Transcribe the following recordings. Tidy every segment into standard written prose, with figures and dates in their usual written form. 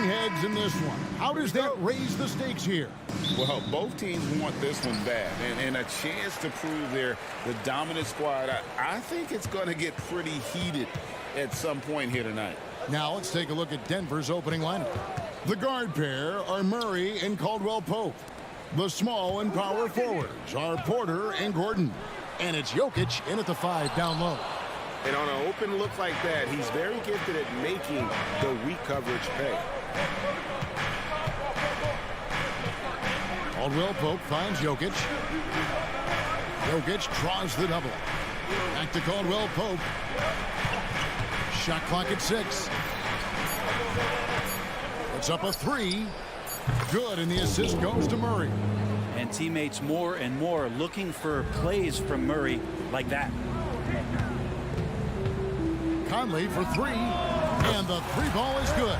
butting heads in this one. How does that raise the stakes here? Well, both teams want this one bad, and a chance to prove they're the dominant squad. I think it's going to get pretty heated at some point here tonight. Now let's take a look at Denver's opening lineup. The guard pair are Murray and Caldwell Pope. The small and power forwards are Porter and Gordon. And it's Jokic in at the 5 down low. And on an open look like that, he's very gifted at making the weak coverage pay. Caldwell Pope finds Jokic. Jokic draws the double. Back to Caldwell Pope. Shot clock at 6. Puts up a 3. Good, and the assist goes to Murray. And teammates more and more looking for plays from Murray like that. Conley for 3, and the 3-ball is good.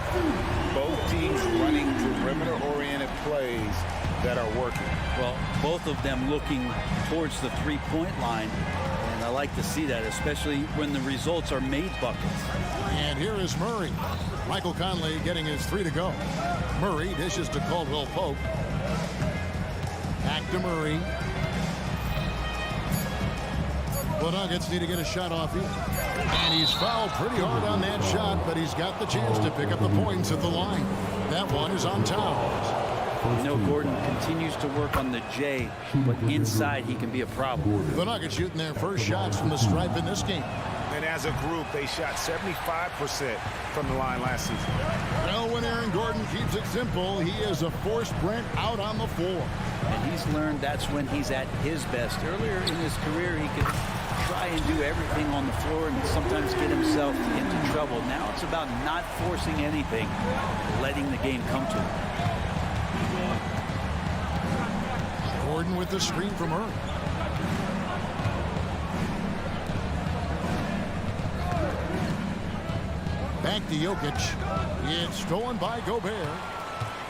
Both teams running perimeter-oriented plays that are working. Well, both of them looking towards the three-point line, and I like to see that, especially when the results are made buckets. And here is Murray. Michael Conley getting his 3 to go. Murray dishes to Caldwell Pope. Back to Murray. The Nuggets need to get a shot off here. And he's fouled pretty hard on that shot, but he's got the chance to pick up the points at the line. That one is on Towns. You know, Gordon continues to work on the J, but inside he can be a problem. The Nuggets shooting their first shots from the stripe in this game. And as a group, they shot 75% from the line last season. Well, when Aaron Gordon keeps it simple, he is a forced Brent out on the floor. And he's learned that's when he's at his best. Earlier in his career, he could try and do everything on the floor and sometimes get himself into trouble. Now it's about not forcing anything, letting the game come to him. Gordon with the screen from her. Back to Jokic. It's stolen by Gobert.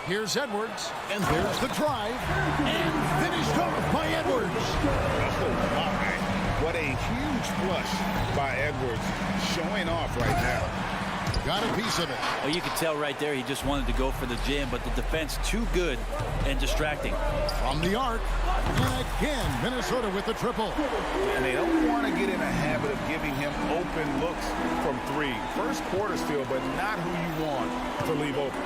Here's Edwards, and there's the drive, and finished off by Edwards. Oh, my. What a huge flush by Edwards, showing off right now. Got a piece of it. Oh, you could tell right there he just wanted to go for the jam, but the defense too good and distracting. From the arc, and again, Minnesota with the triple. And they don't want to get in a habit of giving him open looks from 3. First quarter still, but not who you want to leave open.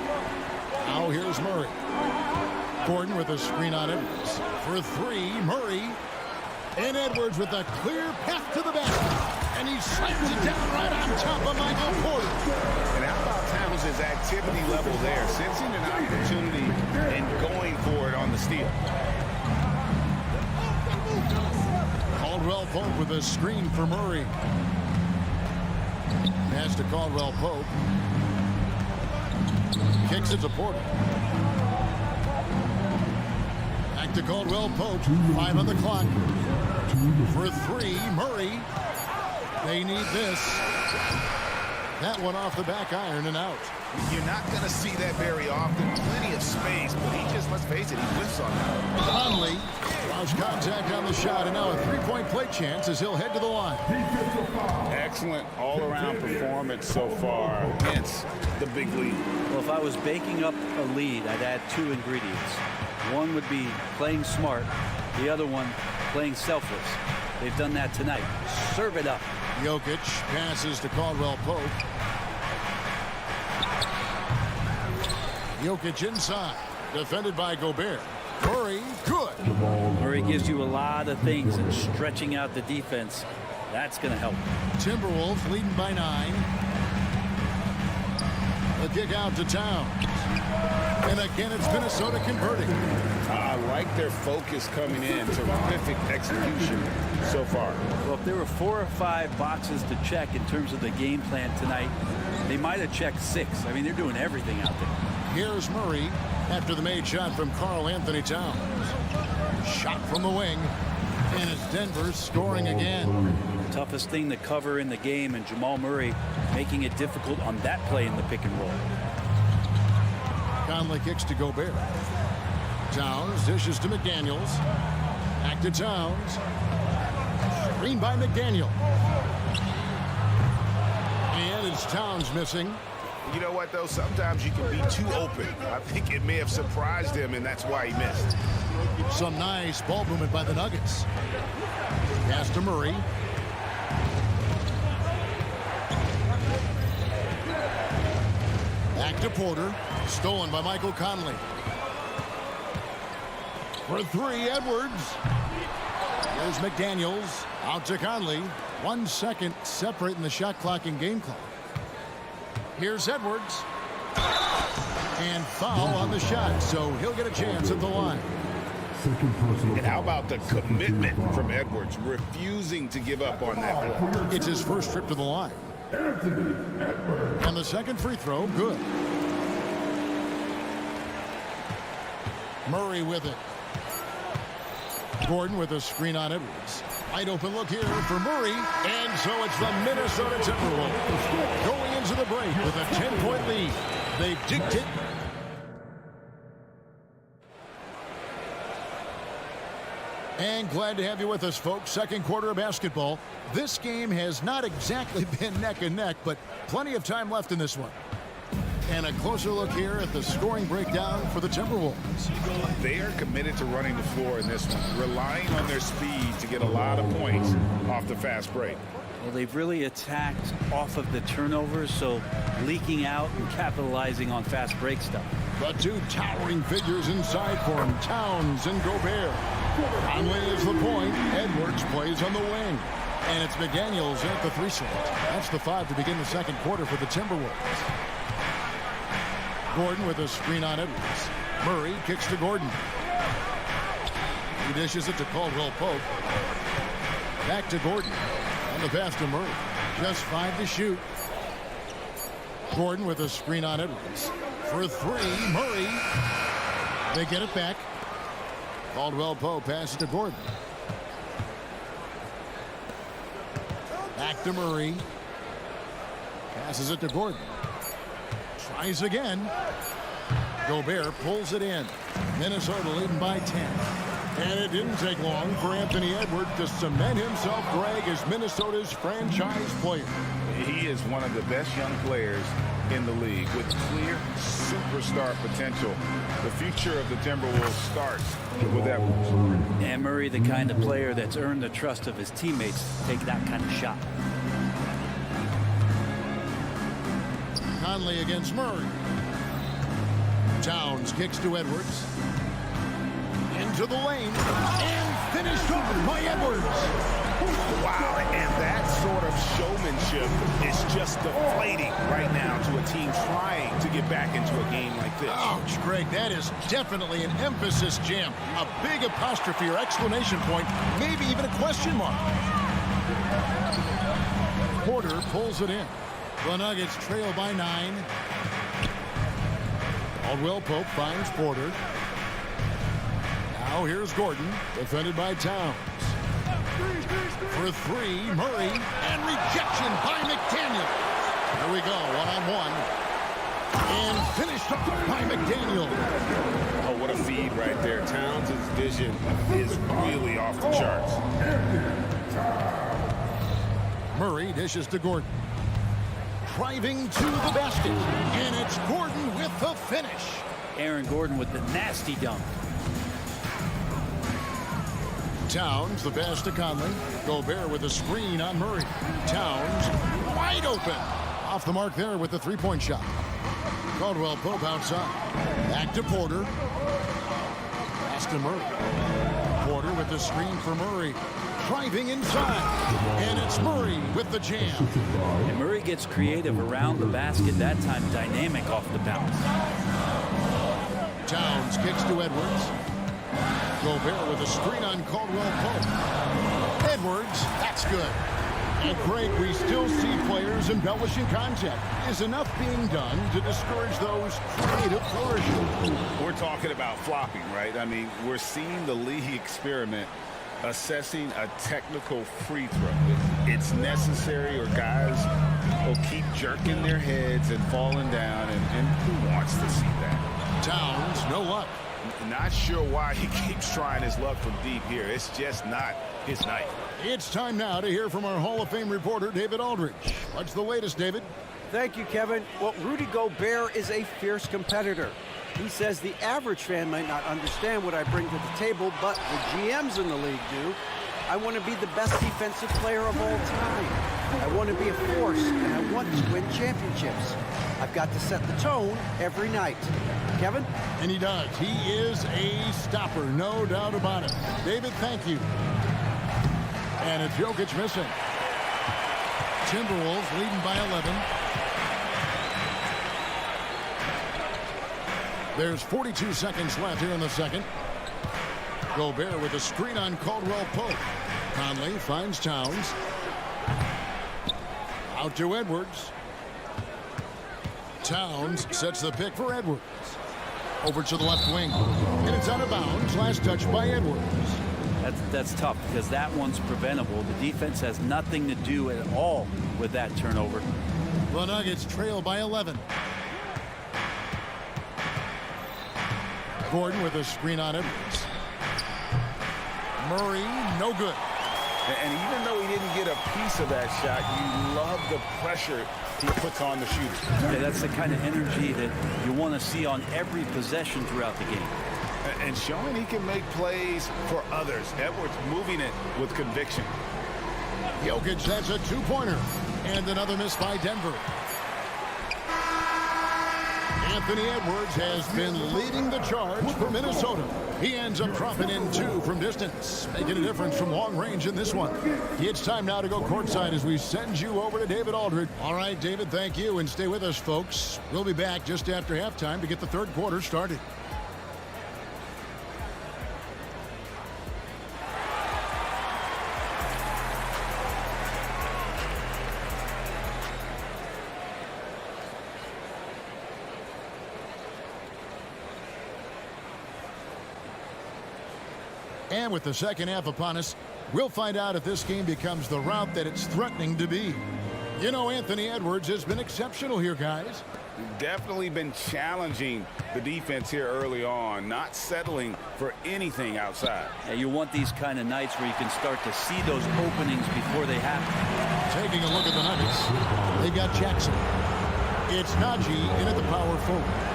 Now here's Murray. Gordon with a screen on Edwards. For 3, Murray. And Edwards with a clear path to the basket. And he slams it down right on top of Michael Porter. And how about Towns' activity level there, sensing an opportunity and going for it on the steal. Caldwell Pope with a screen for Murray. Pass to Caldwell Pope. Kicks it to Porter. Back to Caldwell Pope. 5 on the clock. For 3, Murray. They need this. That one off the back iron and out. You're not going to see that very often. Plenty of space, but he just, let's face it, he whiffs on that. Conley lost contact on the shot, and now a 3-point play chance as he'll head to the line. Excellent all-around performance so far against the big lead. Well, if I was baking up a lead, I'd add 2 ingredients. One would be playing smart. The other one, playing selfless. They've done that tonight. Serve it up. Jokic passes to Caldwell Pope. Jokic inside. Defended by Gobert. Murray, good. Murray gives you a lot of things, and stretching out the defense, that's going to help. Timberwolves leading by 9. The kick out to Towns. And again, it's Minnesota converting. I like their focus coming in. Terrific execution so far. Well, if there were 4 or 5 boxes to check in terms of the game plan tonight, they might have checked 6. I mean, they're doing everything out there. Here's Murray after the made shot from Karl Anthony Towns. Shot from the wing. And it's Denver scoring again. Toughest thing to cover in the game, and Jamal Murray making it difficult on that play in the pick and roll. Conley kicks to Gobert. Towns dishes to McDaniels. Back to Towns. Screen by McDaniel. And it's Towns missing. You know what, though? Sometimes you can be too open. I think it may have surprised him, and that's why he missed. Some nice ball movement by the Nuggets. Pass to Murray. Back to Porter. Stolen by Michael Conley. For three, Edwards. Here's McDaniels. Out to Conley. 1 second separating the shot clock and game clock. Here's Edwards. And foul on the shot, so he'll get a chance at the line. And how about the commitment from Edwards, refusing to give up on that ball? It's his first trip to the line. And the second free throw, good. Murray with it. Gordon with a screen on Edwards. Wide open look here for Murray. And so it's the Minnesota Timberwolves going into the break with a 10-point lead. They dictate. And glad to have you with us, folks. Second quarter of basketball. This game has not exactly been neck and neck, but plenty of time left in this one. And a closer look here at the scoring breakdown for the Timberwolves. They are committed to running the floor in this one, relying on their speed to get a lot of points off the fast break. Well, they've really attacked off of the turnovers, so leaking out and capitalizing on fast break stuff. The two towering figures inside for him, Towns and Gobert. Conley is the point. Edwards plays on the wing. And it's McDaniels at the 3 slot. That's the 5 to begin the second quarter for the Timberwolves. Gordon with a screen on Edwards. Murray kicks to Gordon. He dishes it to Caldwell Pope. Back to Gordon. And the pass to Murray. Just 5 to shoot. Gordon with a screen on Edwards. For 3, Murray. They get it back. Caldwell Pope passes to Gordon. Back to Murray. Passes it to Gordon. Tries again. Gobert pulls it in. Minnesota leading by 10. And it didn't take long for Anthony Edwards to cement himself, Greg, as Minnesota's franchise player. He is one of the best young players in the league with clear superstar potential. The future of the Timberwolves starts with Edwards. And Murray, the kind of player that's earned the trust of his teammates to take that kind of shot. Conley against Murray. Towns kicks to Edwards. Into the lane. And finished off by Edwards. Wow, and that sort of showmanship is just deflating right now to a team trying to get back into a game like this. Ouch, Greg, that is definitely an emphasis jam. A big apostrophe or exclamation point, maybe even a question mark. Porter pulls it in. The Nuggets trail by 9. Caldwell Pope finds Porter. Now here's Gordon, defended by Towns. For 3, Murray, and rejection by McDaniel. Here we go, one-on-one. And finished up by McDaniel. Oh, what a feed right there. Towns' vision is really off the charts. Murray dishes to Gordon. Driving to the basket. And it's Gordon with the finish. Aaron Gordon with the nasty dunk. Towns, the pass to Conley. Gobert with a screen on Murray. Towns, wide open. Off the mark there with the three-point shot. Caldwell Pope outside. Back to Porter. Pass to Murray. Porter with the screen for Murray. Driving inside. And it's Murray with the jam. And Murray gets creative around the basket. That time dynamic off the bounce. Towns kicks to Edwards. Gobert with a screen on Caldwell Pope. Edwards, that's good. And Greg, we still see players embellishing contact. Is enough being done to discourage those creative flourishes? We're talking about flopping, right? I mean, we're seeing the league experiment assessing a technical free throw. It's necessary or guys will keep jerking their heads and falling down, and who wants to see that? Towns, no luck. Not sure why he keeps trying his luck from deep here. It's just not his night. It's time now to hear from our Hall of Fame reporter, David Aldridge. What's the latest, David? Thank you, Kevin. Well, Rudy Gobert is a fierce competitor. He says the average fan might not understand what I bring to the table, but the GMs in the league do. I want to be the best defensive player of all time. I want to be a force, and I want to win championships. I've got to set the tone every night. Kevin? And he does. He is a stopper, no doubt about it. David, thank you. And it's Jokic missing. Timberwolves leading by 11. There's 42 seconds left here in the second. Gobert with a screen on Caldwell Pope. Conley finds Towns. Out to Edwards. Towns sets the pick for Edwards. Over to the left wing. And it's out of bounds. Last touch by Edwards. That's tough because that one's preventable. The defense has nothing to do at all with that turnover. The Nuggets trail by 11. Gordon with a screen on Edwards. Murray, no good. And even though he didn't get a piece of that shot, you love the pressure he puts on the shooter. Yeah, that's the kind of energy that you want to see on every possession throughout the game. And showing he can make plays for others. Edwards moving it with conviction. Jokic has a two-pointer. And another miss by Denver. Anthony Edwards has been leading the charge for Minnesota. He ends up dropping in 2 from distance, making a difference from long range in this one. It's time now to go courtside as we send you over to David Aldridge. All right, David, thank you, and stay with us, folks. We'll be back just after halftime to get the third quarter started. And with the second half upon us, we'll find out if this game becomes the route that it's threatening to be. You know, Anthony Edwards has been exceptional here, guys. Definitely been challenging the defense here early on, not settling for anything outside. Yeah, you want these kind of nights where you can start to see those openings before they happen. Taking a look at the Nuggets, they've got Jackson. It's Najee in at the power forward.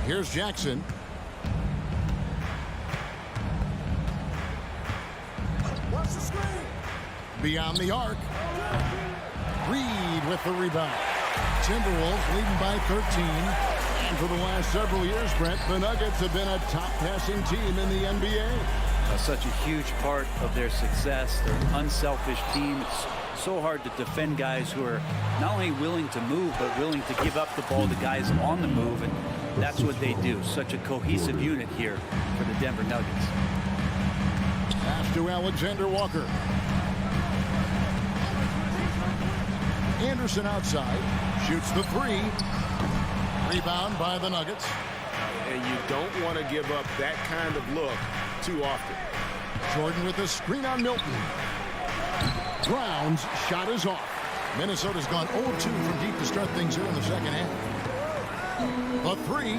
Here's Jackson. Beyond the arc. Reed with the rebound. Timberwolves leading by 13. And for the last several years, Brent, the Nuggets have been a top passing team in the NBA. Such a huge part of their success. They're an unselfish team. It's so hard to defend guys who are not only willing to move, but willing to give up the ball to guys on the move. And that's what they do. Such a cohesive unit here for the Denver Nuggets. Pass to Alexander Walker. Anderson outside. Shoots the three. Rebound by the Nuggets. And you don't want to give up that kind of look too often. Jordan with a screen on Milton. Brown's shot is off. Minnesota's gone 0-2 from deep to start things here in the second half. A three.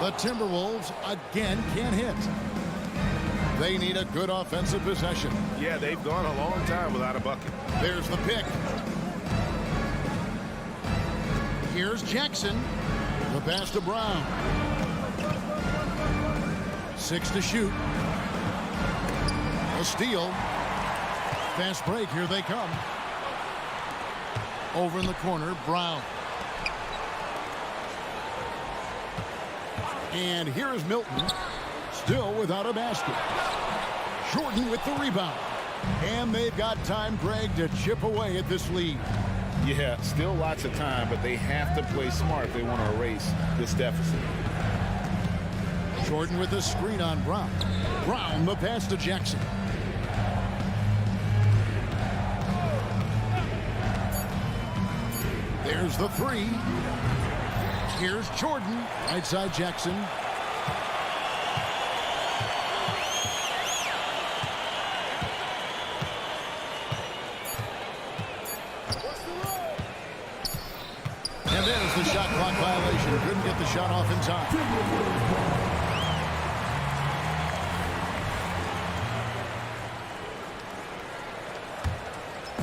The Timberwolves again can't hit. They need a good offensive possession. Yeah, they've gone a long time without a bucket. There's the pick. Here's Jackson. The pass to Brown. 6 to shoot. A steal. Fast break. Here they come. Over in the corner, Brown. And here is Milton. Still without a basket. Jordan with the rebound. And they've got time, Greg, to chip away at this lead. Yeah, still lots of time, but they have to play smart if they want to erase this deficit. Jordan with the screen on Brown. Brown, the pass to Jackson. There's the three. Here's Jordan. Right side Jackson. And there's the shot clock violation. Couldn't get the shot off in time.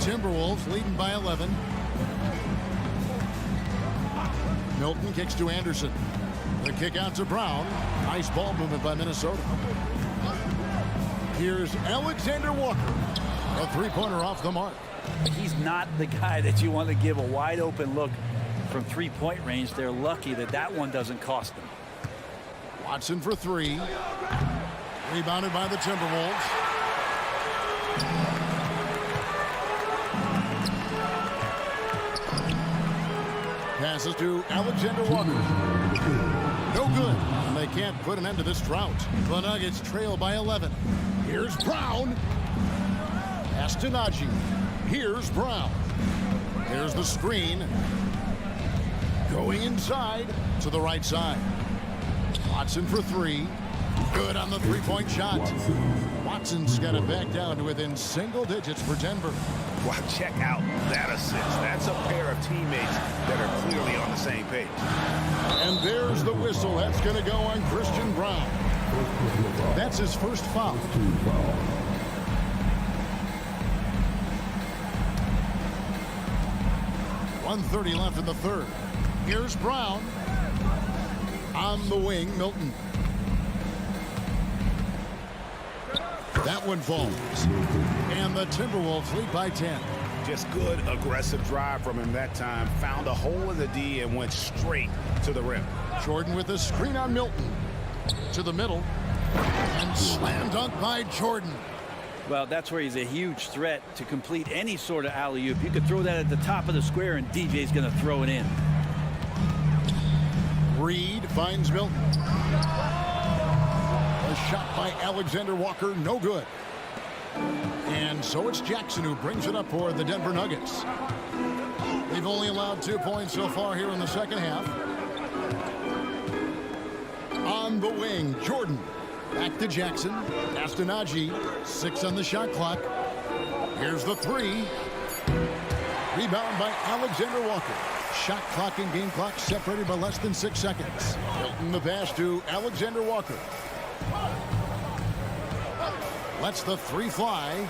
Timberwolves leading by 11. Milton kicks to Anderson. The kick out to Brown. Nice ball movement by Minnesota. Here's Alexander Walker. A three-pointer off the mark. He's not the guy that you want to give a wide open look from three-point range. They're lucky that that one doesn't cost them. Watson for three. Rebounded by the Timberwolves. Passes to Alexander Walker. No good. And they can't put an end to this drought. The Nuggets trail by 11. Here's Brown. Pass to Najee. Here's Brown. There's the screen. Going inside to the right side. Watson for three. Good on the three-point shot. Watson's got it back down to within single digits for Denver. Wow, check out that assist. That's a pair of teammates that are clearly on the same page. And there's the whistle. That's going to go on Christian Brown. That's his first foul. 1:30 left in the third. Here's Brown. On the wing, Milton. That one falls. And the Timberwolves lead by 10. Just good, aggressive drive from him that time. Found a hole in the D and went straight to the rim. Jordan with a screen on Milton. To the middle. And slam dunk by Jordan. Well, that's where he's a huge threat to complete any sort of alley-oop. You could throw that at the top of the square, and DJ's going to throw it in. Reed finds Milton. A shot by Alexander Walker, no good. And so it's Jackson who brings it up for the Denver Nuggets. They've only allowed 2 points so far here in the second half. On the wing, Jordan. Back to Jackson. Pass to Najee. 6 on the shot clock. Here's the three. Rebound by Alexander Walker. Shot clock and game clock separated by less than 6 seconds. Milton the pass to Alexander Walker. Lets the three fly.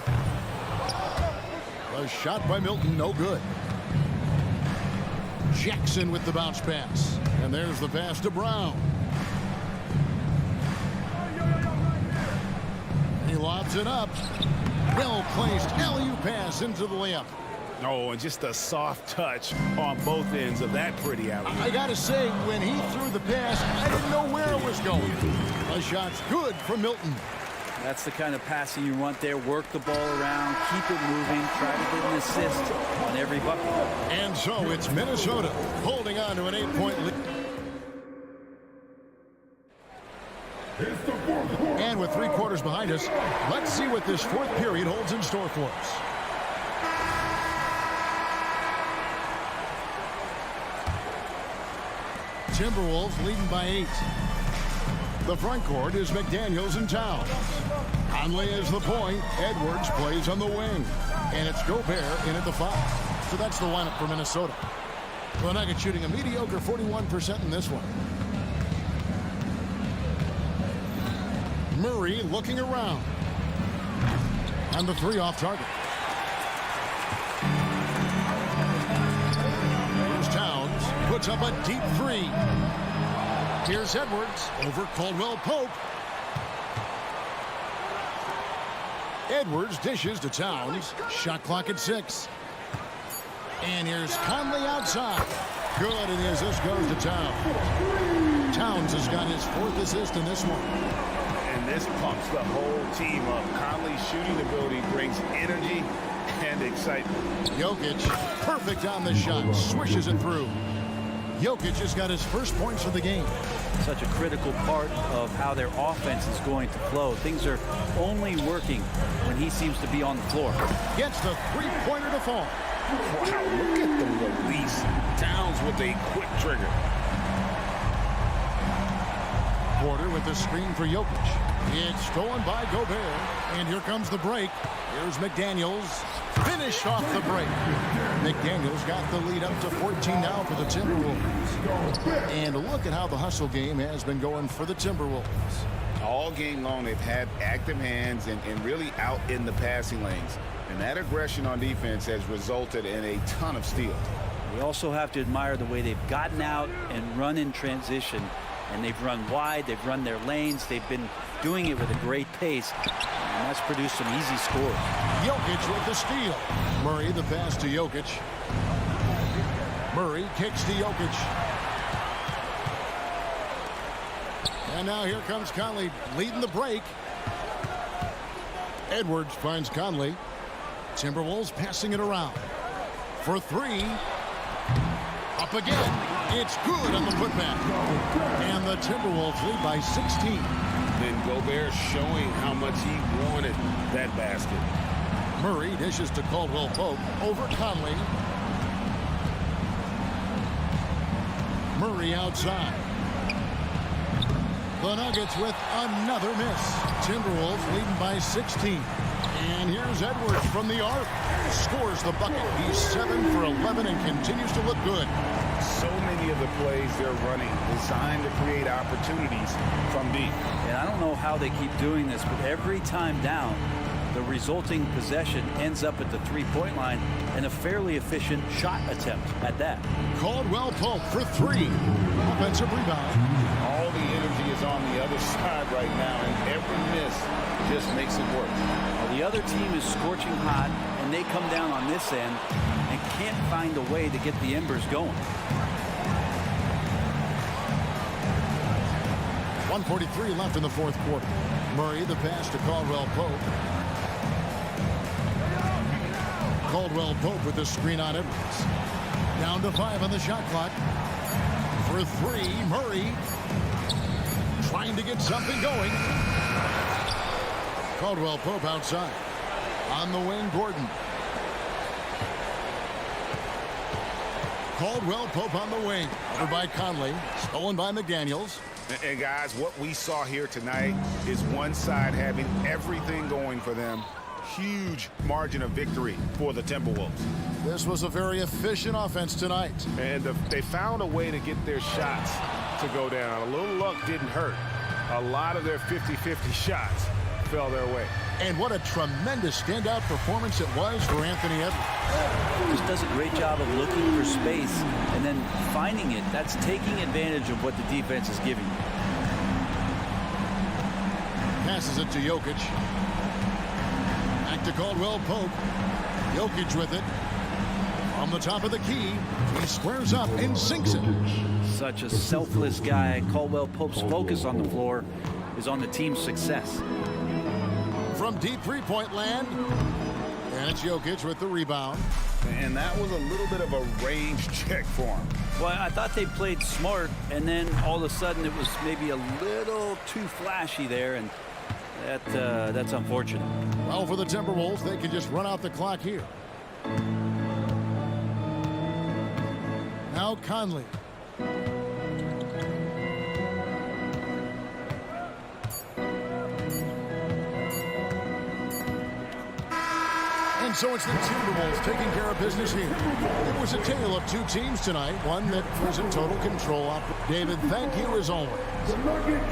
A shot by Milton, no good. Jackson with the bounce pass. And there's the pass to Brown. He lobs it up. Well-placed alley-oop pass into the layup. Oh, and just a soft touch on both ends of that pretty alley. I gotta say, when he threw the pass, I didn't know where it was going. The shot's good from Milton. That's the kind of passing you want there. Work the ball around, keep it moving, try to get an assist on every bucket. And so it's Minnesota holding on to an 8-point lead. And with 3 quarters behind us, let's see what this fourth period holds in store for us. Timberwolves leading by 8. The front court is McDaniels and Towns. Conley is the point. Edwards plays on the wing. And it's Gobert in at the 5. So that's the lineup for Minnesota. The Nuggets shooting a mediocre 41% in this one. Murray looking around. And the 3 off target. Here's Towns. Puts up a deep 3. Here's Edwards over Caldwell Pope. Edwards dishes to Towns. Shot clock at 6. And here's Conley outside. Good, and the assist goes to Towns. Towns has got his 4th assist in this one. And this pumps the whole team up. Conley's shooting ability brings energy and excitement. Jokic, perfect on the shot. Swishes it through. Jokic just got his first points of the game. Such a critical part of how their offense is going to flow. Things are only working when he seems to be on the floor. Gets the three-pointer to fall. Wow, look at the release. Towns with a quick trigger. Porter with the screen for Jokic. It's stolen by Gobert. And here comes the break. Here's McDaniels. Finished off the break. McDaniels got the lead up to 14 now for the Timberwolves. And look at how the hustle game has been going for the Timberwolves. All game long, they've had active hands and really out in the passing lanes. And that aggression on defense has resulted in a ton of steals. We also have to admire the way they've gotten out and run in transition. And they've run wide, they've run their lanes, they've been doing it with a great pace, and that's produced some easy scores. Jokic with the steal. Murray the pass to Jokic. Murray kicks to Jokic. And now here comes Conley leading the break. Edwards finds Conley. Timberwolves passing it around. For three. Up again. It's good on the putback. And the Timberwolves lead by 16. Then Gobert showing how much he wanted that basket. Murray dishes to Caldwell Pope over Conley. Murray outside. The Nuggets with another miss. Timberwolves leading by 16. And here's Edwards from the arc. Scores the bucket. He's 7 for 11 and continues to look good. So many of the plays they're running designed to create opportunities from deep. And I don't know how they keep doing this, but every time down, the resulting possession ends up at the three-point line and a fairly efficient shot attempt at that. Caldwell Pope for three. Offensive rebound. All the energy is on the other side right now, and every miss just makes it work. Well, the other team is scorching hot, and they come down on this end and can't find a way to get the embers going. 1:43 left in the fourth quarter. Murray the pass to Caldwell Pope. Caldwell Pope with the screen on Edwards. Down to 5 on the shot clock. For three, Murray trying to get something going. Caldwell Pope outside. On the wing, Gordon. Caldwell Pope on the wing. Over by Conley. Stolen by McDaniels. And guys, what we saw here tonight is one side having everything going for them. Huge margin of victory for the Timberwolves. This was a very efficient offense tonight. And they found a way to get their shots to go down. A little luck didn't hurt. A lot of their 50-50 shots fell their way. And what a tremendous standout performance it was for Anthony Edwards. Just does a great job of looking for space and then finding it. That's taking advantage of what the defense is giving you. Passes it to Jokic. Back to Caldwell Pope. Jokic with it. On the top of the key. He squares up and sinks it. Such a selfless guy. Caldwell Pope's focus on the floor is on the team's success. From deep three-point land. And it's Jokic with the rebound. And that was a little bit of a range check for him. Well, I thought they played smart, and then all of a sudden it was maybe a little too flashy there, and that's unfortunate. Well, for the Timberwolves, they can just run out the clock here. Now Conley. And so it's the Timberwolves taking care of business here. It was a tale of two teams tonight, one that was in total control. David, thank you as always.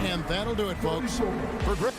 And that'll do it, folks. For great.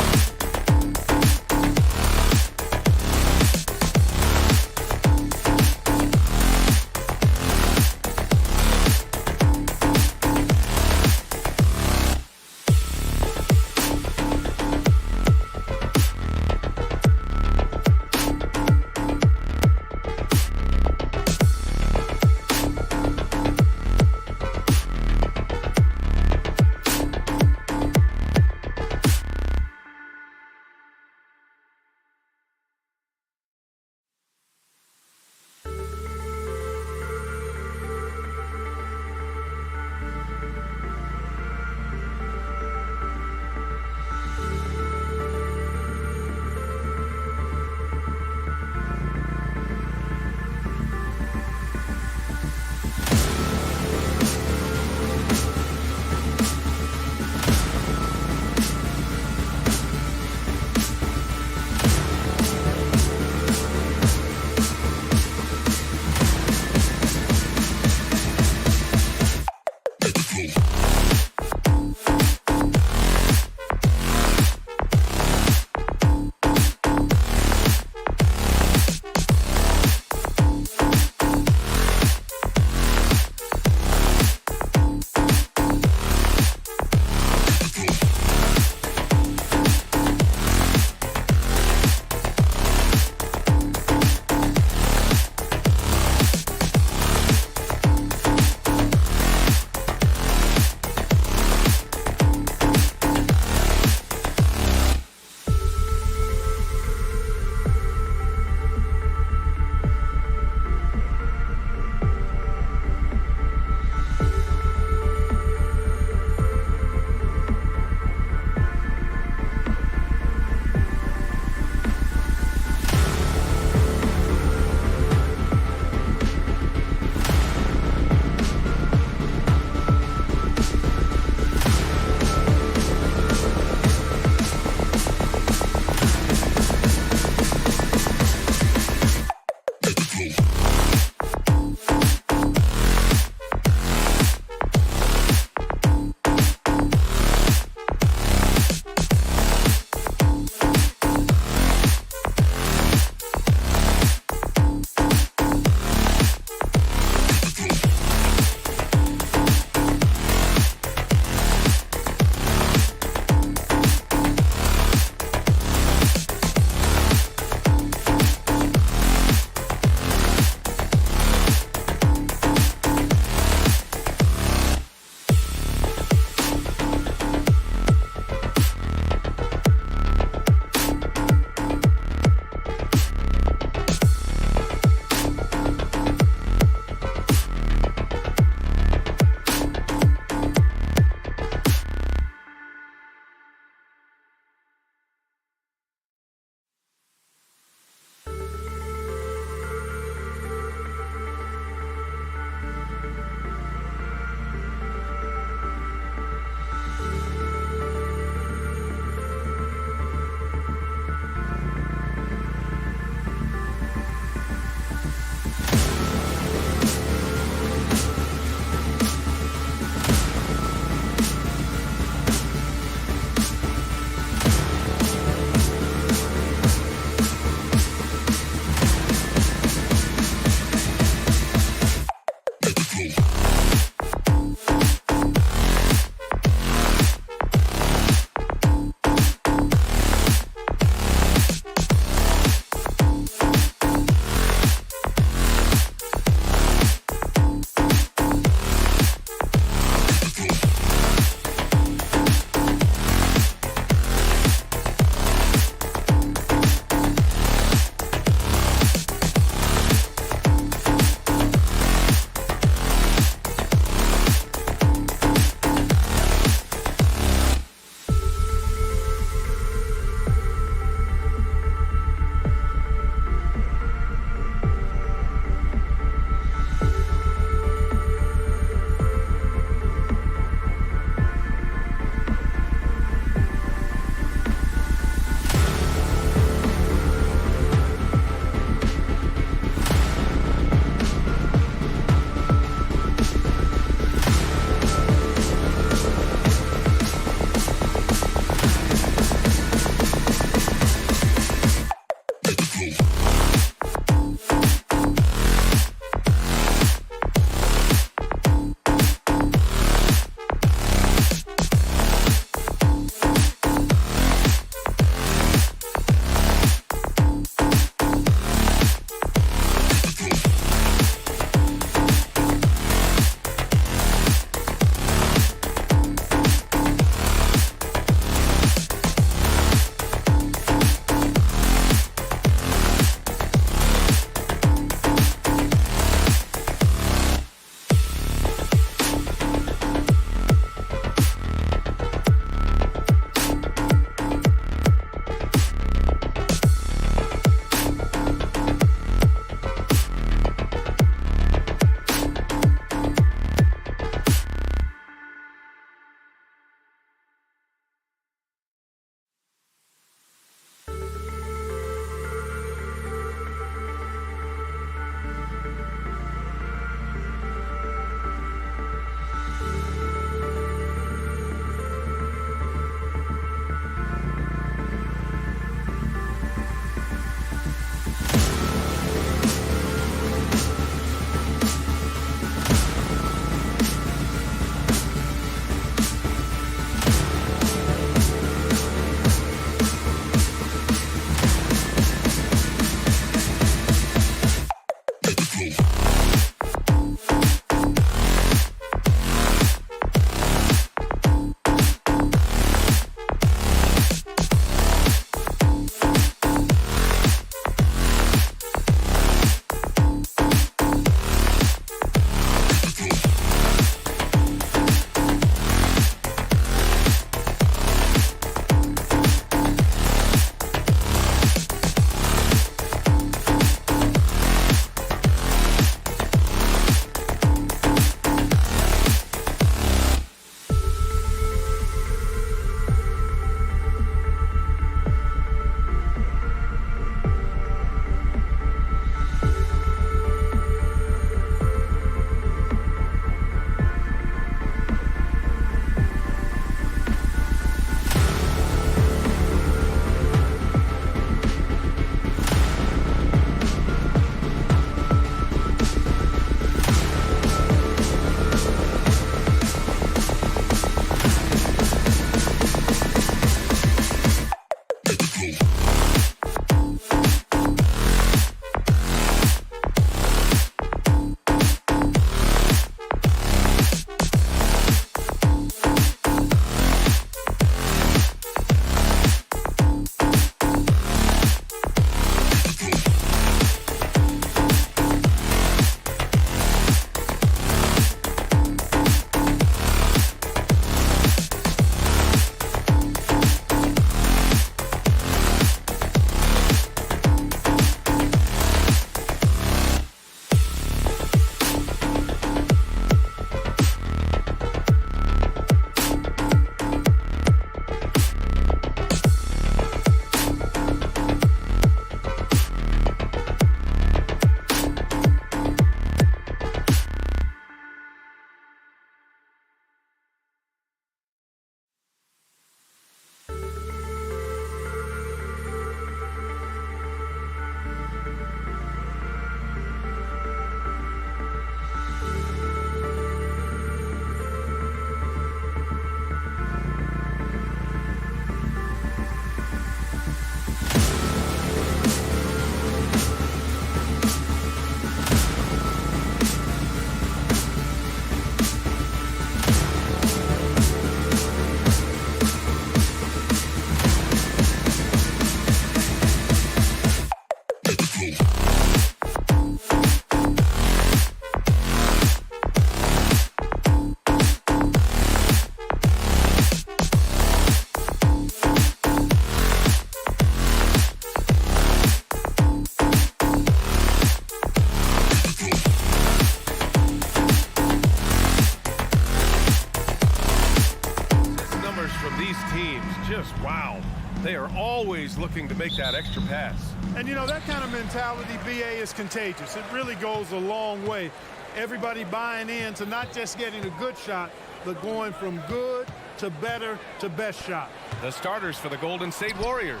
always looking to make that extra pass. And, you know, that kind of mentality, BA, is contagious. It really goes a long way. Everybody buying in to not just getting a good shot, but going from good to better to best shot. The starters for the Golden State Warriors.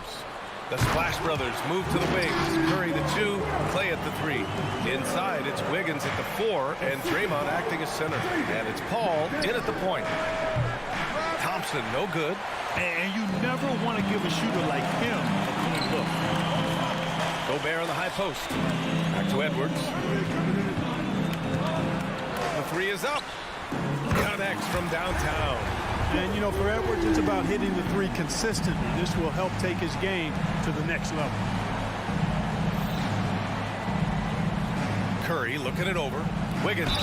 The Splash Brothers move to the wings. Curry the 2, Clay at the 3. Inside, it's Wiggins at the 4, and Draymond acting as center. And it's Paul in at the point. Thompson, no good. And you never want to give a shooter like him a clean look. Gobert on the high post. Back to Edwards. The 3 is up. Connects from downtown. And, you know, for Edwards, it's about hitting the 3 consistently. This will help take his game to the next level. Curry looking it over. Wiggins.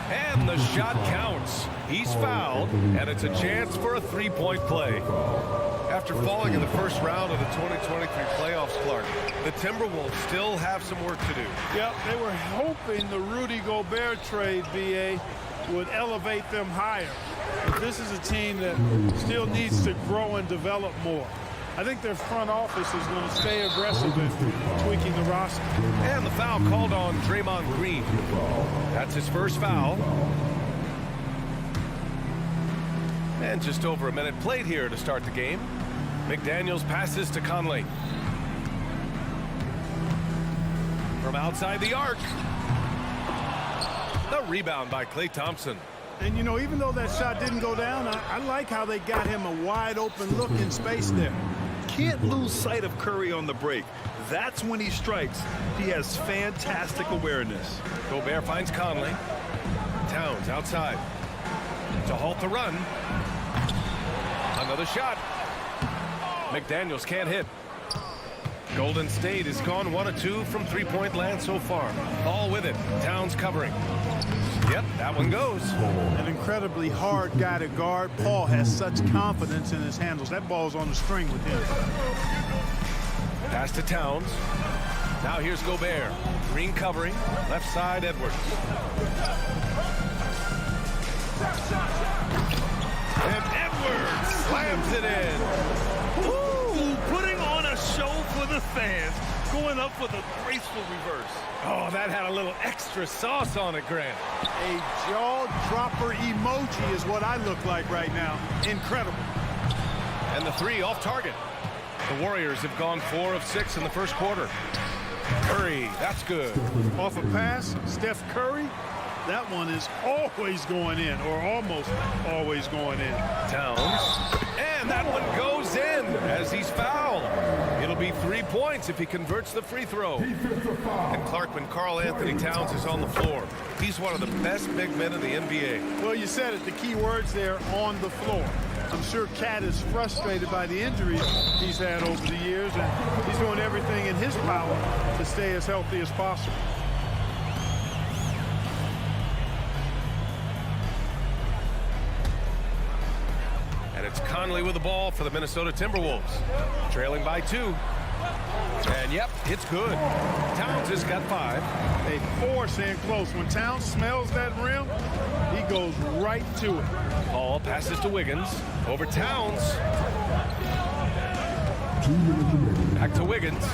And the shot counts. He's fouled, and it's a chance for a 3-point play. After falling in the first round of the 2023 playoffs, Clark, the Timberwolves still have some work to do. Yep, they were hoping the Rudy Gobert trade, BA, would elevate them higher. But this is a team that still needs to grow and develop more. I think their front office is going to stay aggressive in tweaking the roster. And the foul called on Draymond Green. That's his first foul. And just over a minute played here to start the game. McDaniels passes to Conley. From outside the arc. The rebound by Klay Thompson. And, you know, even though that shot didn't go down, I like how they got him a wide open look in space there. Can't lose sight of Curry on the break. That's when he strikes. He has fantastic awareness. Gobert finds Conley. Towns outside. To halt the run. Another shot. McDaniels can't hit. Golden State has gone 1 of 2 from three-point land so far. Ball with it. Towns covering. Yep, that one goes. An incredibly hard guy to guard. Paul has such confidence in his handles. That ball's on the string with him. Pass to Towns. Now here's Gobert. Green covering. Left side, Edwards. And Edwards slams it in. Ooh, putting on a show for the fans. Going up for the graceful reverse. Oh, that had a little extra sauce on it, Grant. A jaw-dropper emoji is what I look like right now. Incredible. And the 3 off target. The Warriors have gone 4 of 6 in the first quarter. Curry, that's good. Off a pass, Steph Curry, that one is always going in, or almost always going in. Towns. And that one goes in as he's fouled. It'll be 3 points if he converts the free throw. And Clark, when Karl Anthony Towns is on the floor, he's one of the best big men in the NBA. Well, you said it, the key words there, on the floor. I'm sure Cat is frustrated by the injuries he's had over the years, and he's doing everything in his power to stay as healthy as possible. And it's Conley with the ball for the Minnesota Timberwolves. Trailing by 2. And yep, it's good. Towns has got 5. They force in close. When Towns smells that rim, he goes right to it. Paul passes to Wiggins. Over Towns. Back to Wiggins.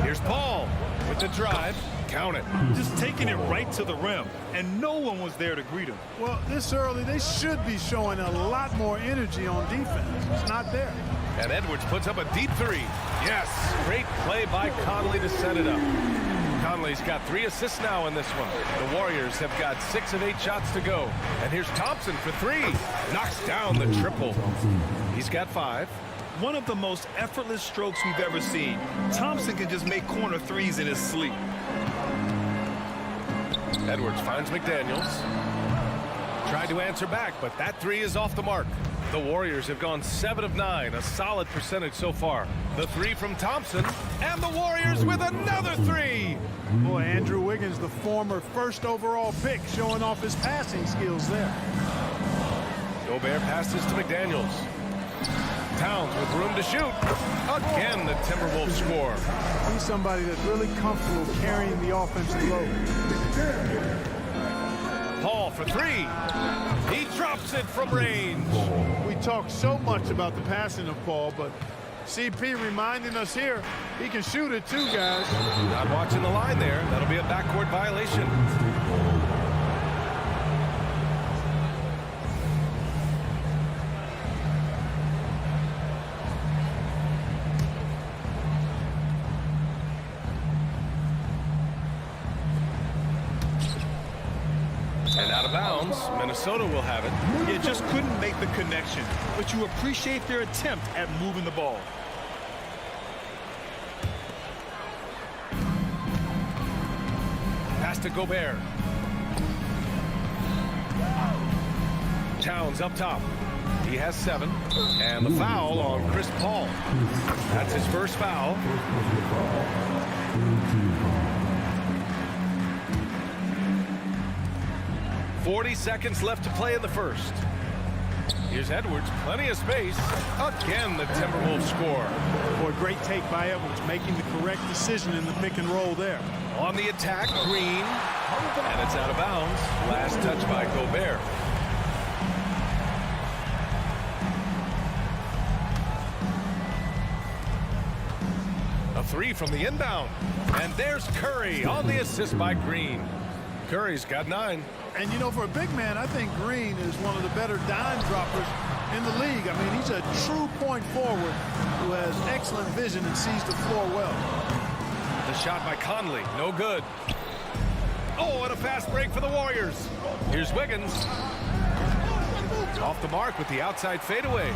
Here's Paul with the drive. Count it. Just taking it right to the rim, and no one was there to greet him. Well, this early, they should be showing a lot more energy on defense. It's not there. And Edwards puts up a deep 3. Yes, great play by Conley to set it up. Conley's got 3 assists now in this one. The Warriors have got 6 of 8 shots to go. And here's Thompson for 3. Knocks down the triple. He's got 5. One of the most effortless strokes we've ever seen. Thompson can just make corner threes in his sleep. Edwards finds McDaniels. Tried to answer back, but that 3 is off the mark. The Warriors have gone 7 of 9, a solid percentage so far. The 3 from Thompson, and the Warriors with another 3. Boy, Andrew Wiggins, the former first overall pick, showing off his passing skills there. Gobert passes to McDaniels. Towns with room to shoot. Again, the Timberwolves score. He's somebody that's really comfortable carrying the offensive load. Paul for three. He drops it from range. We talk so much about the passing of Paul, but CP reminding us here, he can shoot it too, guys. Not watching the line there. That'll be a backcourt violation. And out of bounds, Minnesota will have it. You just couldn't make the connection, but you appreciate their attempt at moving the ball. Pass to Gobert. Towns up top. He has 7. And the foul on Chris Paul. That's his first foul. .40 seconds left to play in the first. Here's Edwards, plenty of space. Again, the Timberwolves score. Boy, great take by Edwards, making the correct decision in the pick and roll there. On the attack, Green. And it's out of bounds. Last touch by Gobert. A 3 from the inbound. And there's Curry on the assist by Green. Curry's got 9. And, you know, for a big man, I think Green is one of the better dime droppers in the league. I mean, he's a true point forward who has excellent vision and sees the floor well. The shot by Conley, no good. Oh, and a fast break for the Warriors. Here's Wiggins. Off the mark with the outside fadeaway.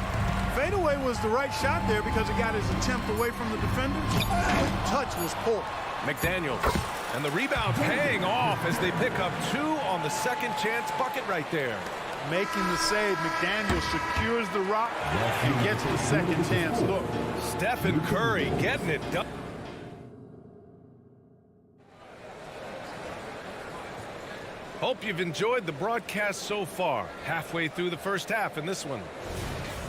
Fadeaway was the right shot there because it got his attempt away from the defenders. The touch was poor. McDaniels. And the rebound paying off as they pick up 2 on the second chance bucket right there. Making the save, McDaniel secures the rock and gets the second chance look. Stephen Curry getting it done. Hope you've enjoyed the broadcast so far. Halfway through the first half in this one.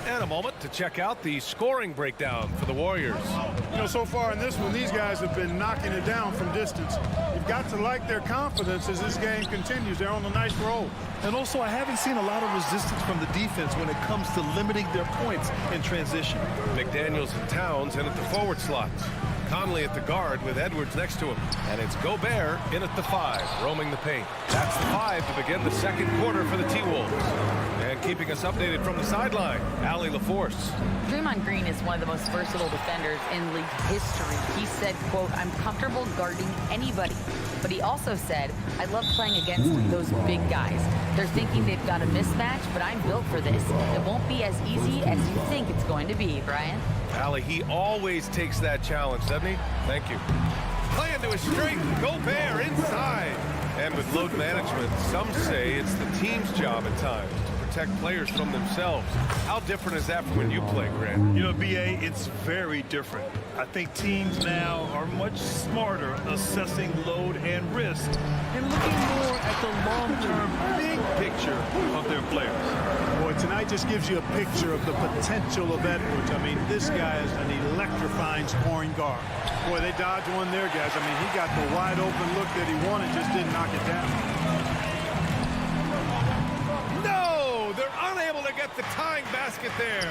And a moment to check out the scoring breakdown for the Warriors. You know, so far in this one, these guys have been knocking it down from distance. You've got to like their confidence as this game continues. They're on a nice roll. And also, I haven't seen a lot of resistance from the defense when it comes to limiting their points in transition. McDaniels and Towns in at the forward slots. Conley at the guard with Edwards next to him. And it's Gobert in at the 5, roaming the paint. That's the 5 to begin the second quarter for the T-Wolves. And keeping us updated from the sideline, Allie LaForce. Draymond Green is one of the most versatile defenders in league history. He said, quote, "I'm comfortable guarding anybody." But he also said, "I love playing against those big guys. They're thinking they've got a mismatch, but I'm built for this. It won't be as easy as you think it's going to be," Brian. Allie, he always takes that challenge, doesn't he? Thank you. Playing to his strength, Gobert inside. And with load management, some say it's the team's job at times to protect players from themselves. How different is that from when you play, Grant? You know, BA, it's very different. I think teams now are much smarter assessing load and risk and looking more at the long-term big picture of their players. Boy, tonight just gives you a picture of the potential of Edwards. I mean, this guy is an electrifying scoring guard. Boy, they dodged one there, guys. I mean, he got the wide open look that he wanted, just didn't knock it down. No! They're unable to get the tying basket there.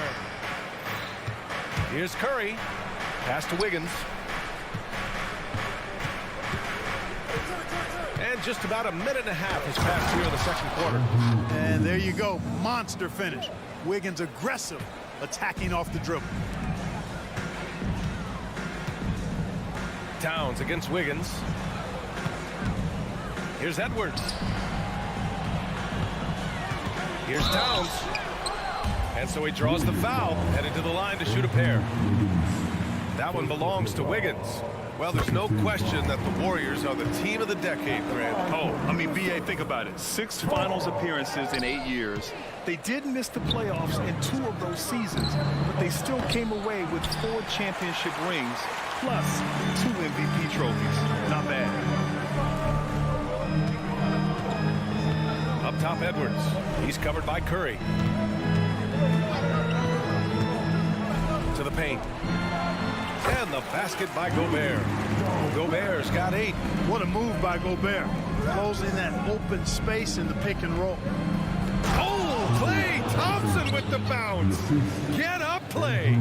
Here's Curry. Pass to Wiggins. And just about a minute and a half has passed here in the second quarter. And there you go. Monster finish. Wiggins aggressive, attacking off the dribble. Towns against Wiggins. Here's Edwards. Here's Towns. And so he draws the foul, headed to the line to shoot a pair. That one belongs to Wiggins. Well, there's no question that the Warriors are the team of the decade, Grant. Oh, I mean, BA, think about it. 6 finals appearances in 8 years. They did miss the playoffs in 2 of those seasons, but they still came away with 4 championship rings, plus 2 MVP trophies. Not bad. Up top, Edwards. He's covered by Curry. To the paint. And the basket by Gobert. Gobert's got 8. What a move by Gobert. closing that open space in the pick and roll. Oh, Klay Thompson with the bounce. Get up, Klay.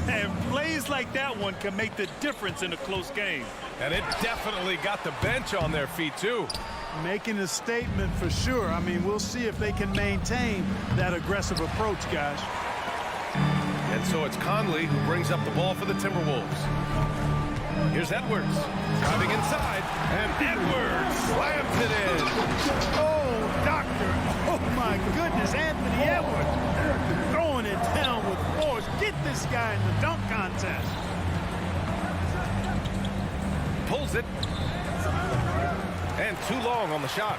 And plays like that one can make the difference in a close game. And it definitely got the bench on their feet, too. Making a statement for sure. I mean, we'll see if they can maintain that aggressive approach, guys. And so it's Conley who brings up the ball for the Timberwolves. Here's Edwards driving inside, and Edwards slams it in. Oh, doctor. Oh, my goodness, Anthony Edwards throwing it down with force. Get this guy in the dunk contest. Pulls it. And too long on the shot.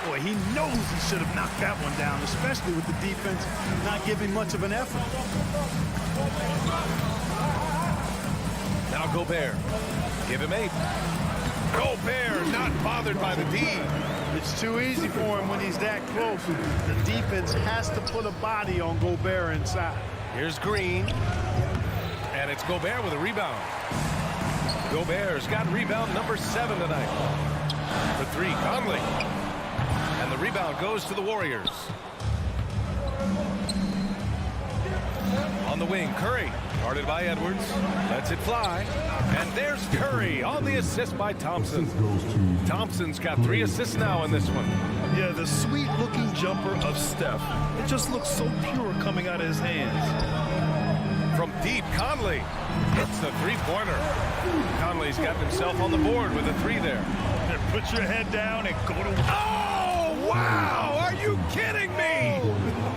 Boy, he knows he should have knocked that one down, especially with the defense not giving much of an effort. Now Gobert. Give him 8. Gobert not bothered by the D. It's too easy for him when he's that close. The defense has to put a body on Gobert inside. Here's Green. And it's Gobert with a rebound. Gobert's got rebound number 7 tonight. For 3, Conley. And the rebound goes to the Warriors. On the wing, Curry. Guarded by Edwards. Lets it fly. And there's Curry on the assist by Thompson. Thompson's got 3 assists now in this one. Yeah, the sweet-looking jumper of Steph. It just looks so pure coming out of his hands. From deep, Conley hits the three-pointer. Conley's got himself on the board with a 3 there. Put your head down and go to... Oh, wow! Are you kidding me?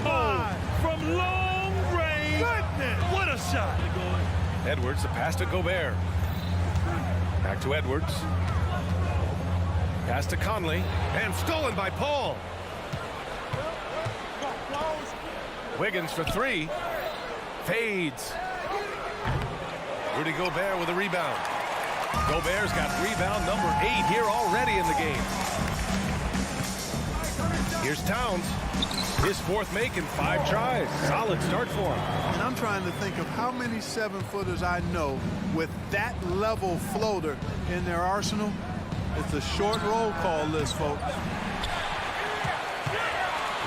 Oh, from long range. Goodness. What a shot. Edwards, the pass to Gobert. Back to Edwards. Pass to Conley. And stolen by Paul. Wiggins for 3. Fades. Rudy Gobert with a rebound. Gobert's got rebound number 8 here already in the game. Here's Towns. His 4th make in 5 tries. Solid start for him. And I'm trying to think of how many 7-footers I know with that level floater in their arsenal. It's a short roll call list, folks.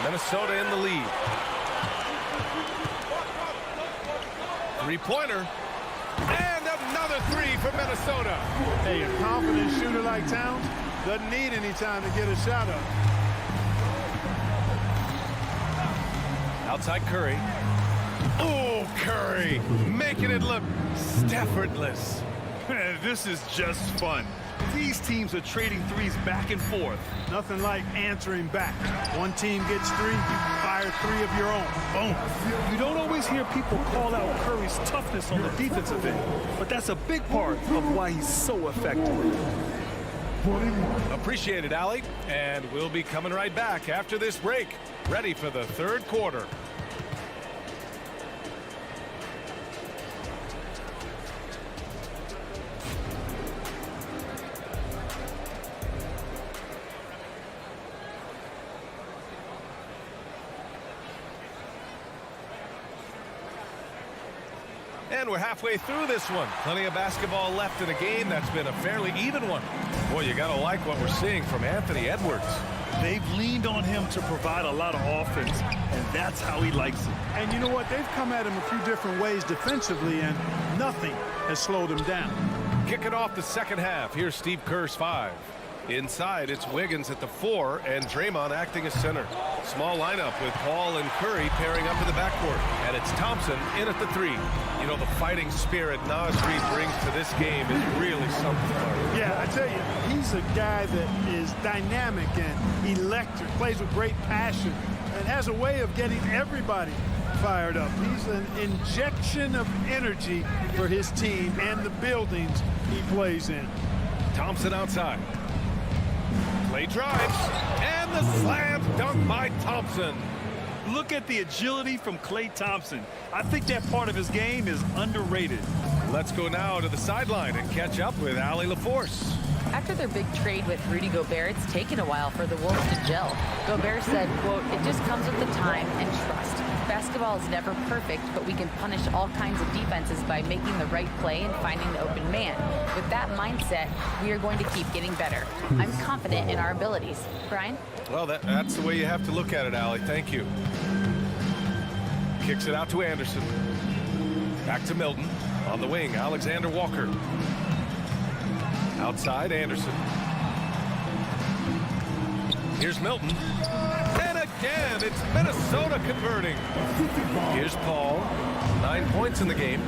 Minnesota in the lead. 3-pointer. And another 3 for Minnesota. Hey, a confident shooter like Towns doesn't need any time to get a shot up. Outside Curry. Oh, Curry making it look effortless. This is just fun. These teams are trading threes back and forth. Nothing like answering back. One team gets 3, you fire 3 of your own. Boom. You don't always hear people call out Curry's toughness on the defensive end, but that's a big part of why he's so effective. Appreciate it, Allie. And we'll be coming right back after this break. Ready for the 3rd quarter. And we're halfway through this one. Plenty of basketball left in a game that's been a fairly even one. Boy, you got to like what we're seeing from Anthony Edwards. They've leaned on him to provide a lot of offense, and that's how he likes it. And you know what? They've come at him a few different ways defensively, and nothing has slowed him down. Kicking off the second half. Here's Steve Kerr's 5. Inside, it's Wiggins at the 4 and Draymond acting as center. Small lineup with Paul and Curry pairing up in the backcourt. And it's Thompson in at the 3. You know, the fighting spirit Naz Reid brings to this game is really something. Yeah, I tell you, he's a guy that is dynamic and electric, plays with great passion, and has a way of getting everybody fired up. He's an injection of energy for his team and the buildings he plays in. Thompson outside. Klay drives, and the slam dunk by Thompson. Look at the agility from Klay Thompson. I think that part of his game is underrated. Let's go now to the sideline and catch up with Allie LaForce. After their big trade with Rudy Gobert, it's taken a while for the Wolves to gel. Gobert said, quote, "It just comes with the time and trust." basketball is never perfect, but we can punish all kinds of defenses by making the right play and finding the open man. With that mindset, we are going to keep getting better. I'm confident in our abilities. Brian? Well, that's the way you have to look at it, Allie. Thank you. Kicks it out to Anderson. Back to Milton. On the wing, Alexander Walker. Outside, Anderson. Here's Milton. And again, it's Minnesota converting. Here's Paul. 9 points in the game.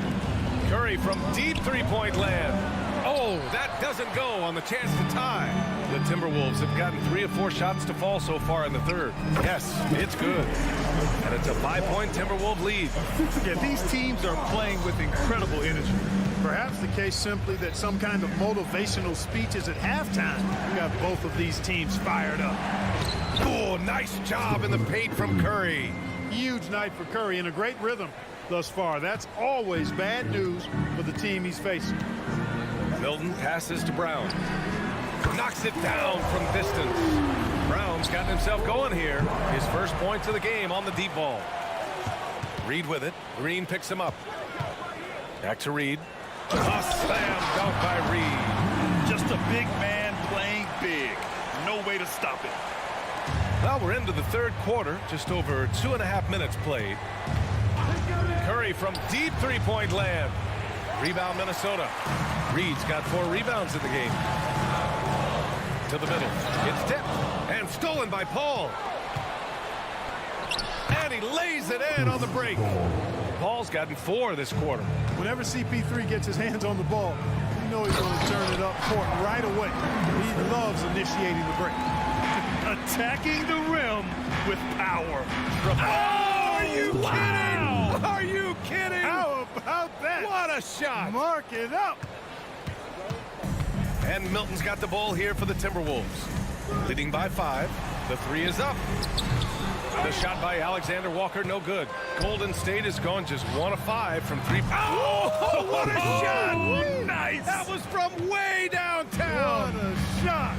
Curry from deep three-point land. Oh, that doesn't go on the chance to tie. The Timberwolves have gotten 3 of 4 shots to fall so far in the third. Yes, it's good. And it's a 5-point Timberwolves lead. Yeah, these teams are playing with incredible energy. Perhaps the case simply that some kind of motivational speech is at halftime. We got both of these teams fired up. Oh, nice job in the paint from Curry. Huge night for Curry and a great rhythm thus far. That's always bad news for the team he's facing. Milton passes to Brown. Knocks it down from distance. Brown's gotten himself going here. His first points of the game on the deep ball. Reed with it. Green picks him up. Back to Reed. A slam dunk by Reed. Just a big man playing big. No way to stop it. Well, we're into the third quarter. Just over 2.5 minutes played. Curry from deep three-point land. Rebound Minnesota. Reed's got 4 rebounds in the game. To the middle. It's tipped and stolen by Paul. And he lays it in on the break. Paul's gotten 4 this quarter. Whenever CP3 gets his hands on the ball, you know he's going to turn it up court right away. He loves initiating the break. Attacking the rim with power. Oh, are you kidding? Are you kidding? How about that? What a shot. Mark it up. And Milton's got the ball here for the Timberwolves. Leading by 5. The 3 is up. The shot by Alexander Walker, no good. Golden State has gone just 1 of 5 from 3. Oh, what a shot! Nice! That was from way downtown. What a shot.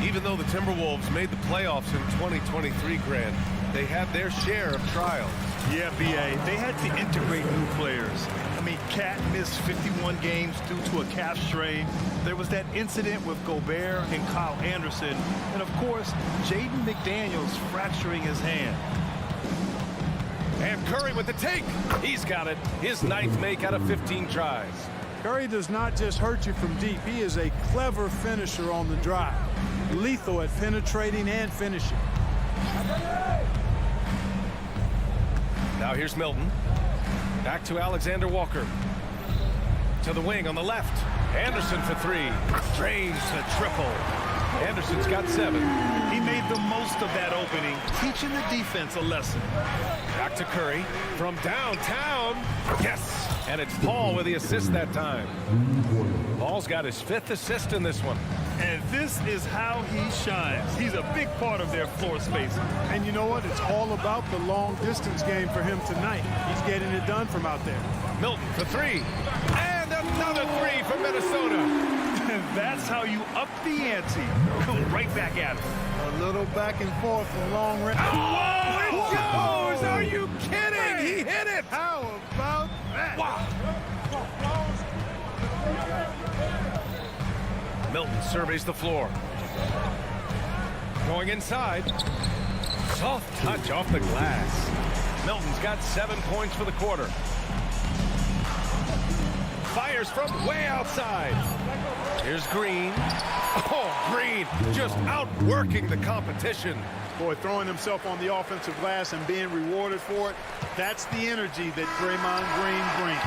Even though the Timberwolves made the playoffs in 2023, Grant, they had their share of trials. Yeah, B.A. They had to integrate new players. I mean, Cat missed 51 games due to a calf strain. There was that incident with Gobert and Kyle Anderson. And, of course, Jaden McDaniels fracturing his hand. And Curry with the take. He's got it. His 9th make out of 15 tries. Curry does not just hurt you from deep. He is a clever finisher on the drive. Lethal at penetrating and finishing. Now here's Milton. Back to Alexander Walker. To the wing on the left. Anderson for 3. Drains the triple. Anderson's got 7. He made the most of that opening, teaching the defense a lesson. Back to Curry from downtown. Yes! And it's Paul with the assist that time. Paul's got his 5th assist in this one. And this is how he shines. He's a big part of their floor spacing. And you know what? It's all about the long distance game for him tonight. He's getting it done from out there. Milton for 3. And another 3 for Minnesota. And that's how you up the ante. Come right back at him. A little back and forth and long range. Oh, it goes! Are you kidding? He hit it! How about that? Wow. Milton surveys the floor. Going inside. Soft touch off the glass. Milton's got 7 points for the quarter. Fires from way outside. Here's Green. Oh, Green just outworking the competition. Boy, throwing himself on the offensive glass and being rewarded for it, that's the energy that Draymond Green brings.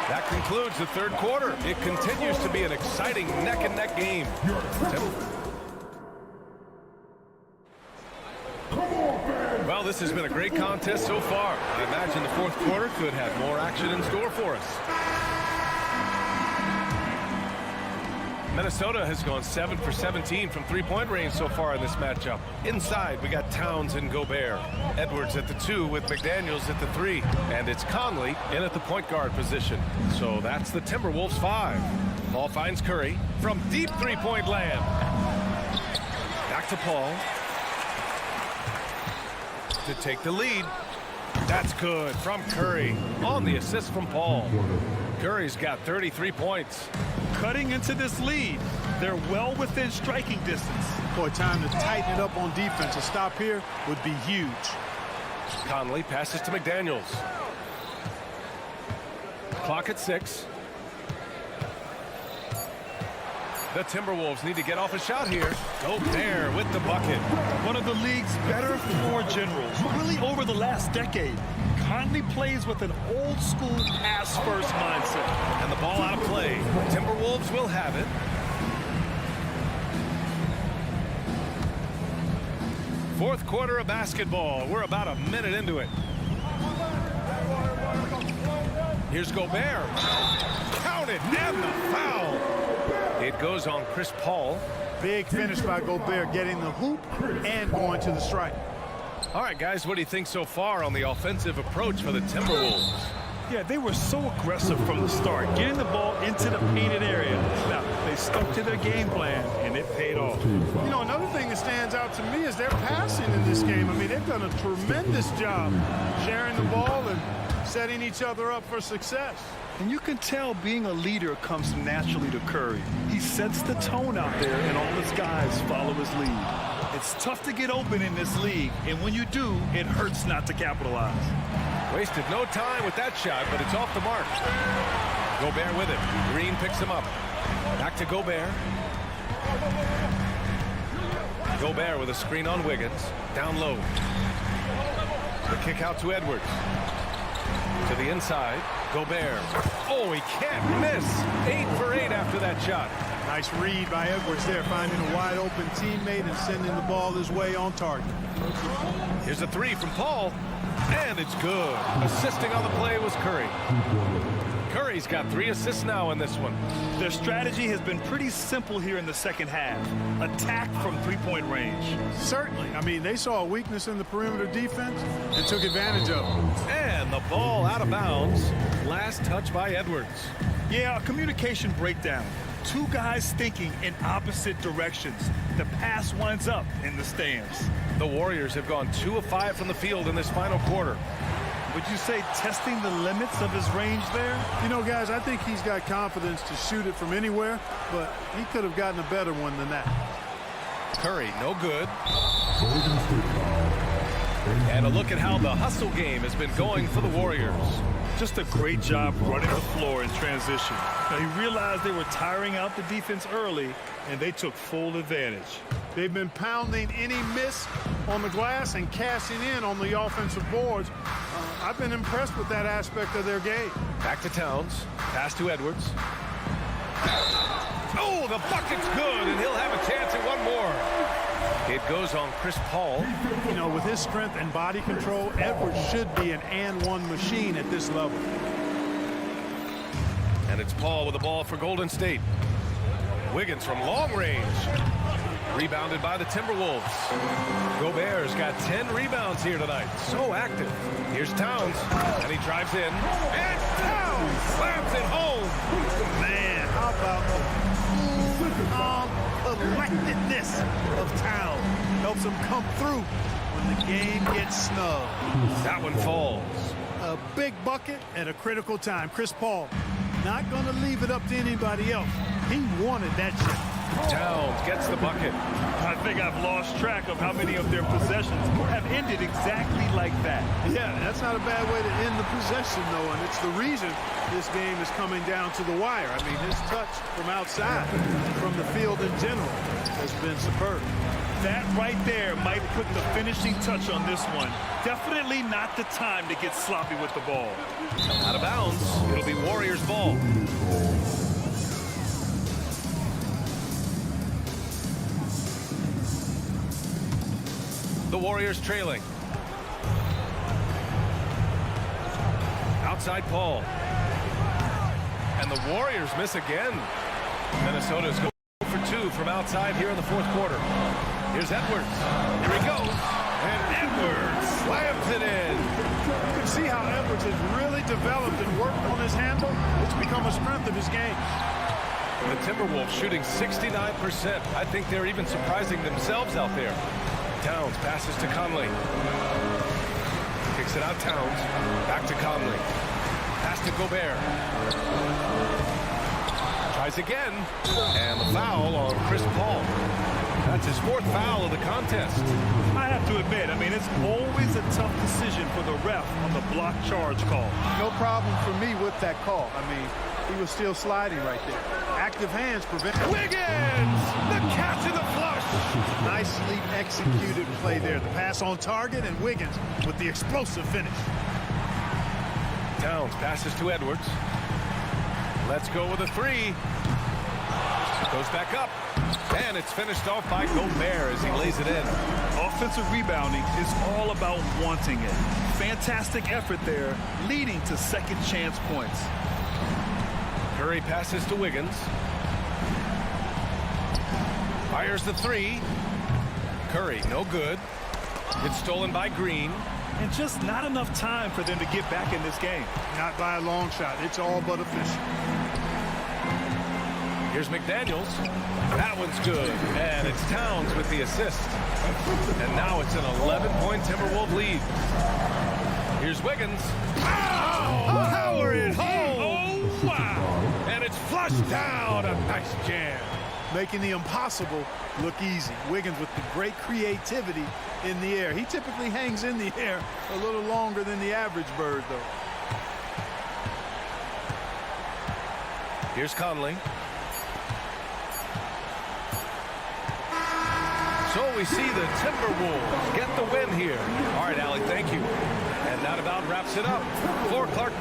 That concludes the third quarter. It continues to be an exciting neck-and-neck game. Well, this has been a great contest so far. I imagine the fourth quarter could have more action in store for us. Minnesota has gone 7 for 17 from three-point range so far in this matchup. Inside, we got Towns and Gobert. Edwards at the 2 with McDaniels at the 3. And it's Conley in at the point guard position. So that's the Timberwolves 5. Ball finds Curry from deep three-point land. Back to Paul to take the lead. That's good from Curry on the assist from Paul. Curry's got 33 points. Cutting into this lead, they're well within striking distance. Boy, time to tighten it up on defense. A stop here would be huge. Conley passes to McDaniels. Clock at 6. The Timberwolves need to get off a shot here. Gobert with the bucket. One of the league's better floor generals, really over the last decade. Conley plays with an old-school pass-first mindset. And the ball out of play. Timberwolves will have it. Fourth quarter of basketball. We're about a minute into it. Here's Gobert. Counted and the foul. It goes on Chris Paul. Big finish by Gobert, getting the hoop and going to the strike. All right, guys, what do you think so far on the offensive approach for the Timberwolves? Yeah, they were so aggressive from the start, getting the ball into the painted area. Now, they stuck to their game plan, and it paid off. You know, another thing that stands out to me is their passing in this game. I mean, they've done a tremendous job sharing the ball and setting each other up for success. And you can tell being a leader comes naturally to Curry. He sets the tone out there, and all his guys follow his lead. It's tough to get open in this league, and when you do, it hurts not to capitalize. Wasted no time with that shot, but it's off the mark. Gobert with it. Green picks him up. Back to Gobert. Gobert with a screen on Wiggins. Down low. The kick out to Edwards. To the inside. Gobert. Oh, he can't miss. 8 for 8 after that shot. Nice read by Edwards there, finding a wide open teammate and sending the ball his way on target. Here's a 3 from Paul. And it's good. Assisting on the play was Curry. Curry's got 3 assists now in this one. Their strategy has been pretty simple here in the second half. Attack from three-point range. Certainly. I mean, they saw a weakness in the perimeter defense and took advantage of it. And the ball out of bounds. Last touch by Edwards. Yeah, a communication breakdown. Two guys thinking in opposite directions. The pass winds up in the stands. The Warriors have gone 2 of 5 from the field in this final quarter. Would you say testing the limits of his range there? You know, guys, I think he's got confidence to shoot it from anywhere, but he could have gotten a better one than that. Curry, no good. And a look at how the hustle game has been going for the Warriors. Just a great job running the floor in transition. Now, he realized they were tiring out the defense early, and they took full advantage. They've been pounding any miss on the glass and cashing in on the offensive boards. I've been impressed with that aspect of their game. Back to Towns. Pass to Edwards. Oh, the bucket's good, and he'll have a chance at one more. It goes on Chris Paul. You know, with his strength and body control, Edwards should be an and-one machine at this level. And it's Paul with the ball for Golden State. Wiggins from long range. Rebounded by the Timberwolves. Gobert's got 10 rebounds here tonight. So active. Here's Towns. And he drives in. And Towns slams it home. Man, how about the collectedness of Towns. Helps him come through when the game gets snug. That one falls. A big bucket at a critical time. Chris Paul not going to leave it up to anybody else. He wanted that shot. Towns gets the bucket. I think I've lost track of how many of their possessions have ended exactly like that. Yeah, that's not a bad way to end the possession, though, and it's the reason this game is coming down to the wire. I mean, his touch from outside, from the field in general, has been superb. That right there might put the finishing touch on this one. Definitely not the time to get sloppy with the ball. Out of bounds. It'll be Warriors ball. The Warriors trailing. Outside Paul. And the Warriors miss again. Minnesota's going for 2 from outside here in the fourth quarter. Here's Edwards. Here he goes. And Edwards slams it in. You can see how Edwards has really developed and worked on his handle. It's become a strength of his game. The Timberwolves shooting 69%. I think they're even surprising themselves out there. Towns passes to Conley. Kicks it out Towns. Back to Conley. Pass to Gobert. Tries again. And the foul on Chris Paul. That's his 4th foul of the contest. I have to admit, I mean, it's always a tough decision for the ref on the block charge call. No problem for me with that call. I mean, he was still sliding right there. Active hands prevent. Wiggins! The catch and the flush! Nicely executed play there. The pass on target, and Wiggins with the explosive finish. Towns passes to Edwards. Let's go with a 3. Goes back up. And it's finished off by Gobert as he lays it in. Offensive rebounding is all about wanting it. Fantastic effort there, leading to second chance points. Curry passes to Wiggins. Fires the 3. Curry, no good. It's stolen by Green. And just not enough time for them to get back in this game. Not by a long shot. It's all but official. Here's McDaniels. That one's good. And it's Towns with the assist. And now it's an 11-point Timberwolves lead. Here's Wiggins. Oh! Power it home! Oh, wow! And it's flushed down. A nice jam. Making the impossible look easy. Wiggins with the great creativity in the air. He typically hangs in the air a little longer than the average bird, though. Here's Conley. So we see the Timberwolves get the win here. All right, Allie, thank you. And that about wraps it up for Clark.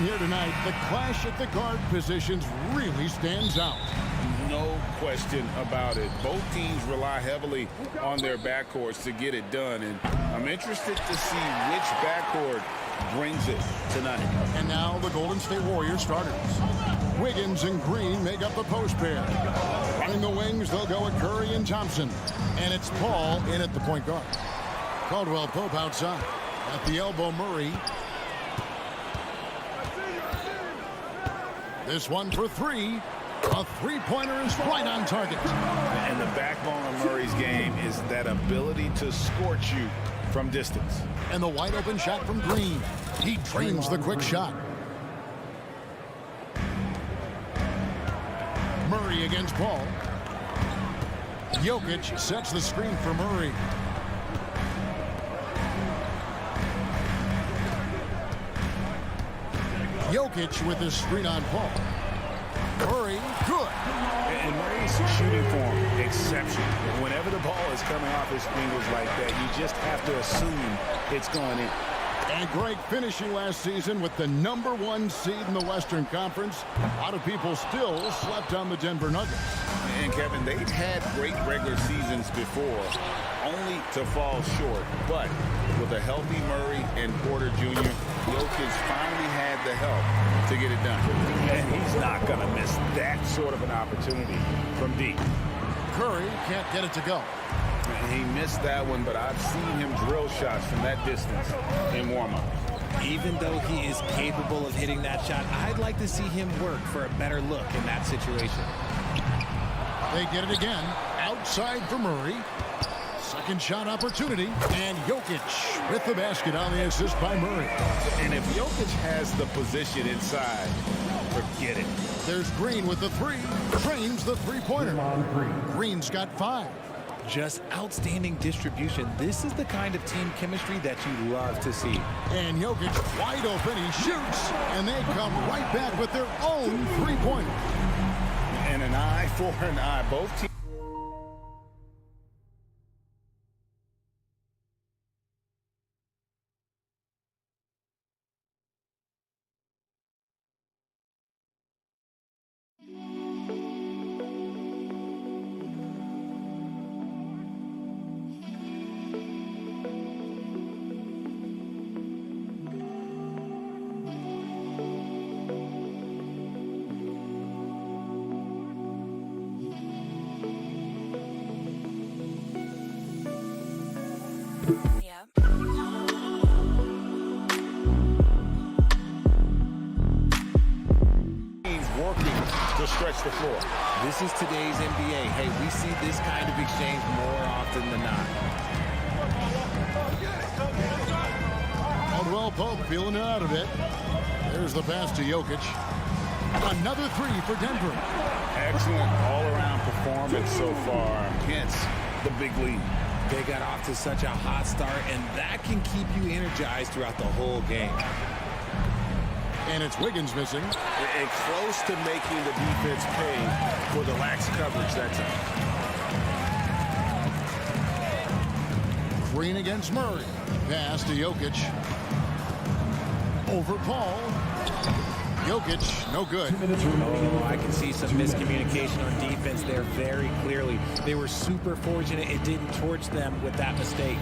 Here tonight, the clash at the guard positions really stands out. No question about it. Both teams rely heavily on their backcourts to get it done, and I'm interested to see which backcourt brings it tonight. And now the Golden State Warriors starters. Wiggins and Green make up the post pair. Running the wings, they'll go at Curry and Thompson. And it's Paul in at the point guard. Caldwell Pope outside. At the elbow, Murray. This one for three. A three-pointer is right on target. And the backbone of Murray's game is that ability to scorch you from distance. And the wide-open shot from Green. He drains the quick shot. Murray against Paul. Jokic sets the screen for Murray. Jokic with his screen on Paul. Murray, good. And Murray's shooting form, exceptional. Whenever the ball is coming off his fingers like that, you just have to assume it's going in. And Greg finishing last season with the #1 seed in the Western Conference. A lot of people still slept on the Denver Nuggets. And Kevin, they've had great regular seasons before, only to fall short. But with a healthy Murray and Porter Jr., Jokic finally had the help to get it done. And he's not going to miss that sort of an opportunity from deep. Curry can't get it to go. And he missed that one, but I've seen him drill shots from that distance in warm-up. Even though he is capable of hitting that shot, I'd like to see him work for a better look in that situation. They get it again. Outside for Murray. Second shot opportunity. And Jokic with the basket on the assist by Murray. And if Jokic has the position inside, forget it. There's Green with the three. Trains the three-pointer. Green's got 5. Just outstanding distribution. This is the kind of team chemistry that you love to see. And Jokic wide open. He shoots. And they come right back with their own three-pointer. And an eye for an eye. Both teams. stretch the floor. This is today's NBA. Hey, we see this kind of exchange more often than not. Caldwell Pope feeling it out a bit. There's the pass to Jokic. Another three for Denver. Excellent all-around performance so far against the big lead. They got off to such a hot start, and that can keep you energized throughout the whole game. And it's Wiggins missing. And close to making the defense pay for the lax coverage that time. Green against Murray. Pass to Jokic. Over Paul. Jokic, no good. Oh, I can see some miscommunication on defense there very clearly. They were super fortunate it didn't torch them with that mistake.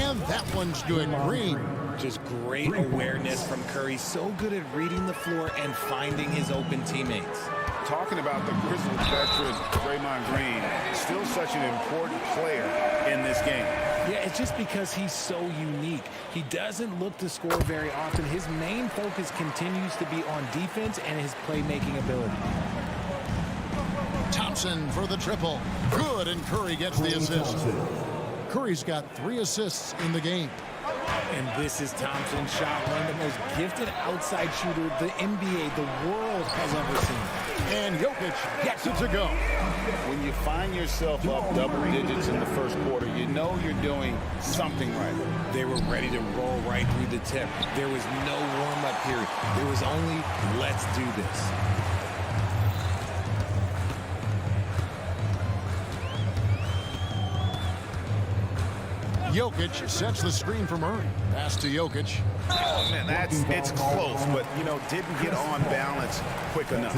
And that one's good. Green. Just great awareness from Curry. So good at reading the floor and finding his open teammates. Talking about the Grizzlies veteran, Draymond Green, still such an important player in this game. Yeah, it's just because he's so unique. He doesn't look to score very often. His main focus continues to be on defense and his playmaking ability. Thompson for the triple. Good, and Curry gets the assist. Curry's got 3 assists in the game. And this is Thompson's shot, one of the most gifted outside shooters the NBA, the world has ever seen. And Jokic gets it to go. When you find yourself up double digits in the first quarter, you know you're doing something right. They were ready to roll right through the tip. There was no warm-up period. There was only, let's do this. Jokic sets the screen for Murray. Pass to Jokic. Oh, man, it's close, but, didn't get on balance quick enough.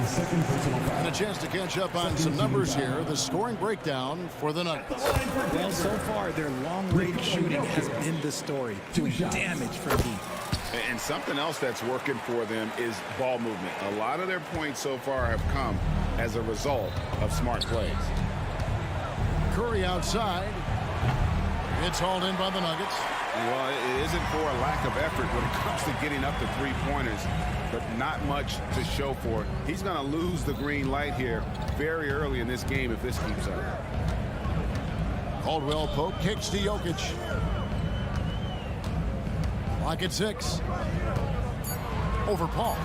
And a chance to catch up on some numbers here. The scoring breakdown for the Nuggets. Well, so far, their long-range shooting has been the story, doing damage for deep. And something else that's working for them is ball movement. A lot of their points so far have come as a result of smart plays. Curry outside. It's hauled in by the Nuggets. Well, it isn't for a lack of effort when it comes to getting up to three-pointers, but not much to show for it. He's going to lose the green light here very early in this game if this keeps up. Caldwell Pope kicks to Jokic. Lock at 6. Over Paul.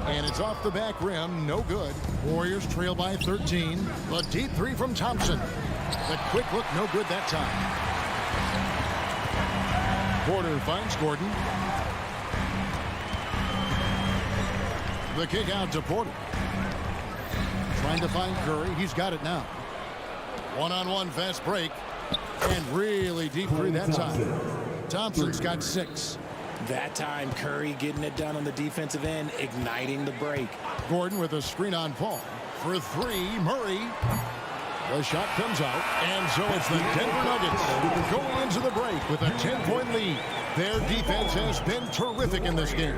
And it's off the back rim. No good. Warriors trail by 13. A deep 3 from Thompson. The quick look, no good that time. Porter finds Gordon. The kick out to Porter. Trying to find Curry. He's got it now. One-on-one fast break. And really deep 3 that time. Thompson's got 6. That time, Curry getting it done on the defensive end, igniting the break. Gordon with a screen on Paul. For 3, Murray. The shot comes out, and so it's the Denver Nuggets going into the break with a 10-point lead. Their defense has been terrific in this game.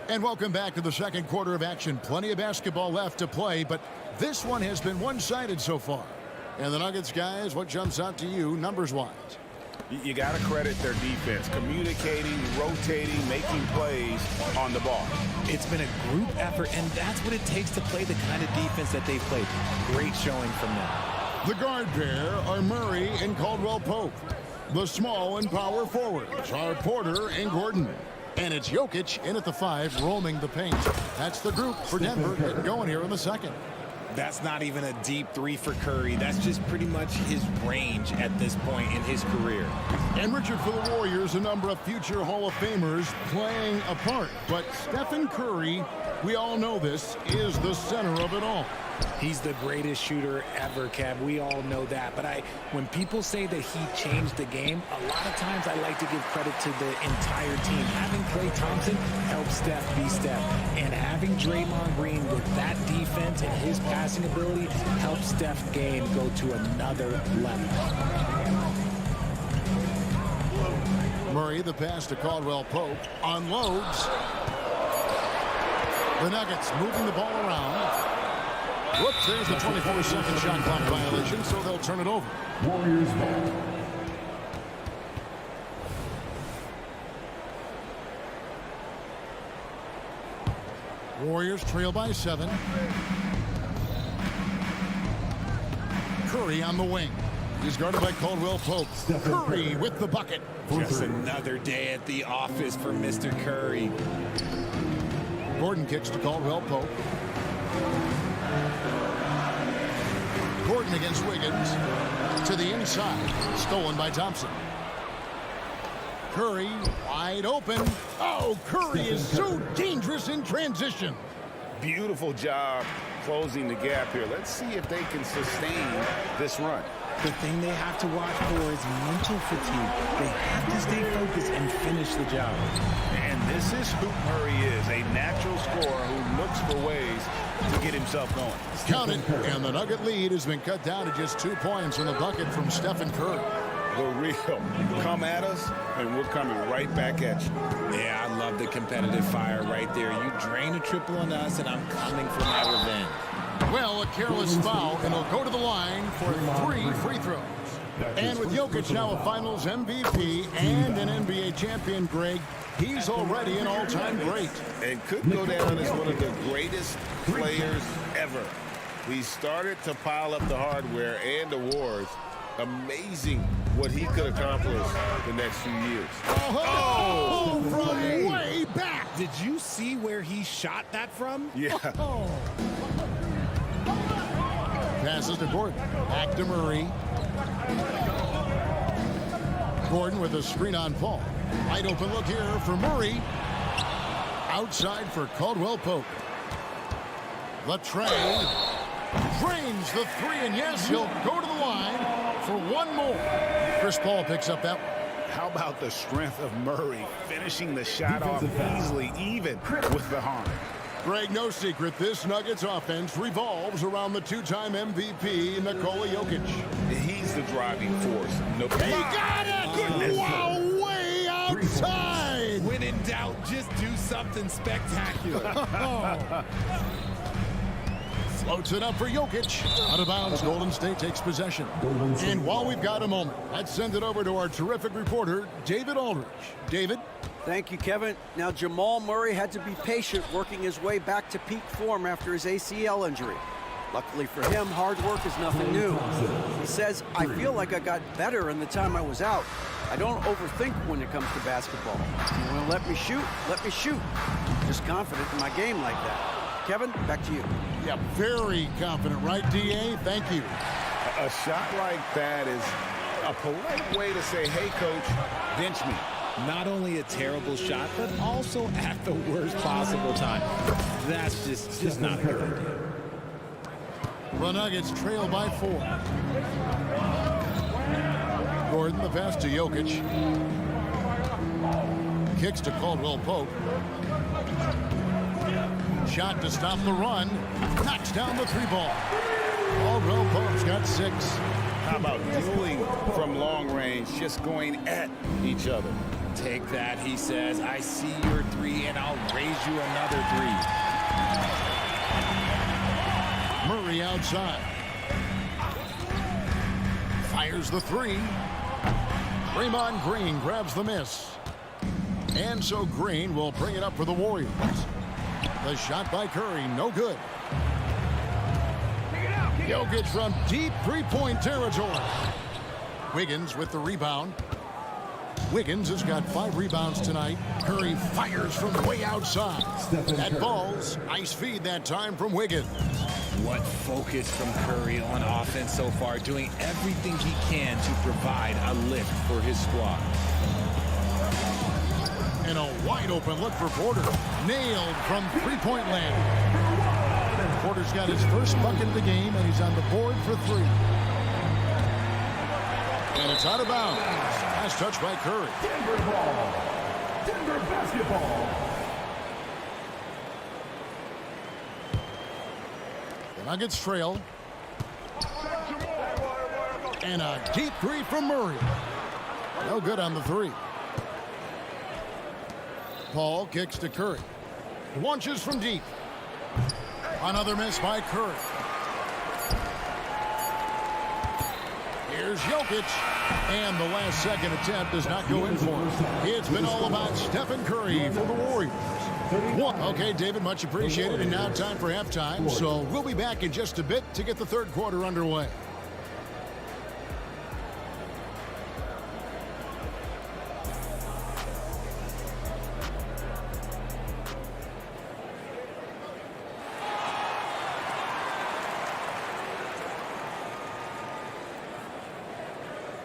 And welcome back to the second quarter of action. Plenty of basketball left to play, but this one has been one-sided so far. And the Nuggets, guys, what jumps out to you numbers-wise? You got to credit their defense, communicating, rotating, making plays on the ball. It's been a group effort, and that's what it takes to play the kind of defense that they've played. Great showing from them. The guard pair are Murray and Caldwell Pope. The small and power forwards are Porter and Gordon. And it's Jokic in at the 5, roaming the paint. That's the group for Denver getting going here in the second. That's not even a deep 3 for Curry. That's just pretty much his range at this point in his career. And Richard, for the Warriors, a number of future Hall of Famers playing a part. But Stephen Curry, we all know this, is the center of it all. He's the greatest shooter ever, Kev. We all know that. But when people say that he changed the game, a lot of times I like to give credit to the entire team. Having Klay Thompson help Steph be Steph. And having Draymond Green with that defense and his passing ability helps Steph's game go to another level. Murray, the pass to Caldwell Pope, unloads. The Nuggets moving the ball around. Whoops, there's the 24-second shot clock violation, so they'll turn it over. Warriors ball. Warriors trail by 7. Curry on the wing. He's guarded by Caldwell Pope. Curry with the bucket. Just another day at the office for Mr. Curry. Gordon kicks to Caldwell Pope. Gordon against Wiggins. To the inside. Stolen by Thompson. Curry wide open. Oh, Curry is so dangerous in transition. Beautiful job closing the gap here. Let's see if they can sustain this run. The thing they have to watch for is mental fatigue. They have to stay focused and finish the job. And this is who Murray is, a natural scorer who looks for ways to get himself going. Count it, and the Nugget lead has been cut down to just 2 points in the bucket from Stephen Curry. The real come at us, and we're coming right back at you. Yeah, I love the competitive fire right there. You drain a triple on us, and I'm coming for my revenge. Well, a careless foul, and he'll go to the line for 3 free throws. And with Jokic now a Finals MVP and an NBA champion, Greg, he's already an all-time great. And could go down as one of the greatest players ever. He started to pile up the hardware and awards. Amazing what he could accomplish the next few years. Oh, from way back. Did you see where he shot that from? Yeah. Passes to Gordon. Back to Murray. Gordon with a screen on Paul. Wide open look here for Murray. Outside for Caldwell Pope. The tray. Drains the 3, and yes, he'll go to the line for 1 more. Chris Paul picks up that one. How about the strength of Murray finishing the shot off easily, even with the harm? Greg, no secret, this Nuggets offense revolves around the 2-time MVP, Nikola Jokic. He's the driving force. No, He got it! Wow, way outside! When in doubt, just do something spectacular. Floats it up for Jokic. Out of bounds, Golden State takes possession. And while we've got a moment, let's send it over to our terrific reporter, David Aldridge. David? Thank you, Kevin. Now, Jamal Murray had to be patient working his way back to peak form after his ACL injury. Luckily for him, hard work is nothing new. He says, I feel like I got better in the time I was out. I don't overthink when it comes to basketball. You want to let me shoot? Let me shoot. I'm just confident in my game like that. Kevin, back to you. Yeah, very confident, right, D.A.? Thank you. A shot like that is a polite way to say, hey, coach, bench me. Not only a terrible shot, but also at the worst possible time. That's just not a good idea. The Nuggets trail by 4. Gordon, the pass to Jokic. Kicks to Caldwell Pope. Shot to stop the run. Knocks down the 3-ball. Caldwell Pope's got 6. How about dueling from long range, just going at each other? Take that, he says. I see your 3, and I'll raise you another 3. Murray outside. Fires the 3. Draymond Green grabs the miss. And so Green will bring it up for the Warriors. The shot by Curry, no good. Jokic from deep 3-point territory. Wiggins with the rebound. Wiggins has got 5 rebounds tonight. Curry fires from way outside. That ball's nice feed that time from Wiggins. What focus from Curry on offense so far, doing everything he can to provide a lift for his squad. And a wide open look for Porter. Nailed from 3-point land. Porter's got his first bucket of the game, and he's on the board for 3. And it's out of bounds. Last touch by Curry. Denver ball. Denver basketball. The Nuggets trail. And a deep 3 from Murray. No good on the 3. Paul kicks to Curry. Launches from deep. Another miss by Curry. Here's Jokic. And the last second attempt does not go in for him. It's been all about Stephen Curry for the Warriors. Okay, David, much appreciated. And now time for halftime. So we'll be back in just a bit to get the third quarter underway.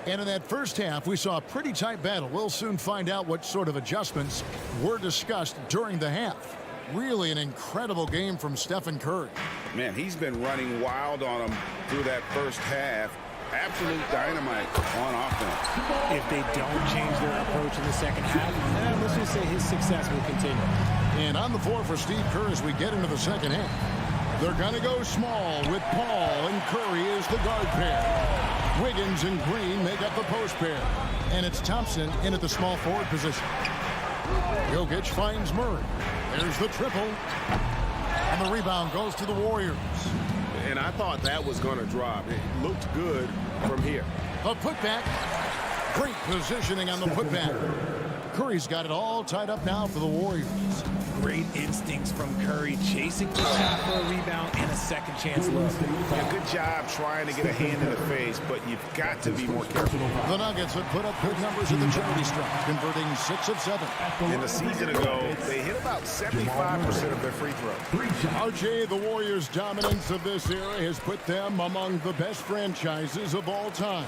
And in that first half, we saw a pretty tight battle. We'll soon find out what sort of adjustments were discussed during the half. Really an incredible game from Stephen Curry. Man, he's been running wild on them through that first half. Absolute dynamite on offense. If they don't change their approach in the second half, let's just say his success will continue. And on the floor for Steve Kerr as we get into the second half. They're going to go small with Paul and Curry as the guard pair. Wiggins and Green make up the post pair. And it's Thompson in at the small forward position. Jokic finds Murray. There's the triple. And the rebound goes to the Warriors. And I thought that was going to drop. It looked good from here. A putback. Great positioning on the putback. Curry's got it all tied up now for the Warriors. Great instincts from Curry, chasing the shot for a rebound and a second chance look. Yeah, good job trying to get a hand in the face, but you've got to be more careful. The Nuggets have put up good numbers at the charity stripe, converting 6 of 7. And a season ago, they hit about 75% of their free throws. RJ, the Warriors' dominance of this era has put them among the best franchises of all time.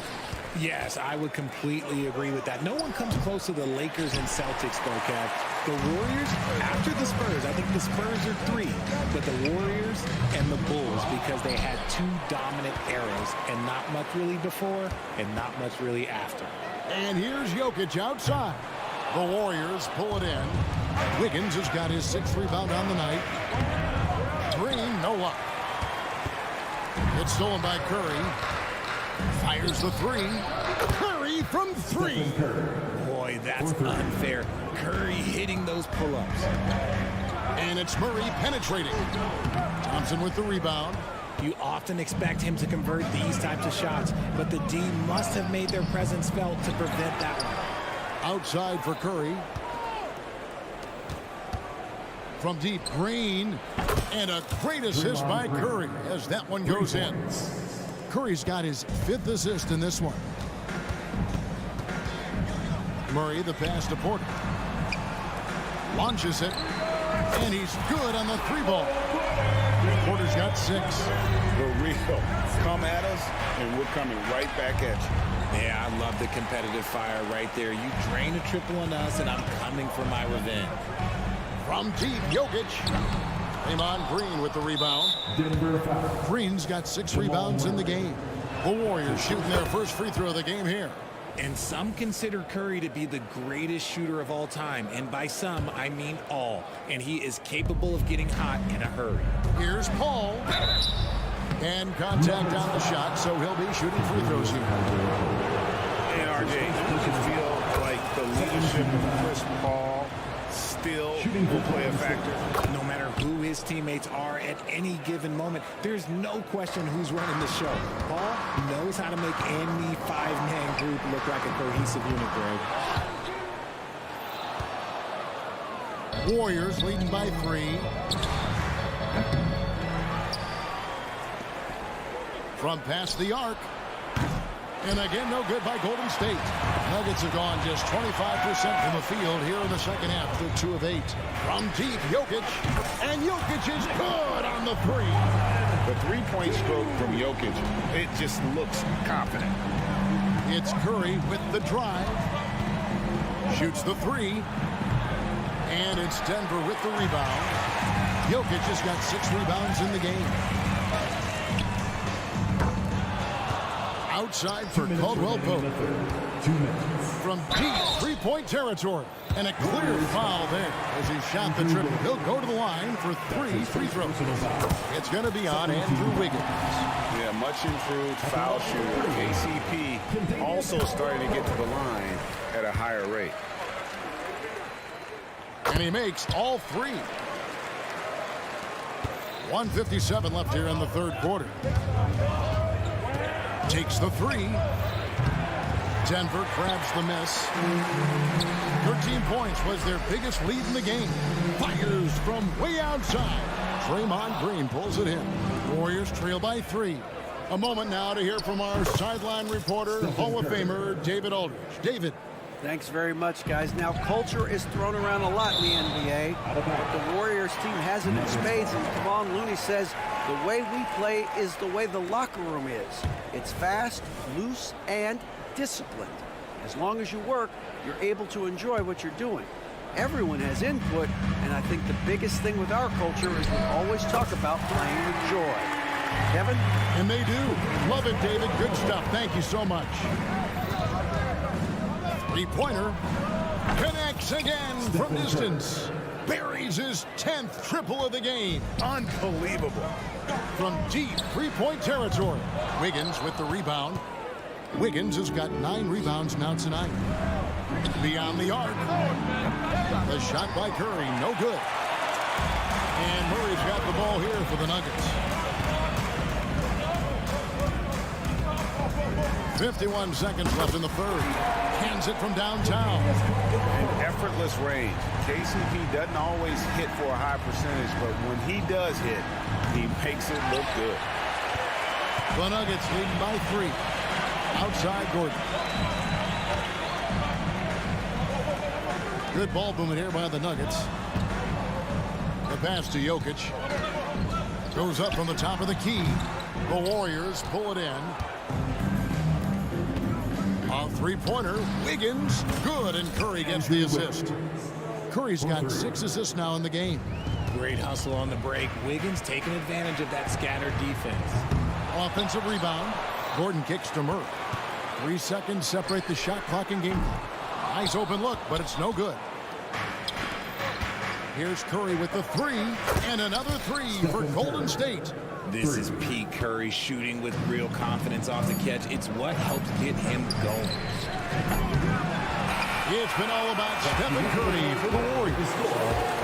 Yes, I would completely agree with that. No one comes close to the Lakers and Celtics, though, Kev. The Warriors, after the Spurs, I think the Spurs are 3, but the Warriors and the Bulls, because they had 2 dominant eras, and not much really before, and not much really after. And here's Jokic outside. The Warriors pull it in. Wiggins has got his 6th rebound on the night. Green, no luck. It's stolen by Curry. Fires the 3. Curry from 3. Boy, that's unfair. Curry hitting those pull-ups. And it's Murray penetrating. Thompson with the rebound. You often expect him to convert these types of shots, but the D must have made their presence felt to prevent that one. Outside for Curry. From deep, Green. And a great assist by Curry as that one goes in. Curry's got his 5th assist in this one. Murray, the pass to Porter. Launches it. And he's good on the 3-ball. Porter's got 6. For real. Come at us, and we're coming right back at you. Yeah, I love the competitive fire right there. You drain a triple on us, and I'm coming for my revenge. From deep, Jokic. Draymond Green with the rebound. Green's got 6 rebounds in the game. The Warriors shooting their first free throw of the game here. And some consider Curry to be the greatest shooter of all time. And by some, I mean all. And he is capable of getting hot in a hurry. Here's Paul. And contact on the shot, so he'll be shooting free throws here. And RJ, you can feel like the leadership of Chris Paul still will play a factor. No matter who his teammates are at any given moment, there's no question who's running the show. Paul knows how to make any 5-man group look like a cohesive unit, Greg. Warriors leading by 3. From past the arc. And again, no good by Golden State. Nuggets have gone just 25% from the field here in the second half. They're 2 of 8. From deep, Jokic. And Jokic is good on the 3. The 3-point stroke from Jokic, it just looks confident. It's Curry with the drive. Shoots the 3. And it's Denver with the rebound. Jokic has got 6 rebounds in the game. Outside for Caldwell Pope. From deep 3-point territory. And a clear foul there as he shot the triple. He'll go to the line for 3 free throws. It's going to be on Andrew Wiggins. Yeah, much improved foul shooter. KCP also starting to get to the line at a higher rate. And he makes all 3. 1:57 left here in the third quarter. Takes the 3. Denver grabs the miss. 13 points was their biggest lead in the game. Fires from way outside. Draymond Green pulls it in. Warriors trail by 3. A moment now to hear from our sideline reporter, Hall of Famer David Aldridge. David. Thanks very much, guys. Now, culture is thrown around a lot in the NBA. But the Warriors team has it in spades, and Kevon Looney says the way we play is the way the locker room is. It's fast, loose, and disciplined. As long as you work, you're able to enjoy what you're doing. Everyone has input, and I think the biggest thing with our culture is we always talk about playing with joy. Kevin? And they do. Love it, David. Good stuff. Thank you so much. Three-pointer. Connects again from distance. Buries his 10th triple of the game. Unbelievable. From deep three-point territory. Wiggins with the rebound. Wiggins has got 9 rebounds now tonight. Beyond the arc. The shot by Curry, no good. And Murray's got the ball here for the Nuggets. 51 seconds left in the third. Hands it from downtown. An effortless range. KCP doesn't always hit for a high percentage, but when he does hit, he makes it look good. The Nuggets leading by 3. Outside Gordon. Good ball movement here by the Nuggets. The pass to Jokic. Goes up from the top of the key. The Warriors pull it in. A three-pointer. Wiggins. Good, and Curry gets the assist. Curry's got 6 assists now in the game. Great hustle on the break. Wiggins taking advantage of that scattered defense. Offensive rebound. Gordon kicks to Murray. 3 seconds separate the shot clock and game clock. Nice open look, but it's no good. Here's Curry with the 3, and another 3 for Golden State. This is Pete Curry shooting with real confidence off the catch. It's what helps get him going. It's been all about Stephen Curry for the Warriors.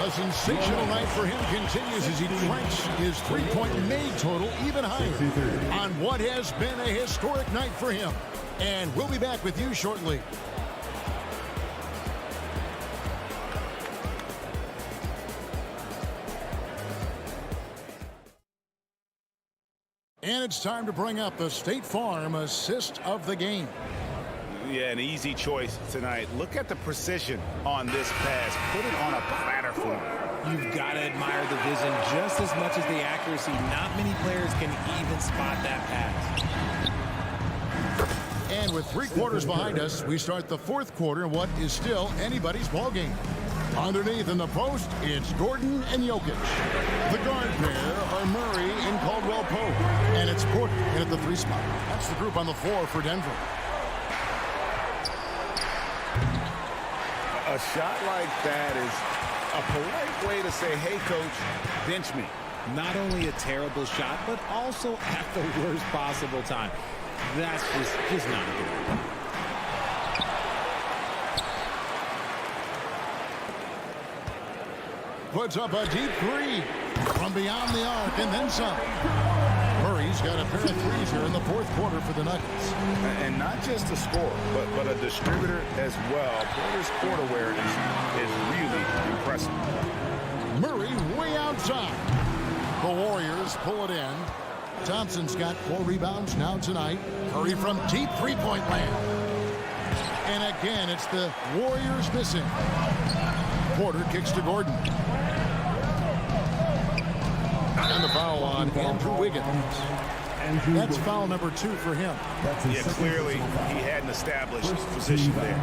A sensational night for him continues as he cranks his three-point made total even higher on what has been a historic night for him. And we'll be back with you shortly. And it's time to bring up the State Farm assist of the game. Yeah, an easy choice tonight. Look at the precision on this pass. Put it on a platter for him. You've got to admire the vision just as much as the accuracy. Not many players can even spot that pass. And with 3 quarters behind us, we start the 4th quarter in what is still anybody's ball game. Underneath in the post, it's Gordon and Jokic. The guard pair are Murray and Caldwell Pope. And it's Porter in at the 3 spot. That's the group on the floor for Denver. A shot like that is a polite way to say, hey, coach, bench me. Not only a terrible shot, but also at the worst possible time. That's just not good. Puts up a deep 3 from beyond the arc and then some. Murray's got a pair of 3s here in the 4th quarter for the Nuggets. And not just a scorer, but a distributor as well. Porter's court awareness is really impressive. Murray way outside. The Warriors pull it in. Thompson's got 4 rebounds now tonight. Curry from deep three-point land. And again, it's the Warriors missing. Porter kicks to Gordon. And the foul on Andrew Wiggins. That's foul number 2 for him. Yeah, clearly he hadn't established his position there.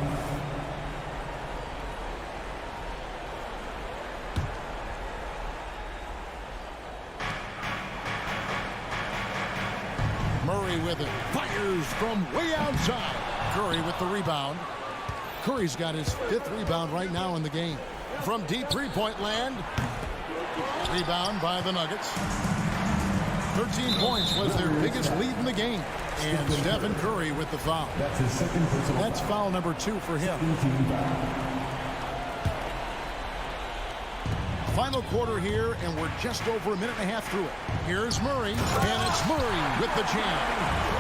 Murray with it. Fires from way outside. Curry with the rebound. Curry's got his 5th rebound right now in the game. From deep three-point land. Rebound by the Nuggets. 13 points was their biggest lead in the game. And Stephen Curry with the foul. That's his 2nd personal. That's foul number 2 for him. Final quarter here, and we're just over a minute and a half through it. Here's Murray, and it's Murray with the jam.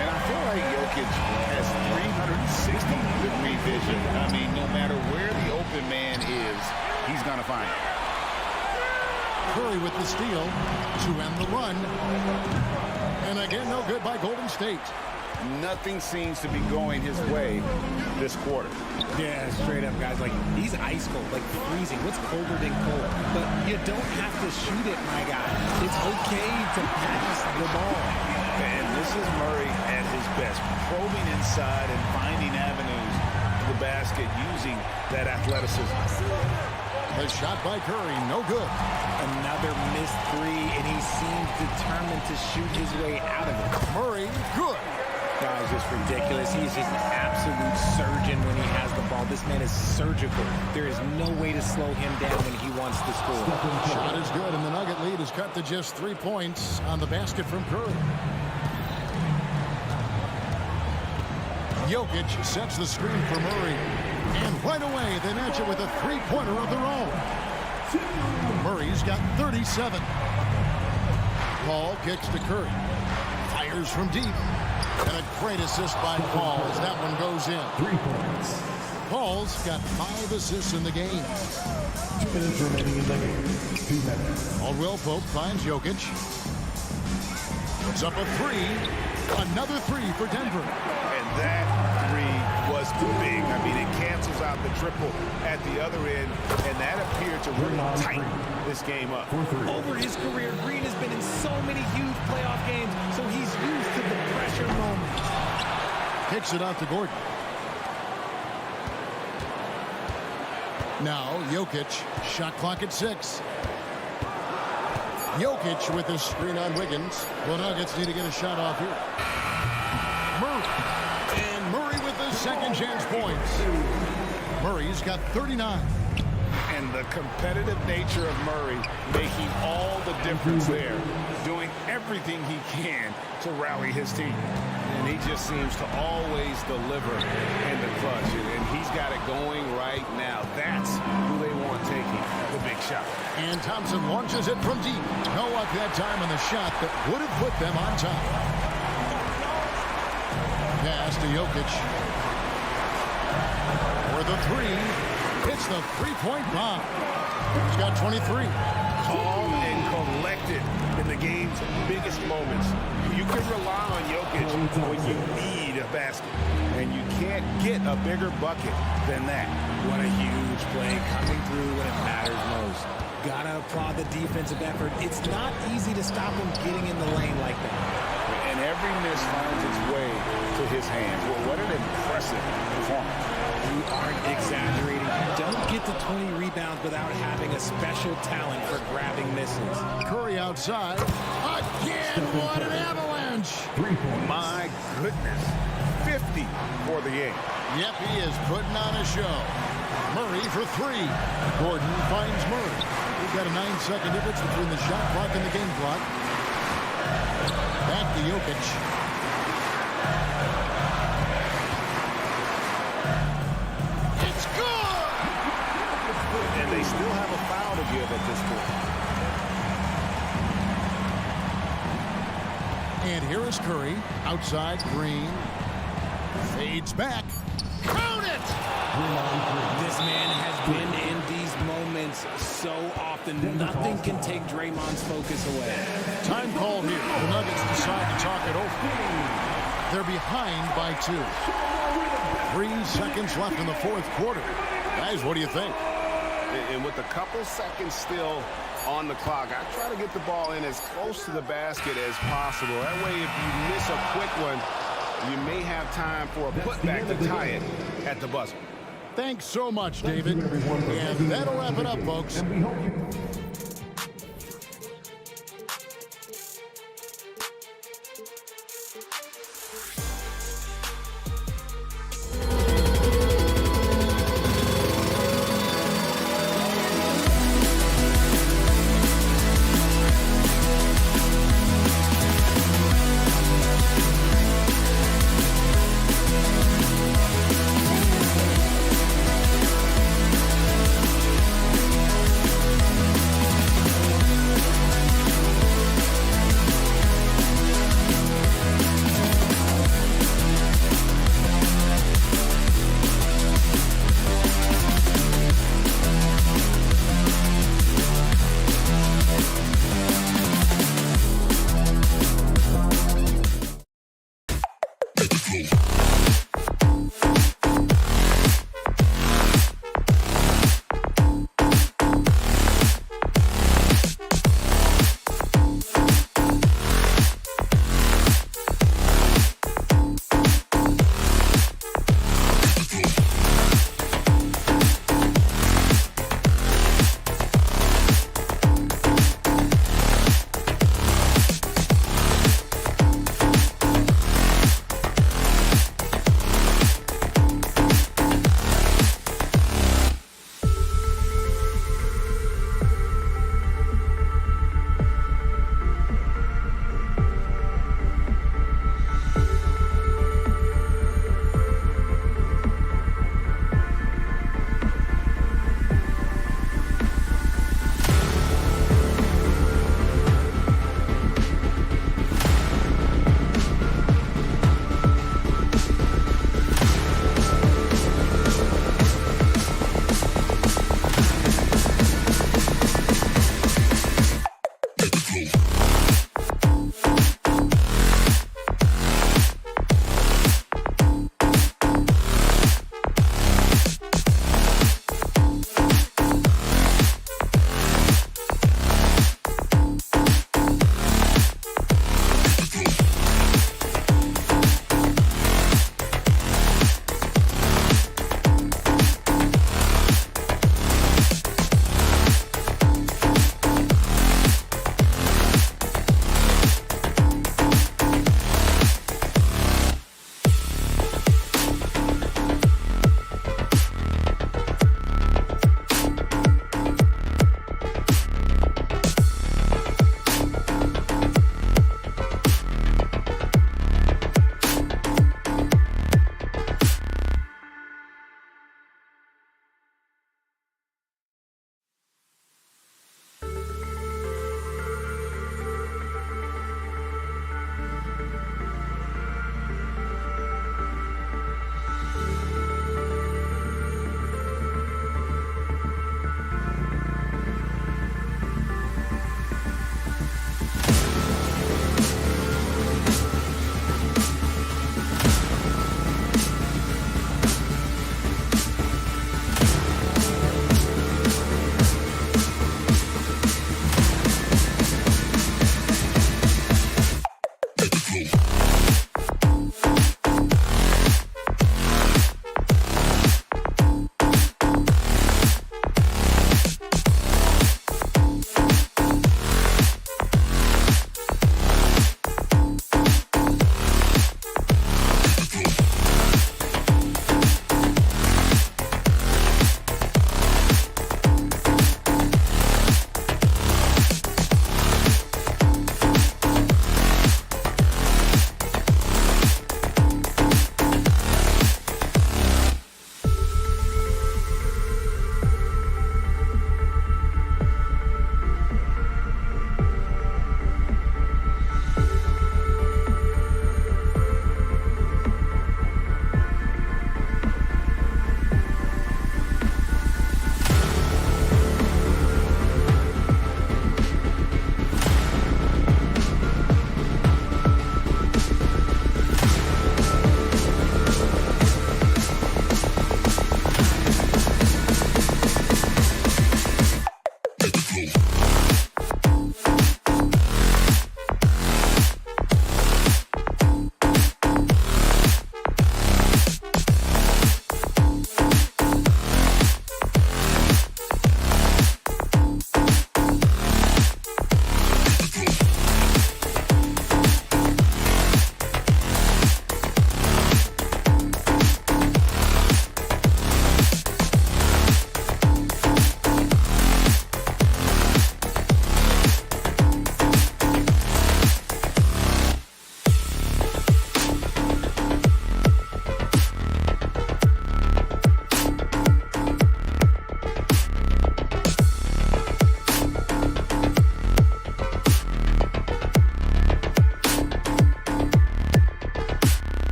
And I feel like Jokic has 360-degree vision. I mean, no matter where the open man is, he's going to find it. Curry with the steal to end the run. And again, no good by Golden State. Nothing seems to be going his way this quarter. Yeah, straight up, guys. Like, he's ice cold, like freezing. What's colder than cold? But you don't have to shoot it, my guy. It's okay to pass the ball. And this is Murray at his best, probing inside and finding avenues to the basket using that athleticism. The shot by Curry, no good. Another missed three, and he seems determined to shoot his way out of it. Murray, good. Guys, just ridiculous. He's just an absolute surgeon when he has the ball. This man is surgical. There is no way to slow him down when he wants to score. Shot is good, and the Nugget lead is cut to just 3 points on the basket from Curry. Jokic sets the screen for Murray. And right away, they match it with a three-pointer of their own. Murray's got 37. Paul kicks to Curry. Fires from deep. And a great assist by Paul as that one goes in. 3 points. Paul's got 5 assists in the game. 2 minutes remaining in the game. 2 minutes. Caldwell Pope finds Jokic. Puts up a three. Another three for Denver. And that three was too big. I mean, it cancels out the triple at the other end, and that appeared to really tighten this game up. Over his career, Green has been in so many huge playoff games, so he's used to the pressure moments. Kicks it out to Gordon. Now, Jokic, shot clock at 6. Jokic with his screen on Wiggins. The Nuggets need to get a shot off here. Murray. And Murray with the second chance points. Murray's got 39. And the competitive nature of Murray making all the difference there, doing everything he can to rally his team. And he just seems to always deliver in the clutch. And he's got it going right now. That's who they want taking the big shot. And Thompson launches it from deep. No luck that time on the shot that would have put them on top. Pass to Jokic. For the three. Hits the three-point bomb. He's got 23. Calm and collected in the game's biggest moments. You can rely on Jokic when you need a basket. And you can't get a bigger bucket than that. What a huge play coming through when it matters most. Gotta applaud the defensive effort. It's not easy to stop him getting in the lane like that. And every miss finds its way to his hands. Well, what an impressive performance. You aren't exaggerating. Don't get to 20 rebounds without having a special talent for grabbing misses. Curry outside. Again, what an avalanche. 3 points. My goodness. 50 for the game. Yep, he is putting on a show. Murray for three. Gordon finds Murray. We've got a 9-second difference between the shot clock and the game clock. Back to Jokic. It's good! And they still have a foul to give at this point. And here is Curry. Outside, Green. Fades back. Count it! This man has been in these moments so often. Nothing can take Draymond's focus away. Time call here. The Nuggets decide to talk it over. They're behind by 2. 3 seconds left in the fourth quarter. Guys, what do you think? And with a couple seconds still on the clock, I try to get the ball in as close to the basket as possible. That way, if you miss a quick one, you may have time for a putback to tie it at the buzzer. Thanks so much, David. And that'll wrap it up, folks. And we hope you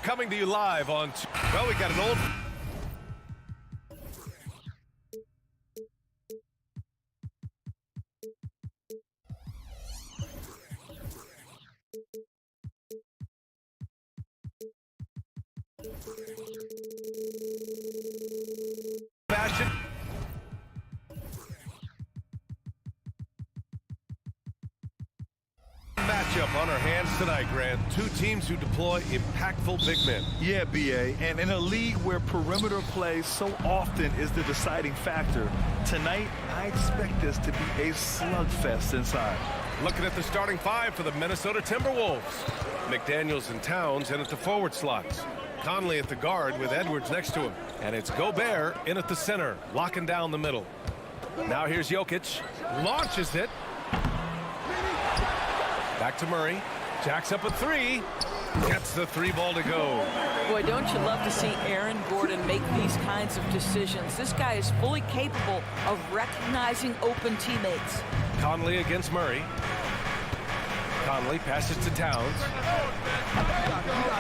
coming to you live on... Well, we got an old... Fashion. Matchup on our hands tonight, Grant. Two teams who deploy impactful big men. Yeah, BA, and in a league where perimeter play so often is the deciding factor, tonight I expect this to be a slugfest inside. Looking at the starting five for the Minnesota Timberwolves. McDaniels and Towns in at the forward slots. Conley at the guard with Edwards next to him. And it's Gobert in at the center, locking down the middle. Now here's Jokic. Launches it. Back to Murray. Jacks up a three. Gets the three ball to go. Boy, don't you love to see Aaron Gordon make these kinds of decisions. This guy is fully capable of recognizing open teammates. Conley against Murray. Conley passes to Towns.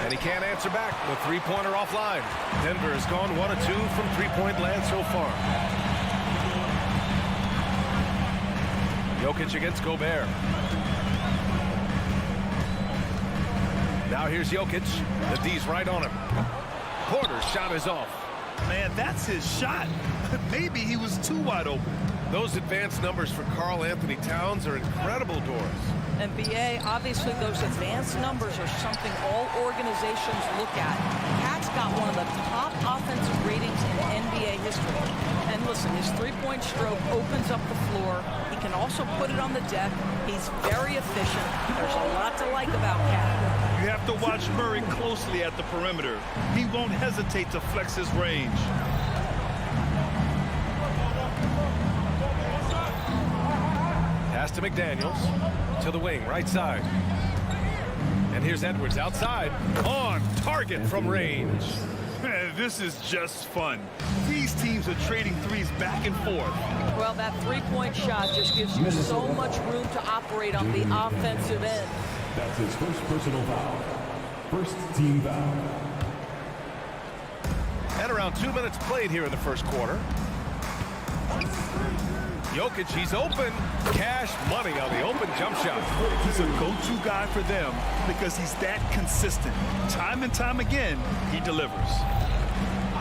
And he can't answer back. The three-pointer offline. Denver has gone 1 of 2 from three-point land so far. Jokic against Gobert. Now here's Jokic. The D's right on him. Porter's shot is off. Man, that's his shot. Maybe he was too wide open. Those advanced numbers for Karl Anthony Towns are incredible, Doris. And BA, obviously those advanced numbers are something all organizations look at. Cat's got one of the top offensive ratings in NBA history. And listen, his three-point stroke opens up the floor. He can also put it on the deck. He's very efficient. There's a lot to like about Cat. You have to watch Murray closely at the perimeter. He won't hesitate to flex his range. Pass to McDaniels. To the wing, right side. And here's Edwards outside. On target from range. Man, this is just fun. These teams are trading threes back and forth. Well, that three-point shot just gives you so much room to operate on the offensive end. That's his first personal foul. First team foul. And around 2 minutes played here in the first quarter. Jokic, he's open. Cash money on the open jump shot. He's a go-to guy for them because he's that consistent. Time and time again, he delivers.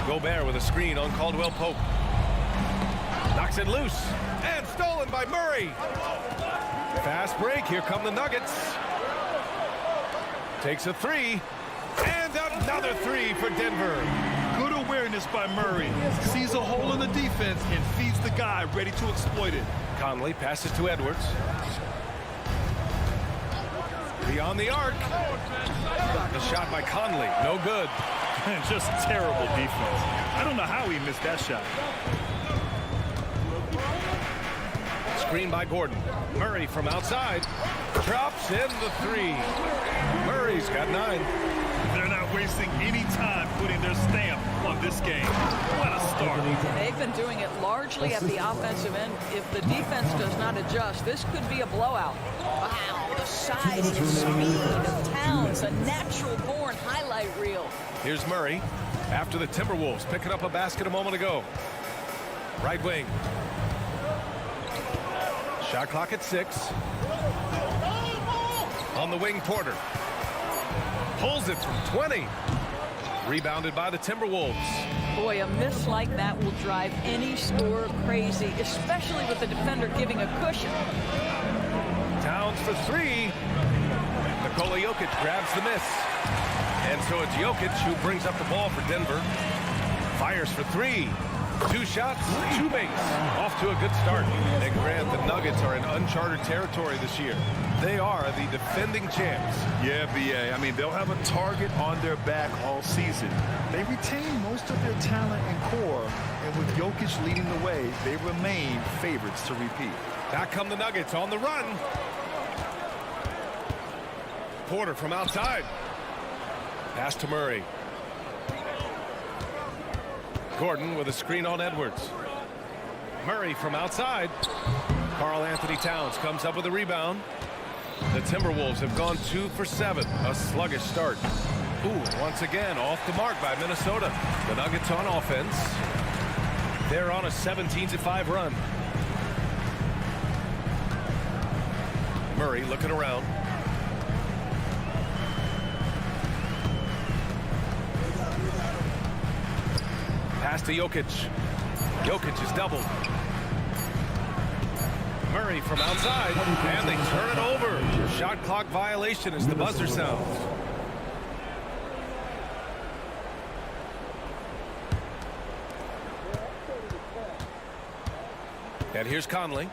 Gobert with a screen on Caldwell Pope. Knocks it loose. And stolen by Murray. Fast break. Here come the Nuggets. Takes a three. And another three for Denver. Good awareness by Murray. Sees a hole in the defense and feeds the guy ready to exploit it. Conley passes to Edwards. Beyond the arc. The shot by Conley. No good. Just terrible defense. I don't know how he missed that shot. Screen by Gordon. Murray from outside. Drops in the three. Murray's got 9. They're not wasting any time putting their stamp on this game. What a start. They've been doing it largely at the offensive end. If the defense does not adjust, this could be a blowout. Wow, the size and speed of Towns, a natural-born highlight reel. Here's Murray after the Timberwolves picking up a basket a moment ago. Right wing. Shot clock at 6. On the wing, Porter. Pulls it from 20. Rebounded by the Timberwolves. Boy, a miss like that will drive any scorer crazy, especially with the defender giving a cushion. Towns for 3. Nikola Jokic grabs the miss. And so it's Jokic who brings up the ball for Denver. Fires for 3. 2 shots, 2 makes. Off to a good start. And Grant, the Nuggets are in uncharted territory this year. They are the defending champs. Yeah, BA. I mean, they'll have a target on their back all season. They retain most of their talent and core, and with Jokic leading the way, they remain favorites to repeat. Back come the Nuggets on the run. Porter from outside. Pass to Murray. Gordon with a screen on Edwards. Murray from outside. Karl Anthony Towns comes up with a rebound. The Timberwolves have gone 2 for 7. A sluggish start. Ooh, once again, off the mark by Minnesota. The Nuggets on offense. They're on a 17-5 run. Murray looking around. Pass to Jokic. Jokic is doubled. Murray from outside, and they turn it over. Shot clock violation as the buzzer sounds. And here's Conley.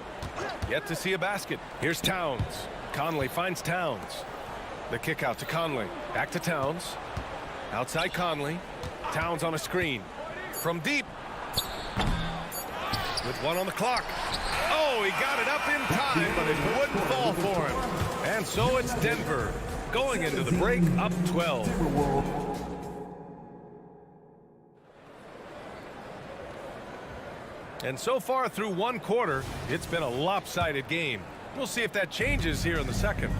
Yet to see a basket. Here's Towns. Conley finds Towns. The kick out to Conley. Back to Towns. Outside Conley. Towns on a screen. From deep. With 1 on the clock. Oh, he got it up in time, but it wouldn't fall for him. And so it's Denver going into the break up 12. And so far through 1 quarter, it's been a lopsided game. We'll see if that changes here in the second.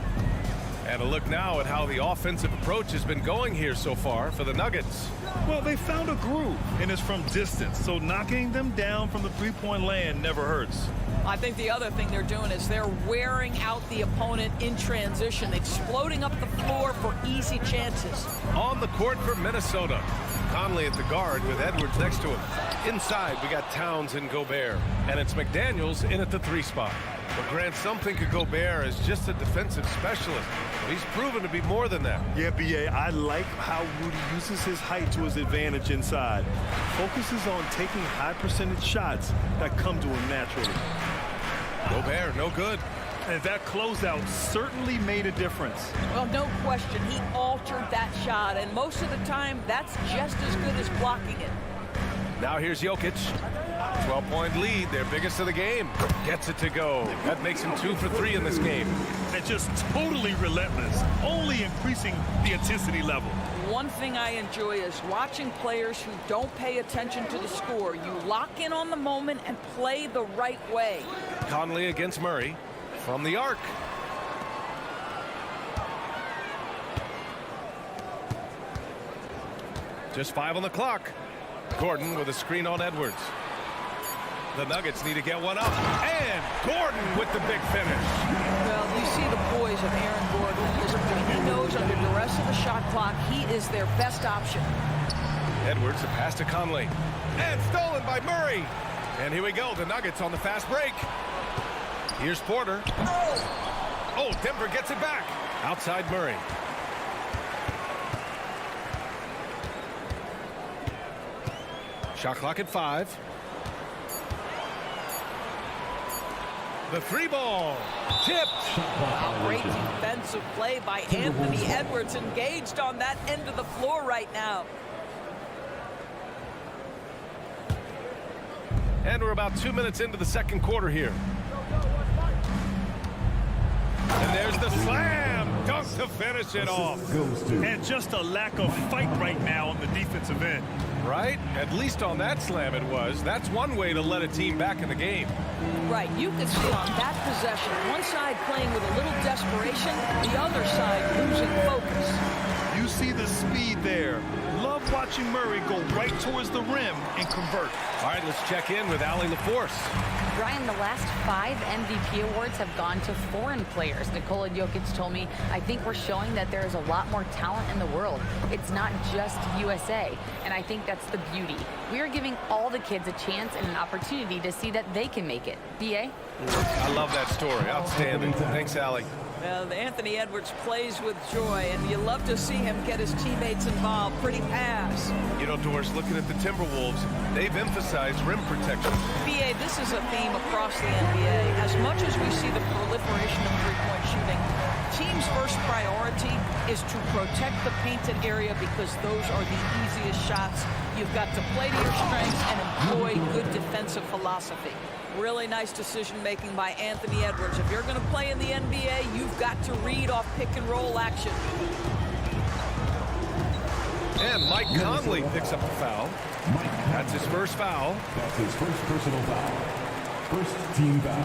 And a look now at how the offensive approach has been going here so far for the Nuggets. Well, they found a groove, and it's from distance, so knocking them down from the three-point land never hurts. I think the other thing they're doing is they're wearing out the opponent in transition, exploding up the floor for easy chances. On the court for Minnesota. Conley at the guard with Edwards next to him. Inside, we got Towns and Gobert. And it's McDaniels in at the 3 spot. But Grant, some think of Gobert as just a defensive specialist. But he's proven to be more than that. Yeah, B.A., I like how Rudy uses his height to his advantage inside. Focuses on taking high-percentage shots that come to him naturally. Gobert, no good. And that closeout certainly made a difference. Well, no question. He altered that shot, and most of the time, that's just as good as blocking it. Now here's Jokic. 12-point lead, their biggest of the game. Gets it to go. That makes him 2 for 3 in this game. And just totally relentless, only increasing the intensity level. One thing I enjoy is watching players who don't pay attention to the score. You lock in on the moment and play the right way. Conley against Murray from the arc. Just 5 on the clock. Gordon with a screen on Edwards. The Nuggets need to get one up. And Gordon with the big finish. Well, you see the poise of Aaron Gordon. He knows under duress of the shot clock, he is their best option. Edwards, a pass to Conley. And stolen by Murray. And here we go, the Nuggets on the fast break. Here's Porter. Oh, Denver gets it back. Outside Murray. Shot clock at 5. The 3 ball. Tipped. Wow, great defensive play by Anthony Edwards, engaged on that end of the floor right now. And we're about 2 minutes into the second quarter here. And there's the slam dunk to finish it off. And just a lack of fight right now on the defensive end. Right? At least on that slam it was. That's one way to let a team back in the game. Right, you can see on that possession, one side playing with a little desperation, the other side losing focus. You see the speed there. Love watching Murray go right towards the rim and convert. All right, let's check in with Allie LaForce. Brian, the last 5 MVP awards have gone to foreign players. Nikola Jokic told me, I think we're showing that there is a lot more talent in the world. It's not just USA. And I think that's the beauty. We are giving all the kids a chance and an opportunity to see that they can make it. B.A.? I love that story. Outstanding. Thanks, Allie. Well, Anthony Edwards plays with joy, and you love to see him get his teammates involved. Pretty pass. You know, Doris, looking at the Timberwolves, they've emphasized rim protection. B.A., this is a theme across the NBA. As much as we see the proliferation of three-point shooting, team's first priority is to protect the painted area because those are the easiest shots. You've got to play to your strengths and employ good defensive philosophy. Really nice decision-making by Anthony Edwards. If you're going to play in the NBA, you've got to read off pick-and-roll action. And Mike Conley picks up the foul. That's his first foul. That's his first personal foul. First team foul.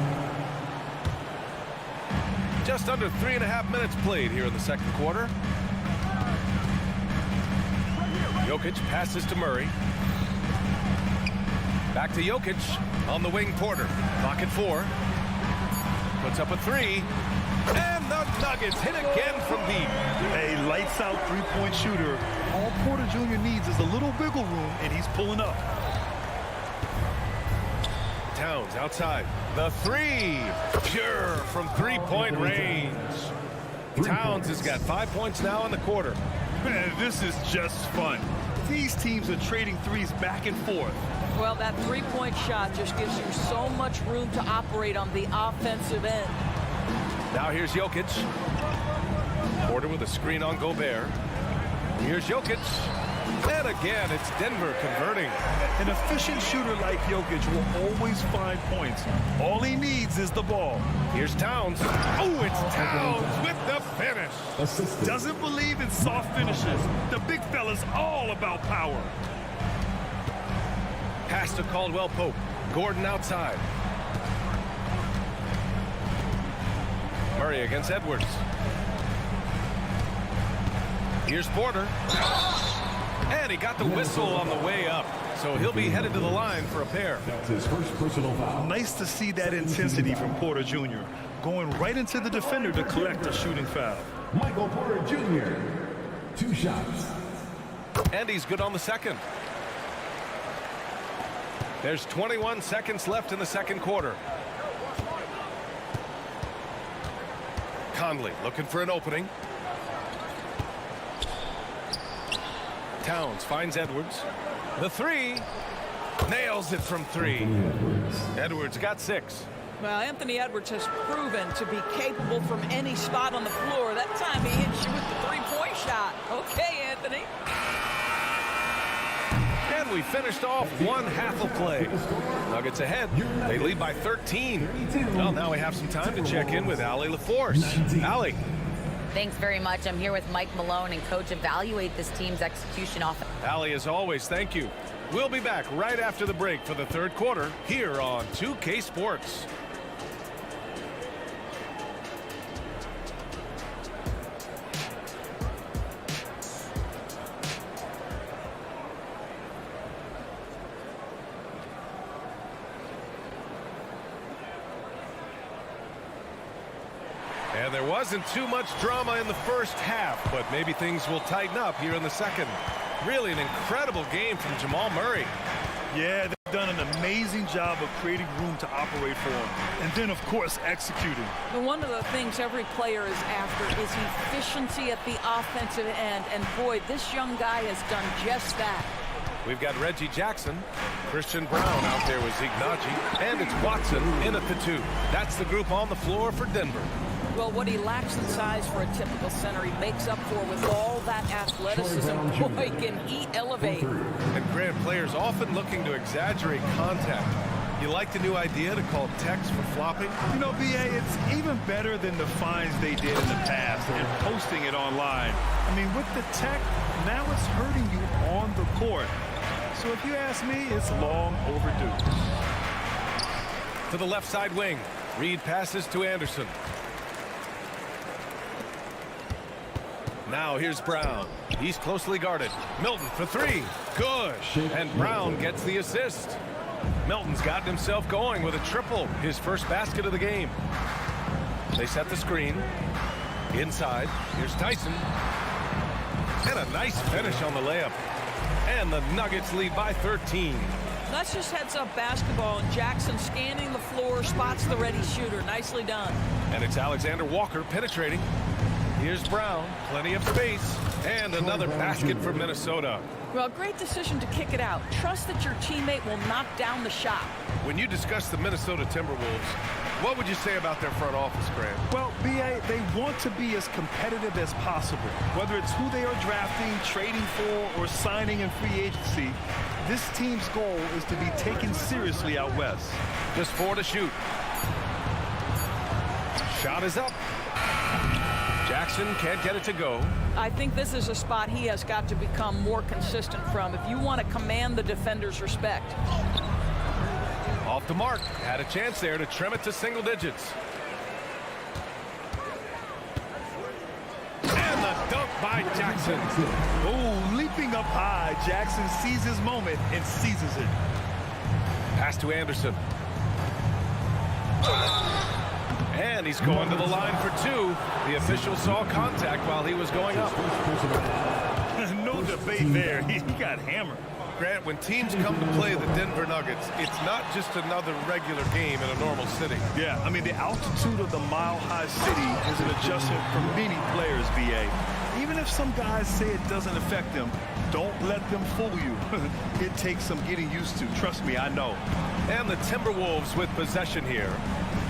Just under 3.5 minutes played here in the second quarter. Jokic passes to Murray. Back to Jokic. On the wing, Porter. Clock at 4. Puts up a 3. And the Nuggets hit again from deep. A lights-out three-point shooter. All Porter Jr. needs is a little wiggle room, and he's pulling up. Towns outside. The 3. Pure from three-point range. Towns has got 5 points now in the quarter. Man, this is just fun. These teams are trading threes back and forth. Well, that three-point shot just gives you so much room to operate on the offensive end. Now here's Jokic. Porter with a screen on Gobert. Here's Jokic. And again, it's Denver converting. An efficient shooter like Jokic will always find points. All he needs is the ball. Here's Towns. Oh, it's Towns with the finish. Doesn't believe in soft finishes. The big fella's all about power. Pass to Caldwell Pope. Gordon outside. Murray against Edwards. Here's Porter. And he got the whistle on the way up. So he'll be headed to the line for a pair. That's his first personal foul. Nice to see that intensity from Porter Jr. Going right into the defender to collect a shooting foul. Michael Porter Jr. 2 shots. And he's good on the second. There's 21 seconds left in the second quarter. Conley looking for an opening. Towns finds Edwards. The 3. Nails it from 3. Edwards got 6. Well, Anthony Edwards has proven to be capable from any spot on the floor. That time he hits you with the three-point shot. Okay, Anthony. And we finished off one half of play. Nuggets ahead. They lead by 13. Well, now we have some time to check in with Allie LaForce. Allie. Thanks very much. I'm here with Mike Malone, and Coach, evaluate this team's execution off. Allie, as always, thank you. We'll be back right after the break for the third quarter here on 2K Sports. And there wasn't too much drama in the first half, but maybe things will tighten up here in the second. Really an incredible game from Jamal Murray. Yeah, they've done an amazing job of creating room to operate for him. And then, of course, executing. And one of the things every player is after is efficiency at the offensive end. And boy, this young guy has done just that. We've got Reggie Jackson, Christian Brown out there with Ignaji, and it's Watson in at the 2. That's the group on the floor for Denver. Well, what he lacks in size for a typical center, he makes up for with all that athleticism. Boy, can he elevate. And Grant, players often looking to exaggerate contact. You like the new idea to call techs for flopping? You know, B.A., it's even better than the fines they did in the past and posting it online. I mean, with the tech, now it's hurting you on the court. So if you ask me, it's long overdue. To the left side wing. Reed passes to Anderson. Now here's Brown. He's closely guarded. Milton for 3. Good. And Brown gets the assist. Milton's gotten himself going with a triple. His first basket of the game. They set the screen. Inside. Here's Tyson. And a nice finish on the layup. And the Nuggets lead by 13. That's just heads-up basketball, and Jackson scanning the floor, spots the ready shooter. Nicely done. And it's Alexander Walker penetrating. Here's Brown, plenty of space, and another basket for Minnesota. Well, great decision to kick it out. Trust that your teammate will knock down the shot. When you discuss the Minnesota Timberwolves, what would you say about their front office, Grant? Well, B.A., they want to be as competitive as possible. Whether it's who they are drafting, trading for, or signing in free agency, this team's goal is to be taken seriously out west. Just 4 to shoot. Shot is up. Jackson can't get it to go. I think this is a spot he has got to become more consistent from if you want to command the defender's respect. Off the mark. Had a chance there to trim it to single digits. And the dunk by Jackson. Oh, leaping up high. Jackson sees his moment and seizes it. Pass to Anderson. And he's going to the line for two. The official saw contact while he was going up. No debate there. He got hammered. Grant, when teams come to play the Denver Nuggets, it's not just another regular game in a normal city. Yeah, I mean, the altitude of the mile-high city is an adjustment for many players, BA. Even if some guys say it doesn't affect them, don't let them fool you. It takes some getting used to. Trust me, I know. And the Timberwolves with possession here.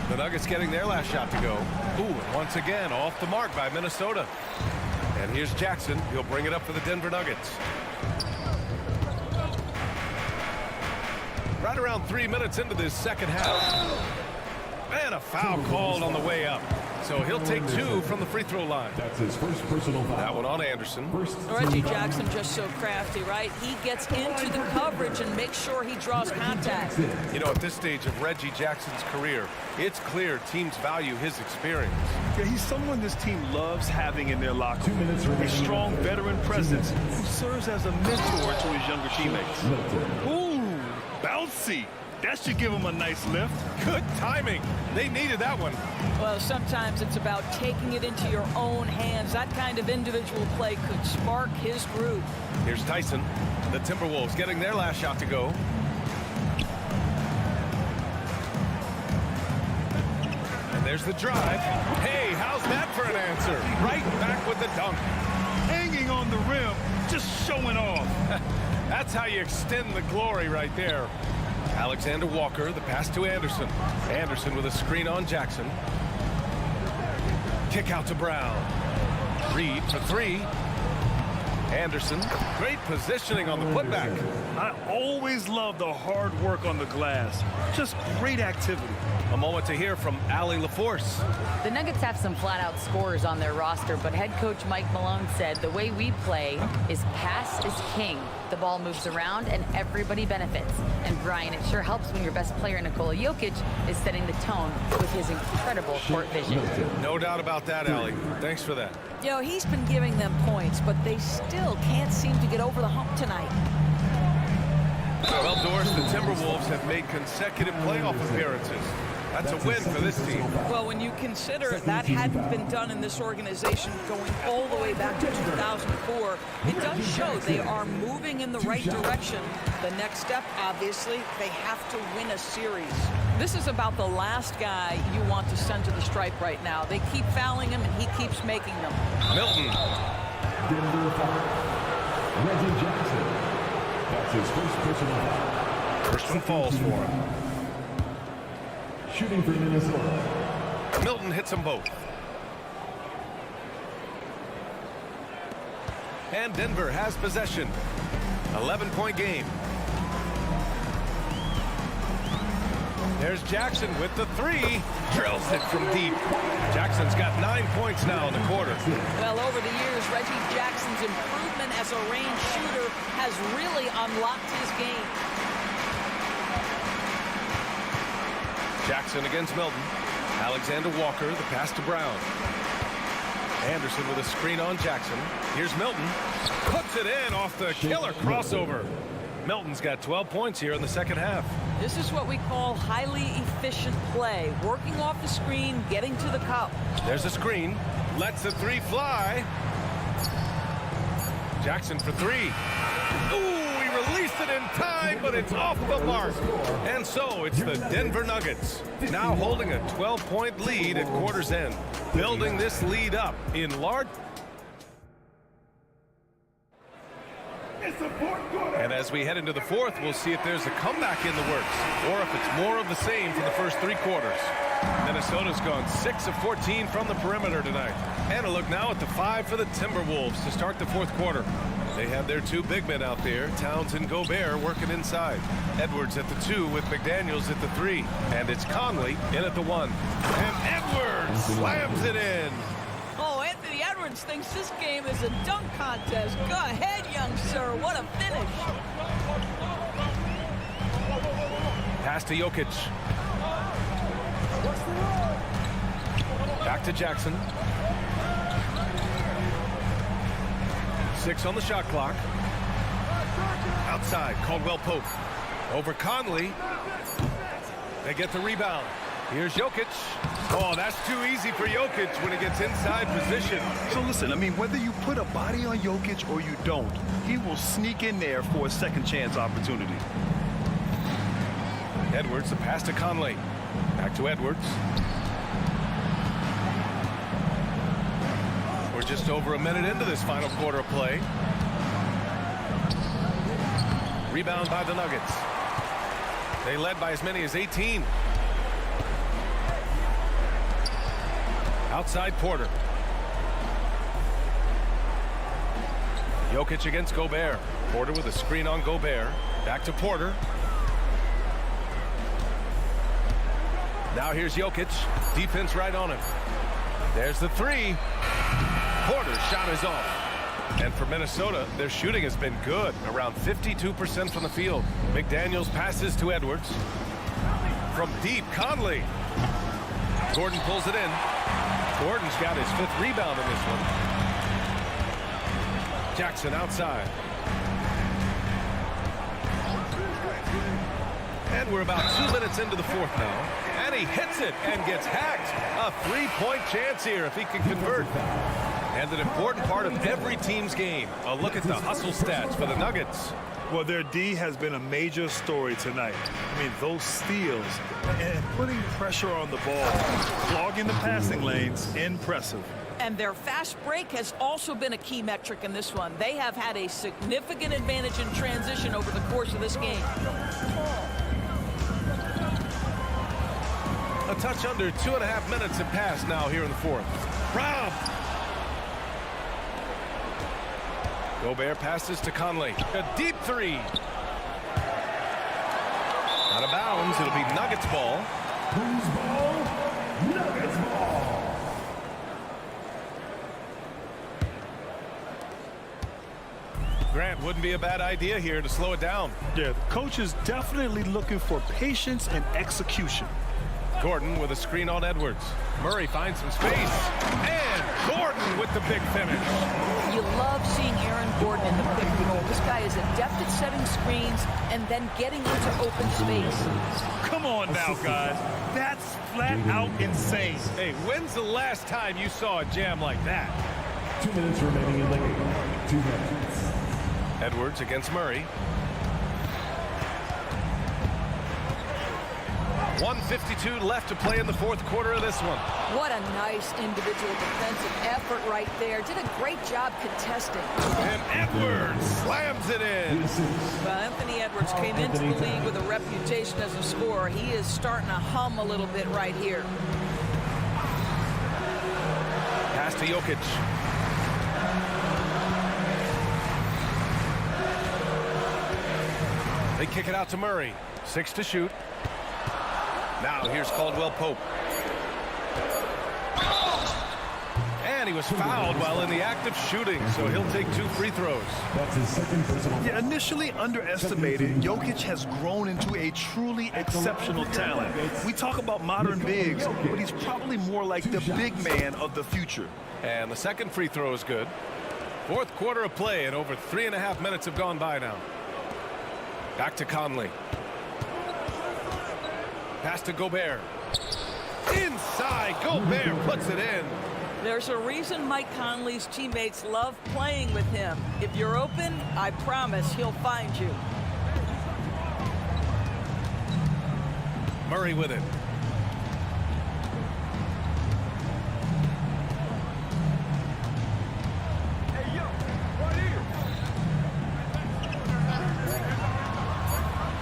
The Nuggets getting their last shot to go. Ooh, and once again, off the mark by Minnesota. And here's Jackson. He'll bring it up for the Denver Nuggets. Right around 3 minutes into this second half. And a foul called on the way up. So he'll take two from the free throw line. That's his first personal foul. That one on Anderson. Reggie Jackson just so crafty, right? He gets into the coverage and makes sure he draws contact. You know, at this stage of Reggie Jackson's career, it's clear teams value his experience. Yeah, he's someone this team loves having in their locker room. A strong veteran presence who serves as a mentor to his younger teammates. Ooh, bouncy. That should give him a nice lift. Good timing. They needed that one. Well, sometimes it's about taking it into your own hands. That kind of individual play could spark his groove. Here's Tyson. The Timberwolves getting their last shot to go. And there's the drive. Hey, how's that for an answer? Right back with the dunk. Hanging on the rim, just showing off. That's how you extend the glory right there. Alexander Walker, the pass to Anderson. Anderson with a screen on Jackson. Kick out to Brown. Reed for three. Anderson, great positioning on the putback. I always love the hard work on the glass. Just great activity. A moment to hear from Allie LaForce. The Nuggets have some flat-out scorers on their roster, but head coach Mike Malone said the way we play is pass is king. The ball moves around and everybody benefits. And Brian, it sure helps when your best player, Nikola Jokic, is setting the tone with his incredible court vision. No doubt about that, Allie. Thanks for that. You know, he's been giving them points, but they still can't seem to get over the hump tonight. Well, Doris, the Timberwolves have made consecutive playoff appearances. That's a win for this team. Well, when you consider that hadn't been done in this organization going all the way back to 2004, it does show they are moving in the right direction. The next step, obviously, they have to win a series. This is about the last guy you want to send to the stripe right now. They keep fouling him, and he keeps making them. Milton. Denver foul. Reggie Jackson. That's his first personal foul. First one falls for him. Shooting for Minnesota. Milton hits them both. And Denver has possession. 11-point game. There's Jackson with the three. Drills it from deep. Jackson's got 9 points now in the quarter. Well, over the years, Reggie Jackson's improvement as a range shooter has really unlocked his game. Jackson against Milton. Alexander Walker, the pass to Brown. Anderson with a screen on Jackson. Here's Milton. Puts it in off the killer crossover. Milton's got 12 points here in the second half. This is what we call highly efficient play. Working off the screen, getting to the cup. There's a screen. Lets the three fly. Jackson for three. Ooh, he released it in time, but it's off the mark. And so it's the Denver Nuggets, now holding a 12-point lead at quarter's end. Building this lead up in large. And as we head into the fourth, we'll see if there's a comeback in the works or if it's more of the same for the first three quarters. Minnesota's gone 6 of 14 from the perimeter tonight. And a look now at the 5 for the Timberwolves to start the fourth quarter. They have their two big men out there, Towns and Gobert, working inside. Edwards at the 2 with McDaniels at the 3. And it's Conley in at the 1. And Edwards slams it in. Oh, Anthony Edwards thinks this game is a dunk contest. Go ahead, young sir. What a finish. Pass to Jokic. Back to Jackson. 2:06 on the shot clock. Outside, Caldwell Pope. Over Conley. They get the rebound. Here's Jokic. Oh, that's too easy for Jokic when he gets inside position. So listen, I mean, whether you put a body on Jokic or you don't, he will sneak in there for a second chance opportunity. Edwards, the pass to Conley. Back to Edwards. We're just over a minute into this final quarter of play. Rebound by the Nuggets. They led by as many as 18. Outside Porter. Jokic against Gobert. Porter with a screen on Gobert. Back to Porter. Now here's Jokic. Defense right on him. There's the three. Porter's shot is off. And for Minnesota, their shooting has been good. Around 52% from the field. McDaniels passes to Edwards. From deep, Conley. Gordon pulls it in. Gordon's got his 5th rebound in this one. Jackson outside. And we're about 2 minutes into the 4th now. And he hits it and gets hacked. A 3-point chance here if he can convert. And an important part of every team's game. A look at the hustle stats for the Nuggets. Well, their D has been a major story tonight. I mean, those steals and putting pressure on the ball, clogging the passing lanes, impressive. And their fast break has also been a key metric in this one. They have had a significant advantage in transition over the course of this game. A touch under 2.5 minutes have passed now here in the 4th. Brown. Gobert passes to Conley. A deep three. Out of bounds. It'll be Nuggets ball. Who's ball? Nuggets ball. Grant, wouldn't be a bad idea here to slow it down. Yeah, the coach is definitely looking for patience and execution. Gordon with a screen on Edwards. Murray finds some space. And Gordon with the big finish. You love seeing Aaron Gordon in the pick and roll. This guy is adept at setting screens and then getting into open space. Come on now, guys. That's flat out insane. Hey, when's the last time you saw a jam like that? 2 minutes remaining in the game. 2 minutes. Edwards against Murray. 1:52 left to play in the 4th quarter of this one. What a nice individual defensive effort right there. Did a great job contesting. And Edwards slams it in. Well, Anthony Edwards came into the league with a reputation as a scorer. He is starting to hum a little bit right here. Pass to Jokic. They kick it out to Murray. 6 to shoot. Now here's Caldwell Pope. And he was fouled while in the act of shooting, so he'll take 2 free throws. That's his 2nd personal. Yeah, initially underestimated, Jokic has grown into a truly exceptional talent. We talk about modern bigs, but he's probably more like the big man of the future. And the 2nd free throw is good. 4th quarter of play, and over 3.5 minutes have gone by now. Back to Conley. Pass to Gobert. Inside, Gobert puts it in. There's a reason Mike Conley's teammates love playing with him. If you're open, I promise he'll find you. Murray with it.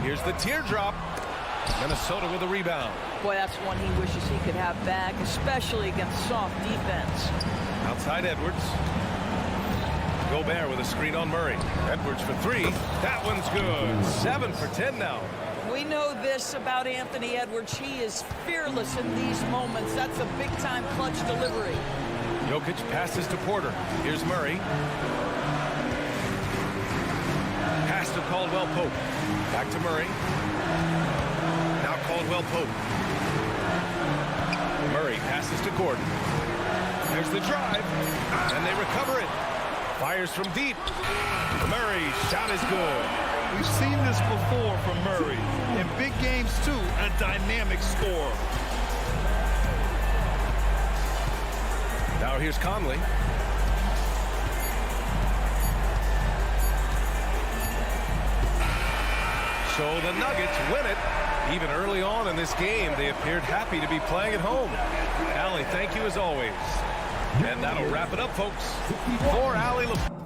Here's the teardrop. Minnesota with a rebound. Boy, that's one he wishes he could have back, especially against soft defense. Outside Edwards. Gobert with a screen on Murray. Edwards for 3. That one's good. 7 for 10 now. We know this about Anthony Edwards. He is fearless in these moments. That's a big-time clutch delivery. Jokic passes to Porter. Here's Murray. Pass to Caldwell Pope. Back to Murray. Now Caldwell Pope. Murray passes to Gordon. There's the drive, and they recover it. Fires from deep. Murray's shot is good. We've seen this before from Murray. In big games, too, a dynamic scorer. Now here's Conley. So the Nuggets win it. Even early on in this game, they appeared happy to be playing at home. Allie, thank you as always. And that'll wrap it up, folks. For Allie LeBron.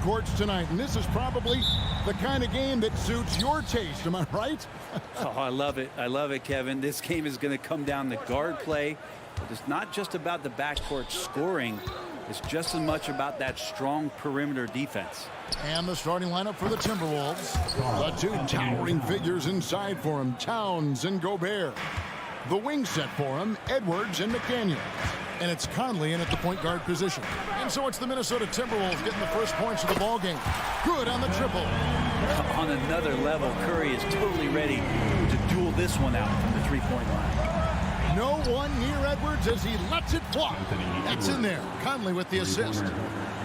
backcourts tonight, and this is probably the kind of game that suits your taste. Am I right? Oh, I love it. I love it, Kevin. This game is going to come down to guard play. But it's not just about the backcourt scoring. It's just as much about that strong perimeter defense. And the starting lineup for the Timberwolves. The two towering figures inside for him, Towns and Gobert. The wing set for him, Edwards and McDaniel. And it's Conley in at the point guard position. And so it's the Minnesota Timberwolves getting the first points of the ball game. Good on the triple. On another level, Curry is totally ready to duel this one out from the three-point line. No one near Edwards as he lets it fly. That's in there. Conley with the assist.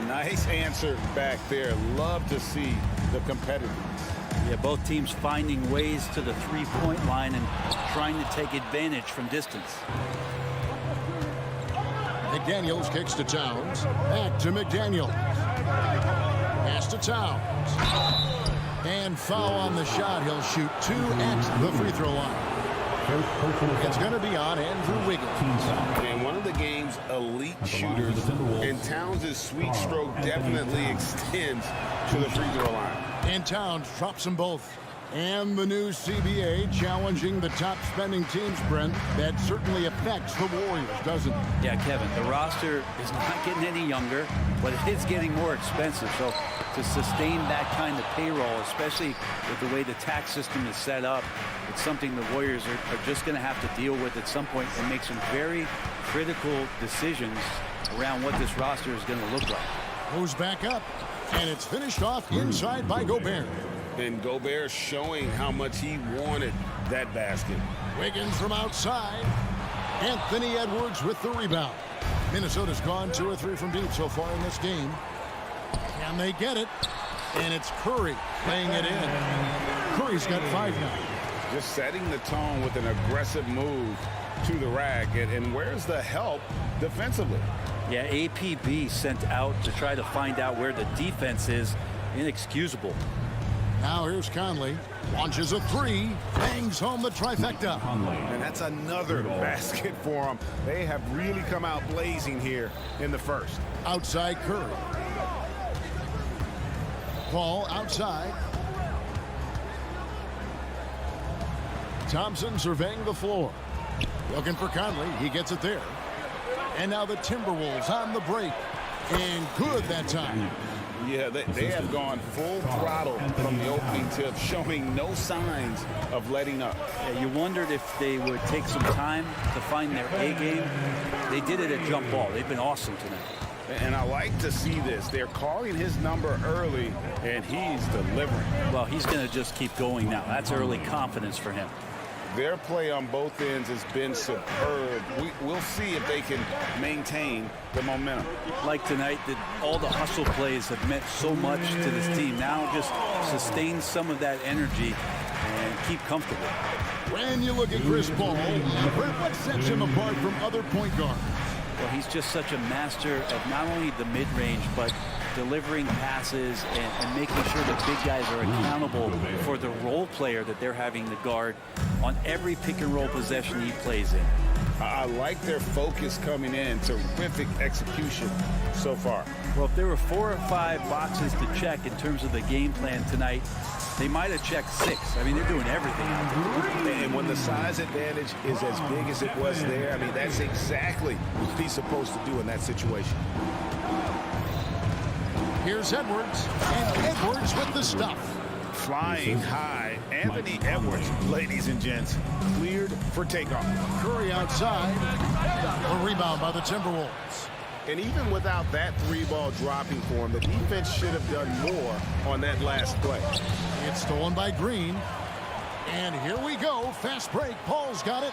Nice answer back there. Love to see the competitiveness. Yeah, both teams finding ways to the three-point line and trying to take advantage from distance. McDaniels kicks to Towns. Back to McDaniels. Pass to Towns. And foul on the shot. He'll shoot 2 at the free throw line. It's going to be on Andrew Wiggins. And one of the game's elite shooters, and Towns' sweet stroke definitely extends to the free throw line. And Towns drops them both. And the new CBA challenging the top spending teams, Brent. That certainly affects the Warriors, doesn't it? Yeah, Kevin, the roster is not getting any younger, but it is getting more expensive. So to sustain that kind of payroll, especially with the way the tax system is set up, it's something the Warriors are just going to have to deal with at some point and make some very critical decisions around what this roster is going to look like. Goes back up, and it's finished off inside by Gobert. And Gobert showing how much he wanted that basket. Wiggins from outside. Anthony Edwards with the rebound. Minnesota's gone 2 or 3 from deep so far in this game. Can they get it? And it's Curry laying it in. Curry's got 5 now. Just setting the tone with an aggressive move to the rack. And where's the help defensively? Yeah, APB sent out to try to find out where the defense is. Inexcusable. Now here's Conley. Launches a 3. Bangs home the trifecta. And that's another basket for them. They have really come out blazing here in the first. Outside Curry. Paul outside. Thompson surveying the floor. Looking for Conley. He gets it there. And now the Timberwolves on the break. And good that time. Yeah, they have gone full throttle from the opening tip, showing no signs of letting up. Yeah, you wondered if they would take some time to find their A game. They did it at jump ball. They've been awesome tonight. And I like to see this. They're calling his number early, and he's delivering. Well, he's going to just keep going now. That's early confidence for him. Their play on both ends has been superb. We'll see if they can maintain the momentum. Like tonight, all the hustle plays have meant so much to this team. Now just sustain some of that energy and keep comfortable. When you look at Chris Paul, what sets him apart from other point guards? Well, he's just such a master of not only the mid-range, but delivering passes and making sure that big guys are accountable for the role player that they're having to guard on every pick-and-roll possession he plays in. I like their focus coming in. Terrific execution so far. Well, if there were 4 or 5 boxes to check in terms of the game plan tonight, they might have checked 6. I mean, they're doing everything. And when the size advantage is as big as it was there, I mean, that's exactly what he's supposed to do in that situation. Here's Edwards, and Edwards with the stuff. Flying high, Anthony Edwards, ladies and gents, cleared for takeoff. Curry outside. A rebound by the Timberwolves. And even without that 3-ball dropping for him, the defense should have done more on that last play. It's stolen by Green. And here we go. Fast break. Paul's got it.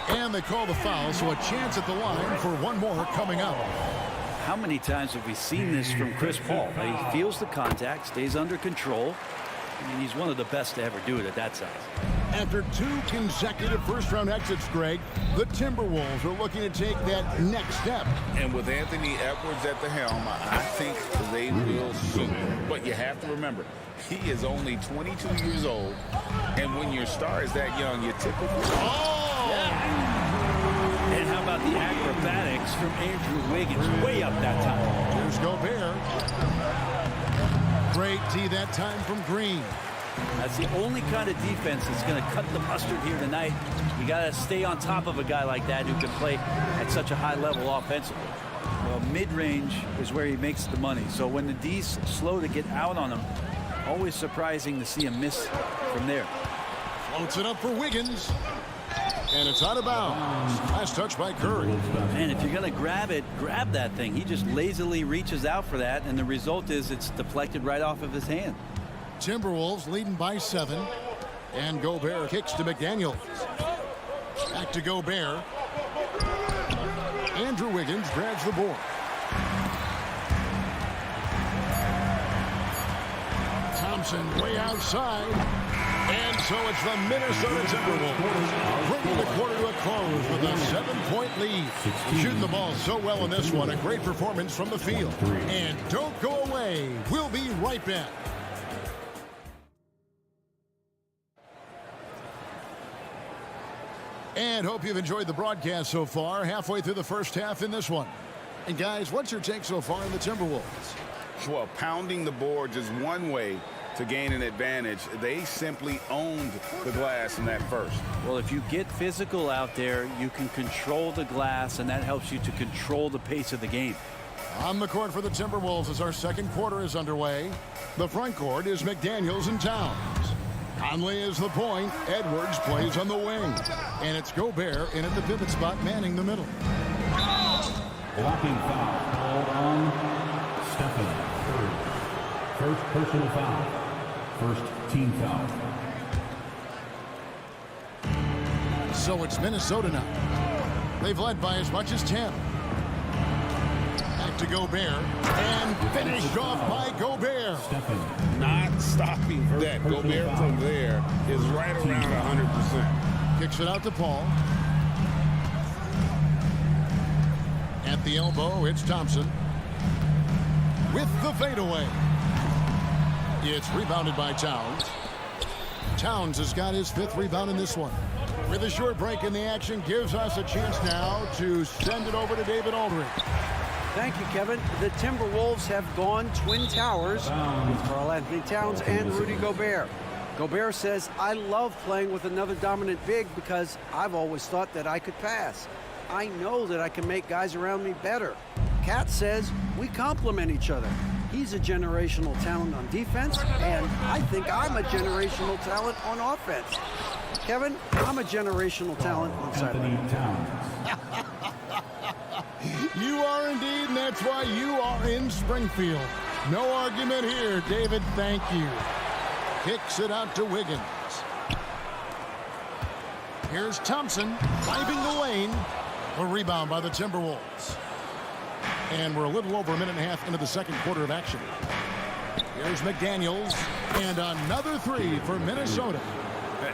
And they call the foul, so a chance at the line for one more coming up. How many times have we seen this from Chris Paul? He feels the contact, stays under control. I mean, he's one of the best to ever do it at that size. After 2 consecutive first-round exits, Greg, the Timberwolves are looking to take that next step. And with Anthony Edwards at the helm, I think they will soon. But you have to remember, he is only 22 years old. And when your star is that young, you typically... Oh! Yeah. And how about the acrobatics from Andrew Wiggins? Way up that time. Here's Gobert. Great D that time from Green. That's the only kind of defense that's going to cut the mustard here tonight. You got to stay on top of a guy like that who can play at such a high level offensively. Well, mid-range is where he makes the money. So when the D's slow to get out on him, always surprising to see him miss from there. Floats it up for Wiggins. And it's out of bounds. Last touch by Curry. And if you're going to grab it, grab that thing. He just lazily reaches out for that, and the result is it's deflected right off of his hand. Timberwolves leading by 7. And Gobert kicks to McDaniels. Back to Gobert. Andrew Wiggins grabs the board. Thompson way outside. And so it's the Minnesota Timberwolves bringing the quarter to a close with a 7-point lead. Shooting the ball so well in this one. A great performance from the field. And don't go away. We'll be right back. And hope you've enjoyed the broadcast so far. Halfway through the first half in this one. And guys, what's your take so far in the Timberwolves? Well, pounding the boards is one way to gain an advantage. They simply owned the glass in that first. Well, if you get physical out there, you can control the glass, and that helps you to control the pace of the game. On the court for the Timberwolves as our second quarter is underway. The front court is McDaniels and Towns. Conley is the point. Edwards plays on the wing. And it's Gobert in at the pivot spot, manning the middle. Blocking foul called on Stephen Curry. First personal foul. First team foul. So it's Minnesota now. They've led by as much as 10. Back to Gobert. And finished off by Gobert. Not stopping that. Gobert from there is right around 100%. Kicks it out to Paul. At the elbow, it's Thompson. With the fadeaway. It's rebounded by Towns. Towns has got his 5th rebound in this one. With a short break in the action, gives us a chance now to send it over to David Aldridge. Thank you, Kevin. The Timberwolves have gone Twin Towers with Karl-Anthony Towns and Rudy Gobert. Gobert says, I love playing with another dominant big because I've always thought that I could pass. I know that I can make guys around me better. Cat says, we complement each other. He's a generational talent on defense, and I think I'm a generational talent on offense. Kevin, I'm a generational talent on sideline. You are indeed, and that's why you are in Springfield. No argument here, David. Thank you. Kicks it out to Wiggins. Here's Thompson driving the lane. A rebound by the Timberwolves. And we're a little over a minute and a half into the second quarter of action. Here's McDaniels. And another 3 for Minnesota.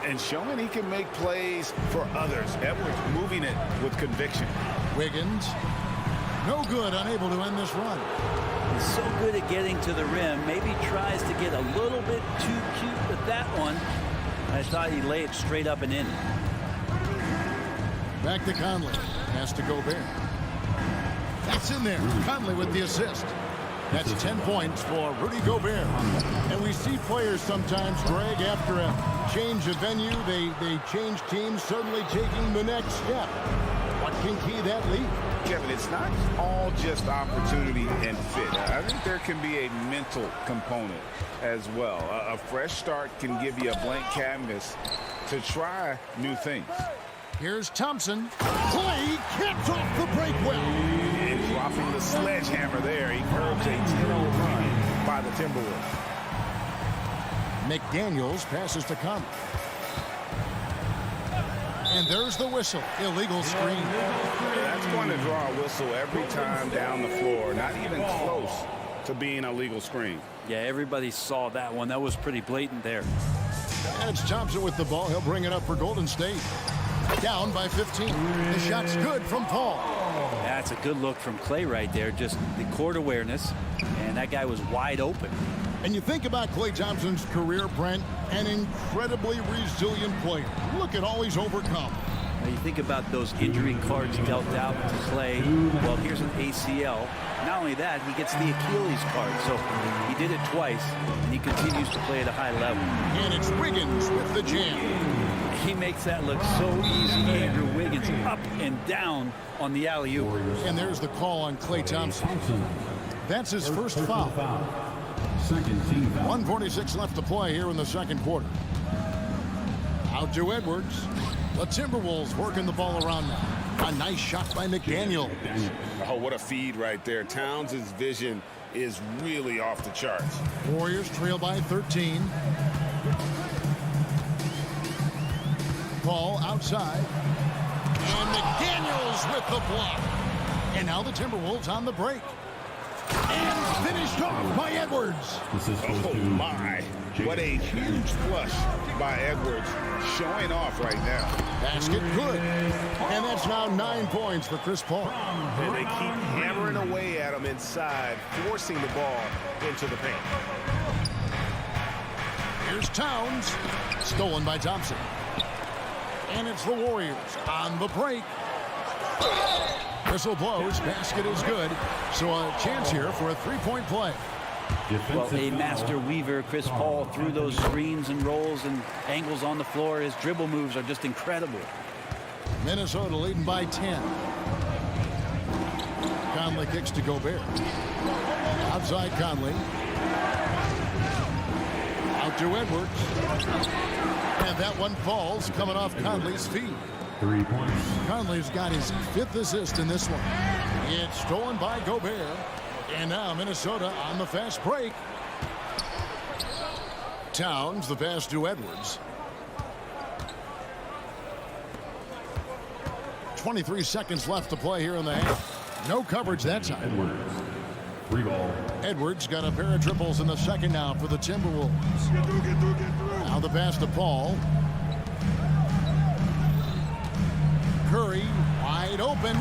And showing he can make plays for others. Edwards moving it with conviction. Wiggins. No good, unable to end this run. He's so good at getting to the rim. Maybe tries to get a little bit too cute with that one. I thought he'd lay it straight up and in. Back to Conley. Has to Gobert. That's in there. Conley with the assist. That's 10 points for Rudy Gobert. And we see players sometimes, Greg, after a change of venue, they change teams, certainly taking the next step. What can key that lead? Kevin, it's not all just opportunity and fit. I think there can be a mental component as well. A fresh start can give you a blank canvas to try new things. Here's Thompson. Clay gets off the break well. And dropping the sledgehammer there. He curbs a 10-0 run by the Timberwolves. McDaniels passes to Conley. And there's the whistle. Illegal screen. That's going to draw a whistle every time down the floor. Not even close to being a legal screen. Yeah, everybody saw that one. That was pretty blatant there. And it's Thompson with the ball. He'll bring it up for Golden State. Down by 15. The shot's good from Paul. That's a good look from Clay right there. Just the court awareness. And that guy was wide open. And you think about Klay Thompson's career, Brent, an incredibly resilient player. Look at all he's overcome. Now you think about those injury cards dealt out to Clay. Well, here's an ACL. Not only that, he gets the Achilles card. So he did it twice, and he continues to play at a high level. And it's Wiggins with the jam. He makes that look so easy. Andrew Wiggins up and down on the alley-oop. And there's the call on Klay Thompson. That's his first foul. Second team foul. 1:46 left to play here in the second quarter. Out to Edwards. The Timberwolves working the ball around now. A nice shot by McDaniel. Oh, what a feed right there. Towns' vision is really off the charts. Warriors trail by 13. Ball outside. And McDaniels with the block. And now the Timberwolves on the break. And finished off by Edwards. Oh, my. What a huge flush by Edwards, showing off right now. Basket good. And that's now 9 points for Chris Paul. And they keep hammering away at him inside, forcing the ball into the paint. Here's Towns. Stolen by Thompson. And it's the Warriors on the break. Whistle blows. Basket is good. So a chance here for a three-point play. Well, a master weaver, Chris Paul, through those screens and rolls and angles on the floor. His dribble moves are just incredible. Minnesota leading by 10. Conley kicks to Gobert. Outside Conley. Out to Edwards. And that one falls, coming off Conley's feet. 3 points. Conley's got his 5th assist in this one. It's stolen by Gobert. And now Minnesota on the fast break. Towns, the pass to Edwards. 23 seconds left to play here in the half. No coverage that time. Edwards. Free ball. Edwards got a pair of triples in the second now for the Timberwolves. Now the pass to Paul. Curry wide open.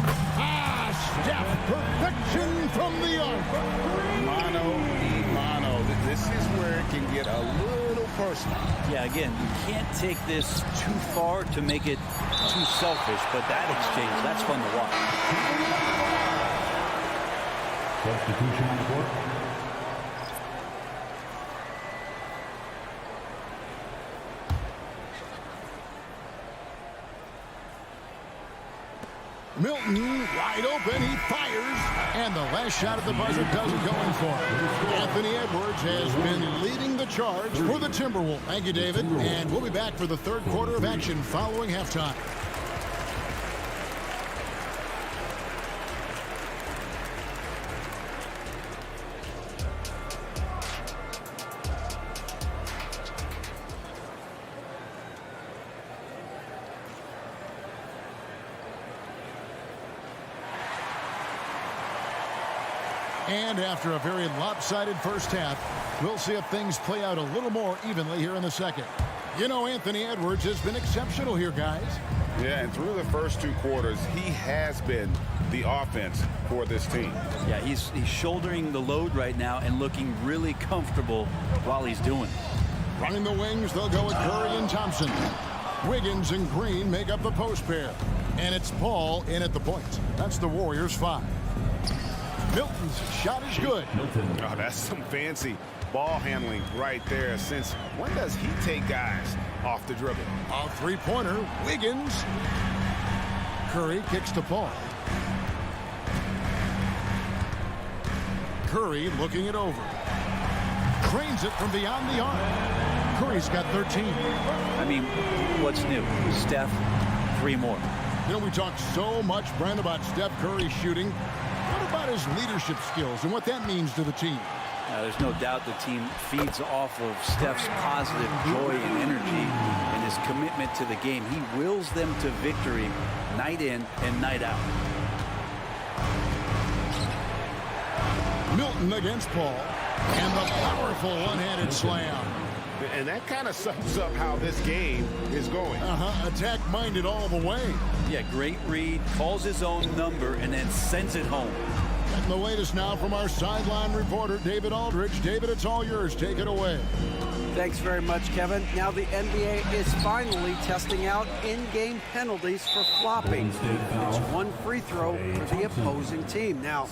Steph, perfection from the arc. Mano y mano. This is where it can get a little personal. Yeah, again, you can't take this too far to make it too selfish, but that exchange, that's fun to watch. Substitution on the court. Milton wide open, he fires, and the last shot at the buzzer does it going for him. Anthony Edwards has been leading the charge for the Timberwolves. Thank you, David, and we'll be back for the third quarter of action following halftime. And after a very lopsided first half, we'll see if things play out a little more evenly here in the second. You know, Anthony Edwards has been exceptional here, guys. Yeah, and through the first 2 quarters, he has been the offense for this team. Yeah, he's shouldering the load right now and looking really comfortable while he's doing it. Running the wings, they'll go with Curry and Thompson. Wiggins and Green make up the post pair. And it's Paul in at the point. That's the Warriors' 5. Milton's shot is good. Oh, that's some fancy ball handling right there. Since when does he take guys off the dribble? A three-pointer, Wiggins. Curry kicks to Paul. Curry looking it over. Cranes it from beyond the arc. Curry's got 13. I mean, what's new? Steph, 3 more. You know, we talked so much, Brent, about Steph Curry shooting. What about his leadership skills and what that means to the team? There's no doubt the team feeds off of Steph's positive joy and energy and his commitment to the game. He wills them to victory night in and night out. Milton against Paul. And the powerful one-handed slam. And that kind of sums up how this game is going. Attack-minded all the way. Yeah, great read, calls his own number, and then sends it home. And the latest now from our sideline reporter, David Aldridge. David, it's all yours. Take it away. Thanks very much, Kevin. Now the NBA is finally testing out in-game penalties for flopping. It's one free throw for the opposing team. Now,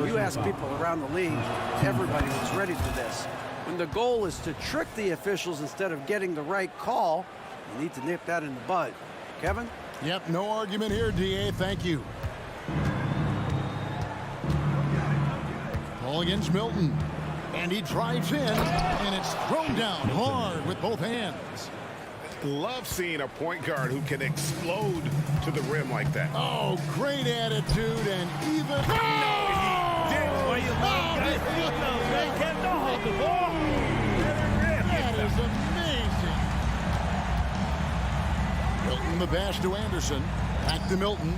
you ask people around the league, everybody was ready for this. When the goal is to trick the officials instead of getting the right call, you need to nip that in the bud. Kevin? Yep, no argument here, DA. Thank you. Ball against Milton. And he drives in, and it's thrown down hard with both hands. Love seeing a point guard who can explode to the rim like that. Oh, great attitude, and even... No, he did. Why you love guys? They can't hold the ball. That is amazing. Milton the pass to Anderson. Back to Milton.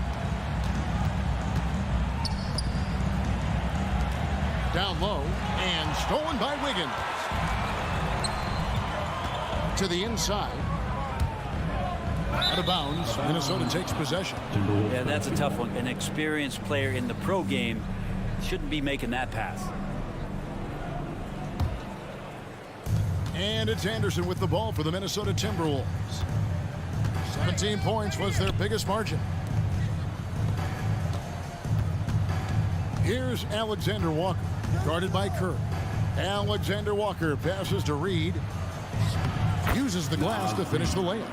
Down low, and stolen by Wiggins. To the inside. Out of bounds, Minnesota takes possession. Yeah, that's a tough one. An experienced player in the pro game shouldn't be making that pass. And it's Anderson with the ball for the Minnesota Timberwolves. 17 points was their biggest margin. Here's Alexander Walker, guarded by Kerr. Alexander Walker passes to Reed. Uses the glass to finish the layup.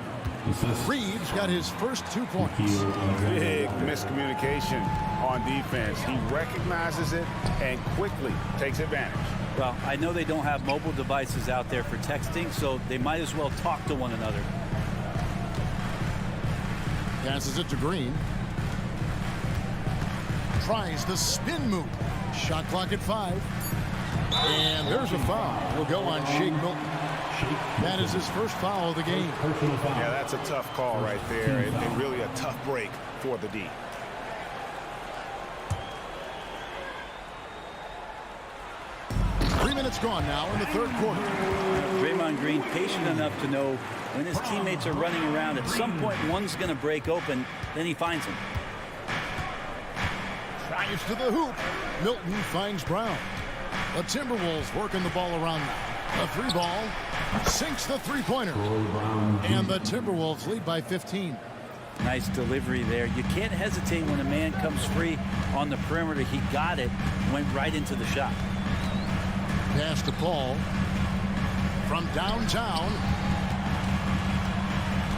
Reed's got his first 2 points. Big miscommunication on defense. He recognizes it and quickly takes advantage. Well, I know they don't have mobile devices out there for texting, so they might as well talk to one another. Passes it to Green. Tries the spin move. Shot clock at 5. And there's a foul. Will go on Shake Milton. That is his first foul of the game. Yeah, that's a tough call right there, and really a tough break for the D. Minutes gone now in the third quarter. Draymond Green patient enough to know when his teammates are running around, at some point one's going to break open, then he finds him. Tries to the hoop. Milton finds Brown. The Timberwolves working the ball around now. The 3 ball sinks the 3-pointer. And the Timberwolves lead by 15. Nice delivery there. You can't hesitate when a man comes free on the perimeter. He got it, went right into the shot. Pass to Paul. From downtown.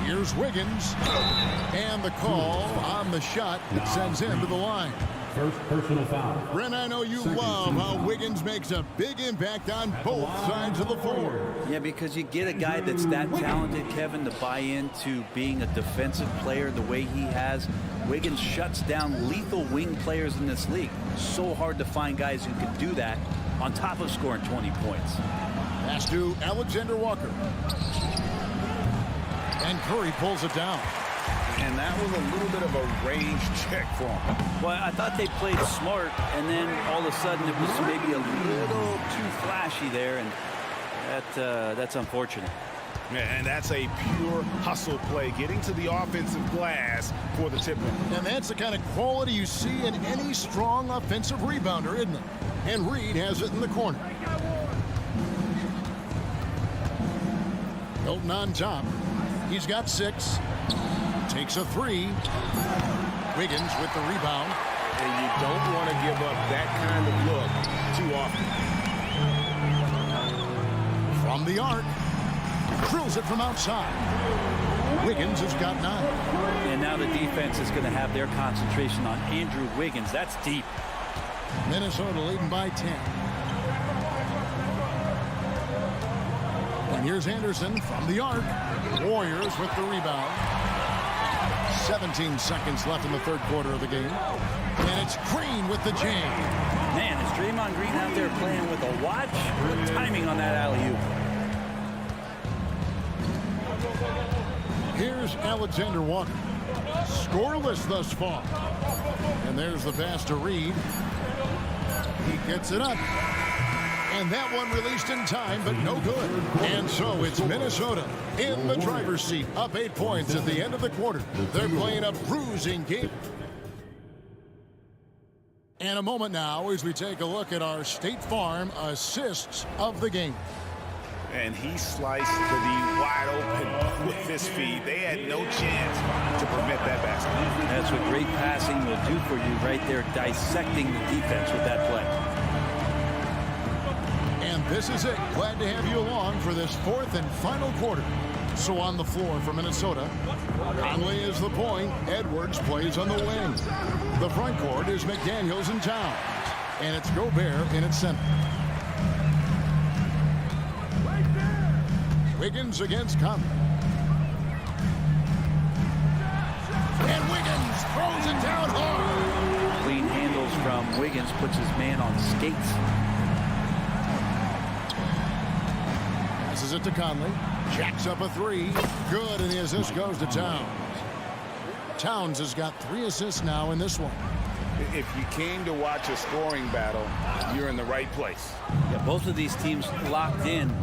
Here's Wiggins. And the call on the shot that sends him to the line. First personal foul. Ren, I know you love how Wiggins makes a big impact on both sides of the floor. Yeah, because you get a guy that's that talented, Kevin, to buy into being a defensive player the way he has. Wiggins shuts down lethal wing players in this league. So hard to find guys who can do that on top of scoring 20 points. Pass to Alexander Walker. And Curry pulls it down. And that was a little bit of a range check for him. Well, I thought they played smart, and then all of a sudden it was maybe a little too flashy there, and that's unfortunate. And that's a pure hustle play, getting to the offensive glass for the Timberwolves. And that's the kind of quality you see in any strong offensive rebounder, isn't it? And Reed has it in the corner. Milton on top. He's got 6. Takes a 3. Wiggins with the rebound. And you don't want to give up that kind of look too often. From the arc. Drills it from outside. Wiggins has got 9. And now the defense is going to have their concentration on Andrew Wiggins. That's deep. Minnesota leading by 10. And here's Anderson from the arc. Warriors with the rebound. 17 seconds left in the third quarter of the game. And it's Green with the jam. Man, is Draymond Green out there playing with a watch? Good timing on that alley-oop. Here's Alexander Walker. Scoreless thus far. And there's the pass to Reed. He gets it up. And that one released in time, but no good. And so it's Minnesota in the driver's seat, up 8 points at the end of the quarter. They're playing a bruising game. And a moment now as we take a look at our State Farm assists of the game. And he sliced to the wide open with his feed. They had no chance to prevent that basket. That's what great passing will do for you right there, dissecting the defense with that play. And this is it. Glad to have you along for this fourth and final quarter. So on the floor for Minnesota, Conley is the point. Edwards plays on the wing. The front court is McDaniels and Towns. And it's Gobert in its center. Wiggins against Conley. And Wiggins throws it down hard. Clean handles from Wiggins, puts his man on skates. Passes it to Conley. Jacks up a three. Good, and the assist goes to Towns. Towns has got 3 assists now in this one. If you came to watch a scoring battle, you're in the right place. Yeah, both of these teams locked in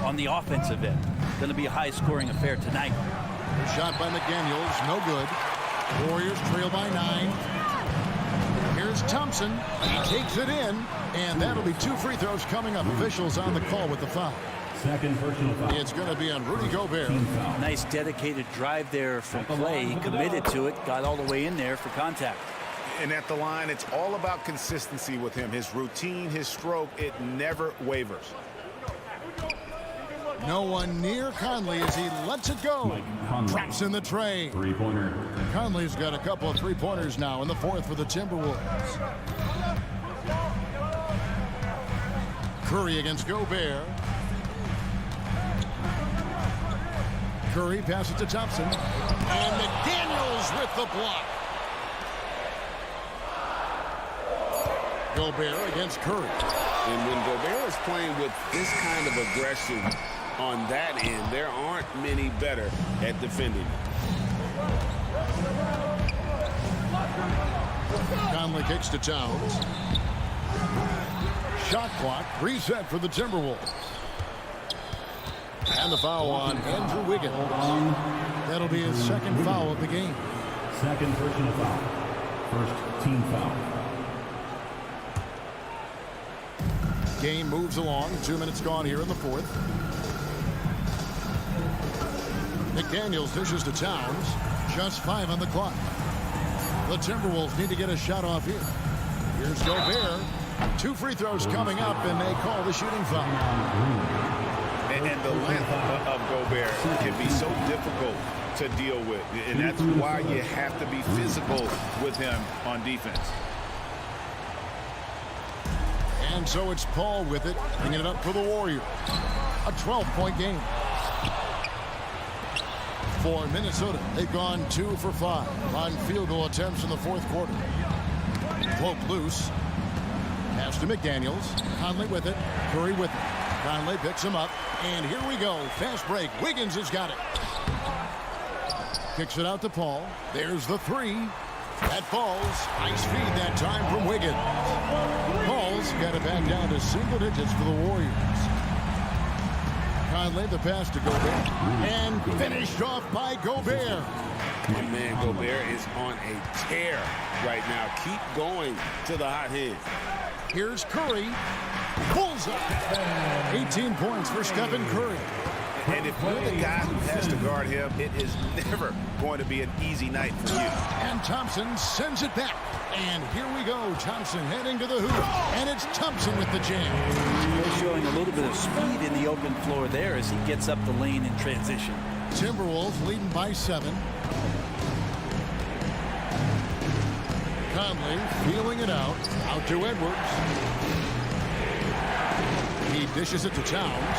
on the offensive end. Going to be a high-scoring affair tonight. Shot by McDaniels, no good. Warriors trail by 9. Here's Thompson. He takes it in, and that'll be 2 free throws coming up. Officials on the call with the foul. Second personal foul. It's going to be on Rudy Gobert. Nice dedicated drive there from Clay. He committed to it, got all the way in there for contact. And at the line, it's all about consistency with him. His routine, his stroke, it never wavers. No one near Conley as he lets it go. Drops in the tray. Three-pointer. Conley's got a couple of three-pointers now in the fourth for the Timberwolves. Curry against Gobert. Curry passes to Thompson. And McDaniels with the block. Gobert against Curry. And when Gobert is playing with this kind of aggression on that end, there aren't many better at defending. Conley kicks to Towns. Shot clock reset for the Timberwolves. And the foul on Andrew Wiggins. That'll be his second foul of the game. Second personal foul. First team foul. Game moves along. 2 minutes gone here in the fourth. McDaniels dishes to Towns. Just 5 on the clock. The Timberwolves need to get a shot off here. Here's Gobert. 2 free throws coming up, and they call the shooting foul. And the length of Gobert can be so difficult to deal with. And that's why you have to be physical with him on defense. And so it's Paul with it, bringing it up for the Warriors. A 12-point game. For Minnesota, they've gone 2 for 5 on field goal attempts in the fourth quarter. Cloak loose. Pass to McDaniels. Conley with it. Curry with it. Conley picks him up. And here we go. Fast break. Wiggins has got it. Kicks it out to Paul. There's the 3. That falls. Nice feed that time from Wiggins. Paul's got it back down to single digits for the Warriors. Conley, the pass to Gobert. And finished off by Gobert. My man Gobert is on a tear right now. Keep going to the hot hand. Here's Curry. Bullseye. 18 points for Stephen Curry. And if you're the guy who has to guard him, it is never going to be an easy night for you. And Thompson sends it back. And here we go. Thompson heading to the hoop. And it's Thompson with the jam. He's showing a little bit of speed in the open floor there as he gets up the lane in transition. Timberwolves leading by 7. Conley feeling it out. Out to Edwards. He dishes it to Towns.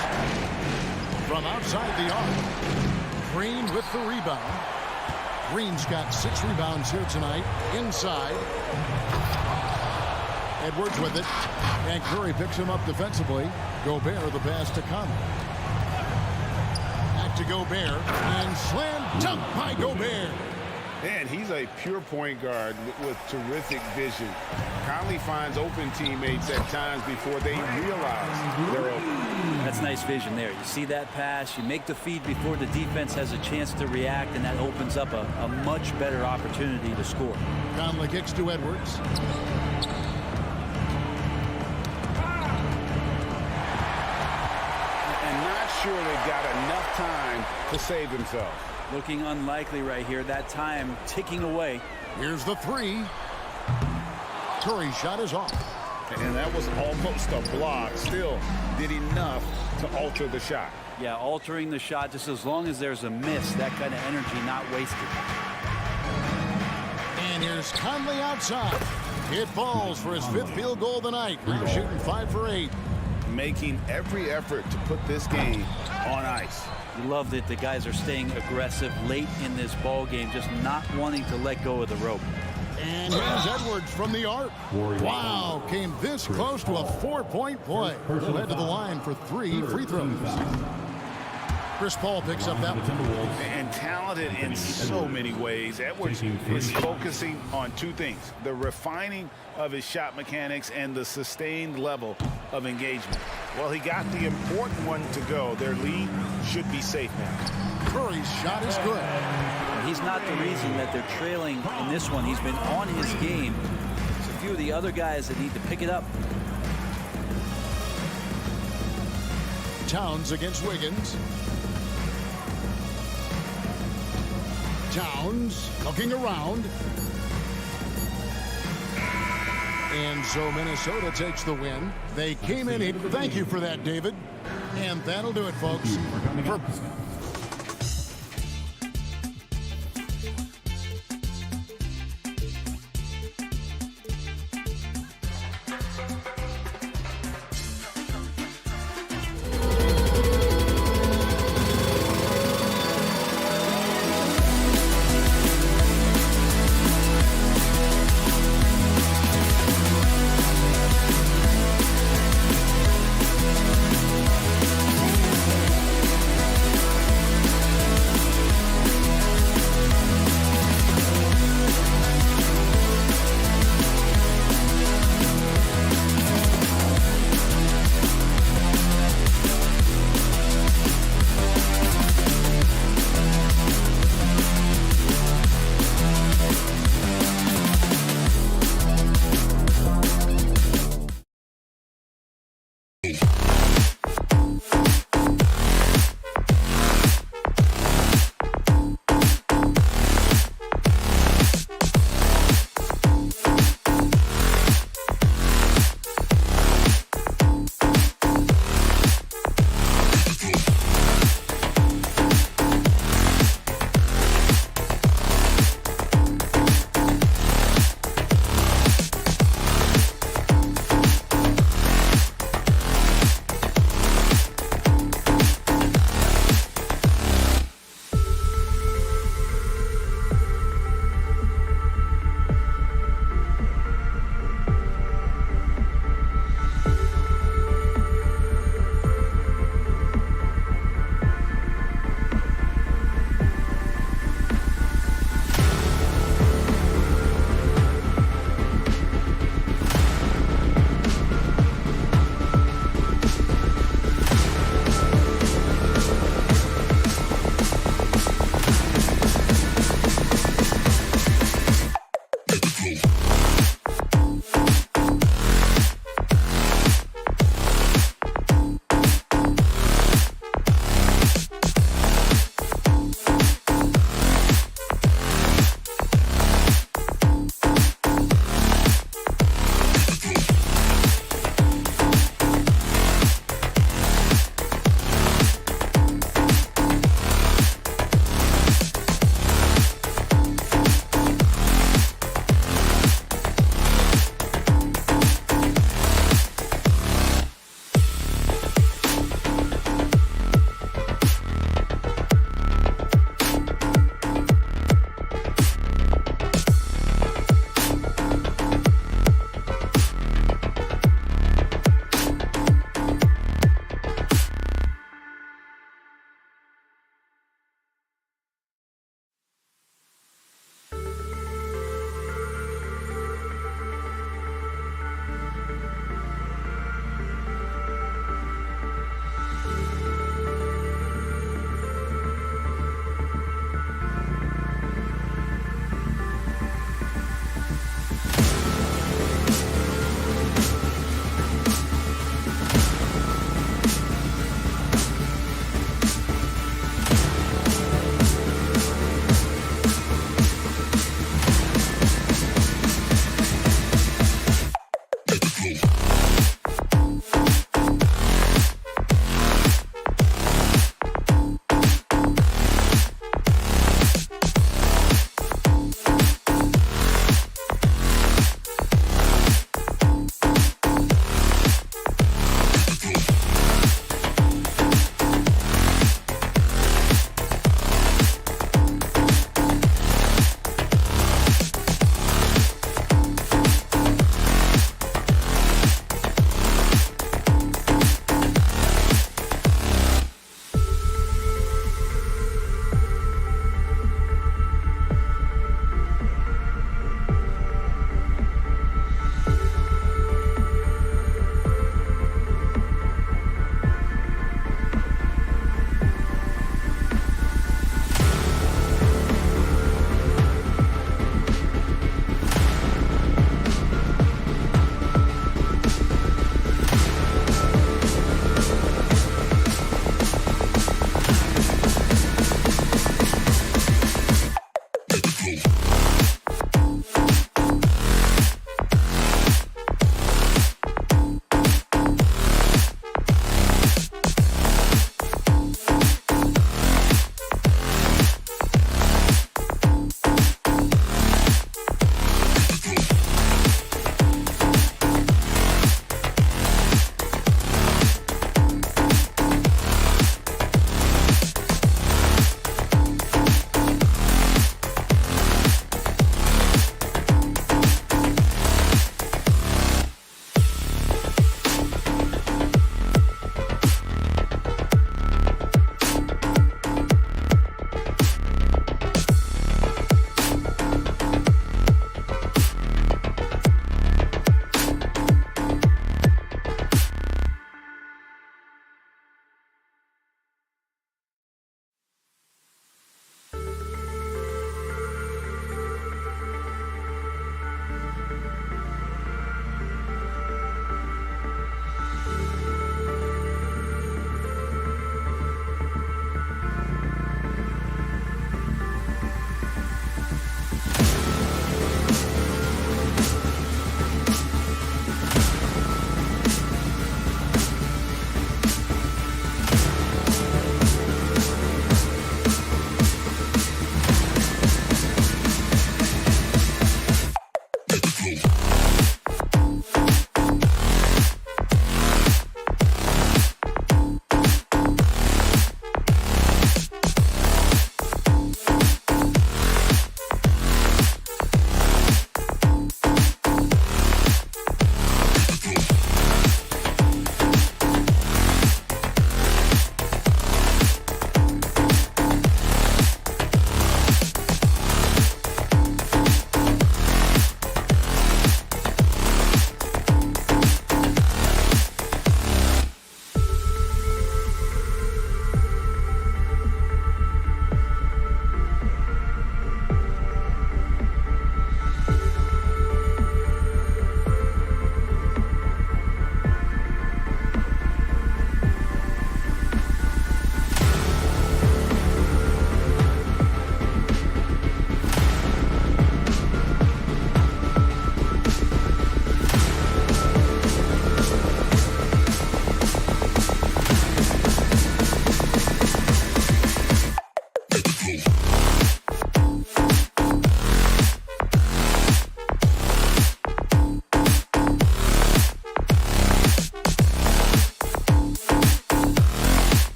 From outside the arc. Green with the rebound. Green's got 6 rebounds here tonight. Inside. Edwards with it. And Curry picks him up defensively. Gobert the pass to Conley. Back to Gobert. And slam dunk by Gobert. Man, he's a pure point guard with terrific vision. Conley finds open teammates at times before they realize they're open. That's nice vision there. You see that pass, you make the feed before the defense has a chance to react, and that opens up a much better opportunity to score. Conley kicks to Edwards. And not sure they've got enough time to save themselves. Looking unlikely right here. That time ticking away. Here's the three. Curry's shot is off. And that was almost a block. Still did enough to alter the shot. Yeah, altering the shot just as long as there's a miss. That kind of energy not wasted. And here's Conley outside. It falls for his 5th field goal of the night. He's shooting 5 for 8. Making every effort to put this game on ice. You love that the guys are staying aggressive late in this ball game, just not wanting to let go of the rope. And here's Edwards from the arc. Wow, came this close to a 4-point play. He'll head to the line for 3 free throws. Chris Paul picks up that one. And talented in so many ways. Edwards is focusing on 2 things: the refining of his shot mechanics and the sustained level of engagement. Well, he got the important one to go. Their lead should be safe now. Curry's shot is good. He's not the reason that they're trailing in this one. He's been on his game. There's a few of the other guys that need to pick it up. Towns against Wiggins. Towns looking around. And so Minnesota takes the win. They came in. Thank you for that, David. And that'll do it, folks.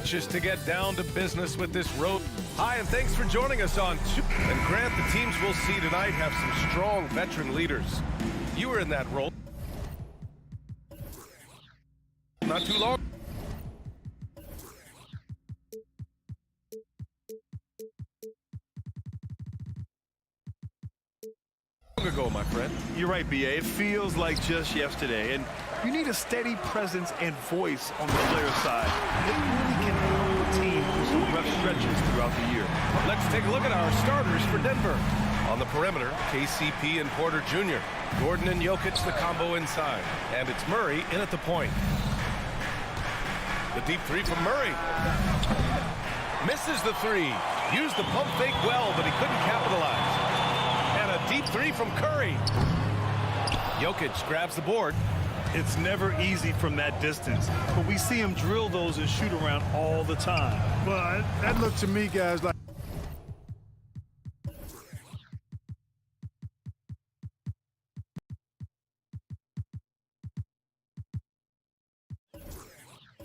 Anxious to get down to business with this road. Hi, and thanks for joining us on And Grant, the teams we'll see tonight have some strong veteran leaders. You were in that role not too long ago, my friend. You're right, B.A. It feels like just yesterday, and you need a steady presence and voice on the player side. It really can help the team through some rough stretches throughout the year. Let's take a look at our starters for Denver. On the perimeter, KCP and Porter Jr. Gordon and Jokic, the combo inside. And it's Murray in at the point. The deep three from Murray. Misses the three. Used the pump fake well, but he couldn't capitalize. And a deep three from Curry. Jokic grabs the board. It's never easy from that distance, but we see him drill those and shoot around all the time. Well, that looked to me, guys, like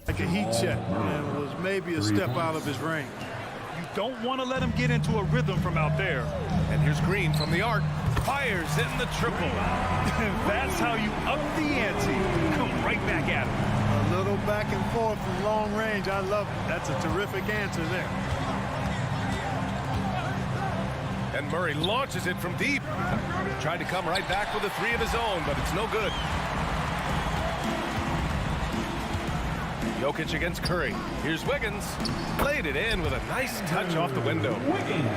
a heat check, and was maybe a step out of his range. You don't want to let him get into a rhythm from out there. And here's Green from the arc. Fires in the triple. That's how you up the ante. Come right back at him. A little back and forth from long range. I love it. That's a terrific answer there. And Murray launches it from deep. Tried to come right back with a three of his own, but it's no good. Jokic against Curry. Here's Wiggins. Played it in with a nice touch off the window.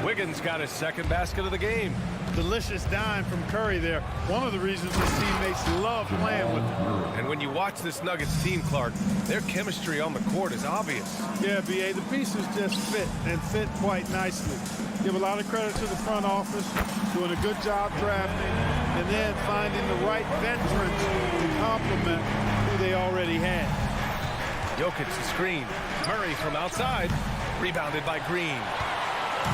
Wiggins got his second basket of the game. Delicious dime from Curry there. One of the reasons his teammates love playing with him. And when you watch this Nuggets team, Clark, their chemistry on the court is obvious. Yeah, B.A., the pieces just fit, and fit quite nicely. Give a lot of credit to the front office, doing a good job drafting, and then finding the right veterans to complement who they already had. Jokic the screen. Murray from outside. Rebounded by Green.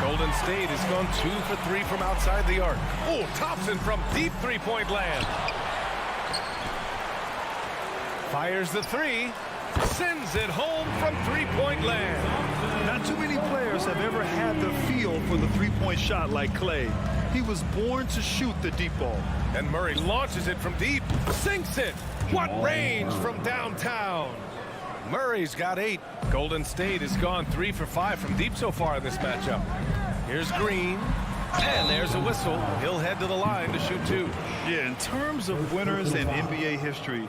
Golden State has gone 2 for 3 from outside the arc. Oh, Thompson from deep three-point land. Fires the three. Sends it home from three-point land. Not too many players have ever had the feel for the three-point shot like Clay. He was born to shoot the deep ball. And Murray launches it from deep, sinks it. What range from downtown. Murray's got 8. Golden State has gone 3 for 5 from deep so far in this matchup. Here's Green, and there's a whistle. He'll head to the line to shoot 2. Yeah, in terms of winners in NBA history,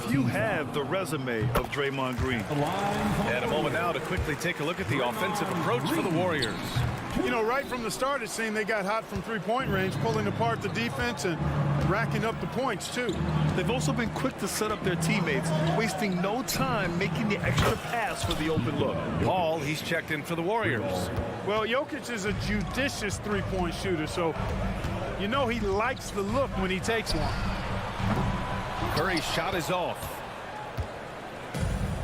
few have the resume of Draymond Green. And a moment now to quickly take a look at the offensive approach for the Warriors. You know, right from the start, it seemed they got hot from three-point range, pulling apart the defense and racking up the points, too. They've also been quick to set up their teammates, wasting no time making the extra pass for the open look. Paul, he's checked in for the Warriors. Well, Jokic is a judicious three-point shooter, so you know he likes the look when he takes one. Curry's shot is off.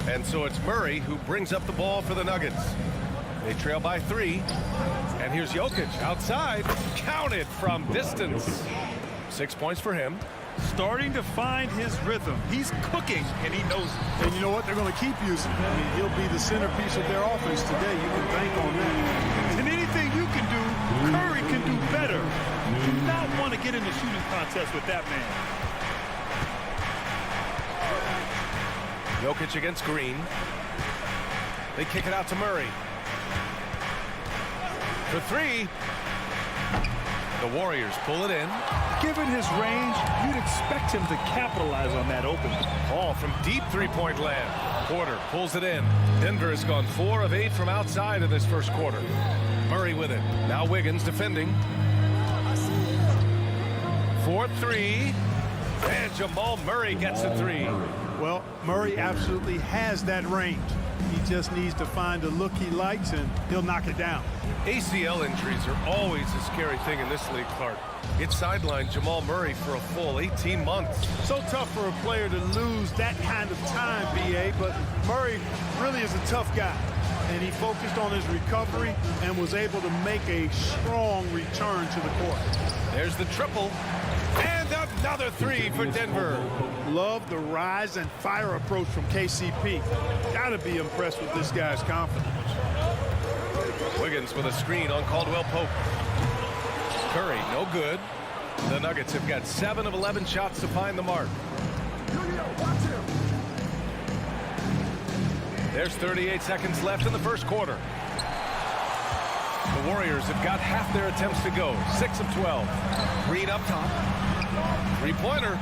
And so it's Murray who brings up the ball for the Nuggets. They trail by 3. And here's Jokic outside. Counted from distance. 6 points for him. Starting to find his rhythm. He's cooking, and he knows it. And you know what? They're going to keep using him. I mean, he'll be the centerpiece of their offense today. You can bank on that. And anything you can do, Curry can do better. You do not want to get in the shooting contest with that man. Jokic against Green. They kick it out to Murray. For 3. The Warriors pull it in. Given his range, you'd expect him to capitalize on that opening. Ball from deep three-point land. Porter pulls it in. Denver has gone 4 of 8 from outside in this first quarter. Murray with it. Now Wiggins defending. 4-3. And Jamal Murray gets a 3. Well, Murray absolutely has that range. He just needs to find a look he likes, and he'll knock it down. ACL injuries are always a scary thing in this league, Clark. It sidelined Jamal Murray for a full 18 months. So tough for a player to lose that kind of time, B.A., but Murray really is a tough guy. And he focused on his recovery and was able to make a strong return to the court. There's the triple. And another 3 for Denver. Love the rise and fire approach from KCP. Gotta be impressed with this guy's confidence. Wiggins with a screen on Caldwell Pope. Curry, no good. The Nuggets have got 7 of 11 shots to find the mark. There's 38 seconds left in the first quarter. The Warriors have got half their attempts to go. 6 of 12. Green up top. 3-pointer.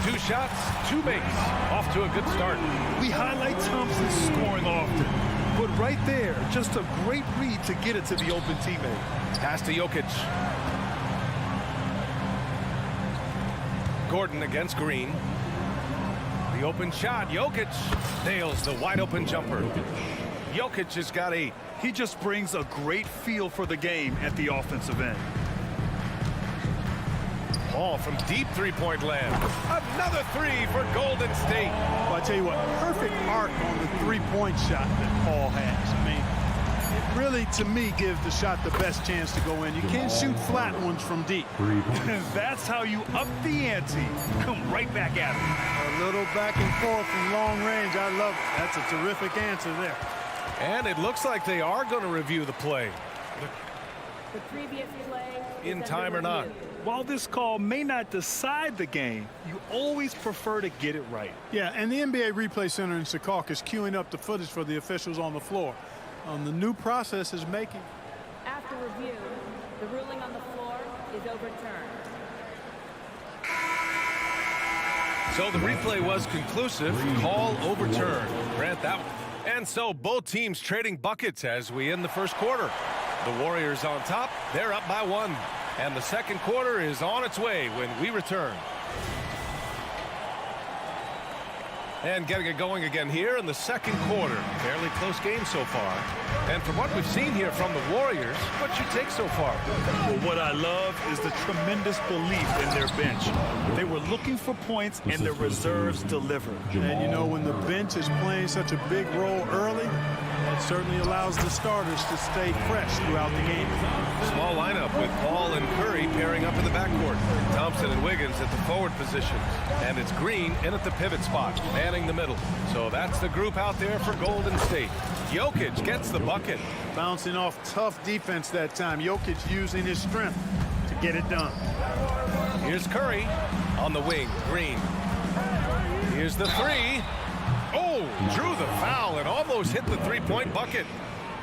2 shots, 2 makes. Off to a good start. We highlight Thompson's scoring often, but right there, just a great read to get it to the open teammate. Pass to Jokic. Gordon against Green. The open shot. Jokic nails the wide open jumper. Jokic has got 8. He just brings a great feel for the game at the offensive end. Ball from deep three-point land. Another 3 for Golden State. Well, I tell you what, perfect arc on the three-point shot that Paul has. I mean, it really, to me, gives the shot the best chance to go in. You can't shoot flat ones from deep. That's how you up the ante. Come right back at him. A little back and forth from long range. I love it. That's a terrific answer there. And it looks like they are going to review the play. The previous play in time or not. While this call may not decide the game, you always prefer to get it right. Yeah, and the NBA Replay Center in Secaucus is queuing up the footage for the officials on the floor. The new process is making. After review, the ruling on the floor is overturned. So the replay was conclusive. Call overturned. Grant that one. And so both teams trading buckets as we end the first quarter. The Warriors on top. They're up by 1. And the second quarter is on its way when we return. And getting it going again here in the second quarter. Fairly close game so far. And from what we've seen here from the Warriors, what's your take so far? Well, what I love is the tremendous belief in their bench. They were looking for points, and their reserves delivered. And, you know, when the bench is playing such a big role early, it certainly allows the starters to stay fresh throughout the game. Small lineup with Paul and Curry pairing up in the backcourt. Thompson and Wiggins at the forward positions. And it's Green in at the pivot spot, manning the middle. So that's the group out there for Golden State. Jokic gets the bucket. Bouncing off tough defense that time. Jokic using his strength to to get it done. Here's Curry on the wing. Green. Here's the three. Oh, drew the foul and almost hit the three-point bucket.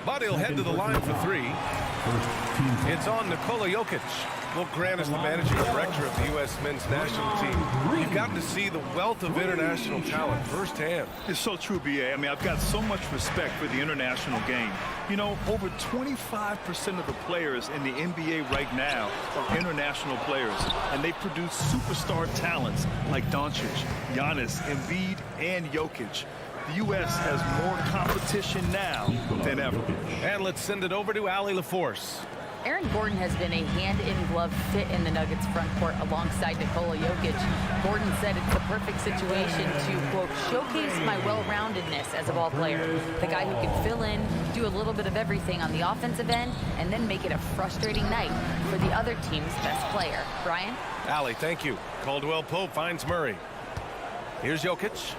But he'll head to the line for three. It's on Nikola Jokic. Well, Grant is the managing director of the U.S. men's national team. You've gotten to see the wealth of international talent firsthand. It's so true, B.A. I mean, I've got so much respect for the international game. You know, over 25% of the players in the NBA right now are international players, and they produce superstar talents like Doncic, Giannis, Embiid, and Jokic. The U.S. has more competition now than ever. And let's send it over to Allie LaForce. Aaron Gordon has been a hand-in-glove fit in the Nuggets front court alongside Nikola Jokic. Gordon said it's the perfect situation to, quote, showcase my well-roundedness as a ball player. The guy who can fill in, do a little bit of everything on the offensive end, and then make it a frustrating night for the other team's best player. Brian? Allie, thank you. Caldwell Pope finds Murray. Here's Jokic.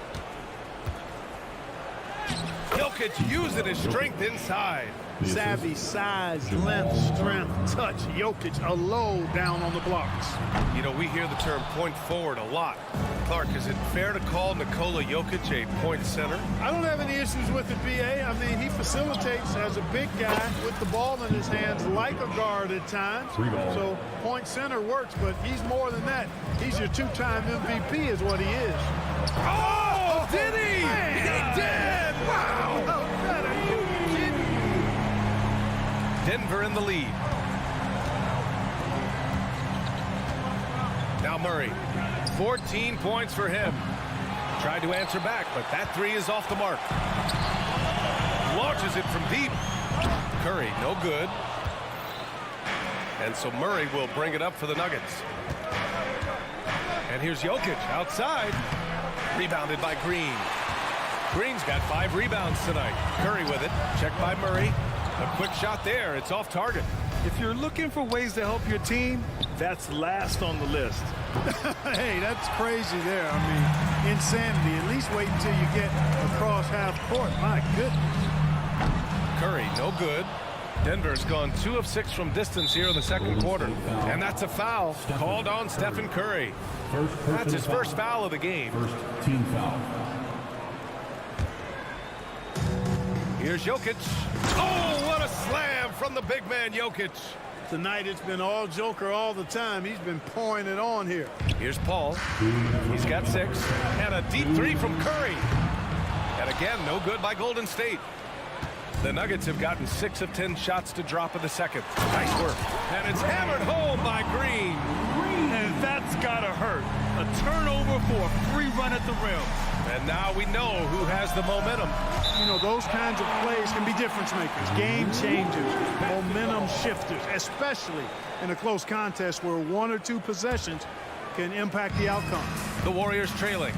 Jokic using his strength inside. Savvy, size, length, strength, touch. Jokic a low down on the blocks. You know, we hear the term point forward a lot. Clark, is it fair to call Nikola Jokic a point center? I don't have any issues with it, B.A. I mean, he facilitates as a big guy with the ball in his hands like a guard at times. So point center works, but he's more than that. He's your two-time MVP is what he is. Oh, did he? Man. He did! Wow! Are you kidding? Denver in the lead. Now Murray. 14 points for him. Tried to answer back, but that three is off the mark. Launches it from deep. Curry, no good. And so Murray will bring it up for the Nuggets. And here's Jokic outside. Rebounded by Green. Green's got 5 rebounds tonight. Curry with it. Checked by Murray. A quick shot there. It's off target. If you're looking for ways to help your team, that's last on the list. Hey, that's crazy there. I mean, insanity. At least wait until you get across half court. My goodness. Curry, no good. Denver's gone 2 of 6 from distance here in the second quarter. And that's a foul called on Stephen Curry. That's his first foul of the game. First team foul. Here's Jokic. Oh, what a slam from the big man Jokic. Tonight it's been all Joker all the time. He's been pouring it on here. Here's Paul. He's got 6. And a deep 3 from Curry. And again, no good by Golden State. The Nuggets have gotten 6 of 10 shots to drop in the second. Nice work. And it's hammered home by Green. And that's gotta hurt. A turnover for a free run at the rim. And now we know who has the momentum. You know, those kinds of plays can be difference makers, game changers, momentum shifters, especially in a close contest where 1 or 2 possessions can impact the outcome. The Warriors trailing.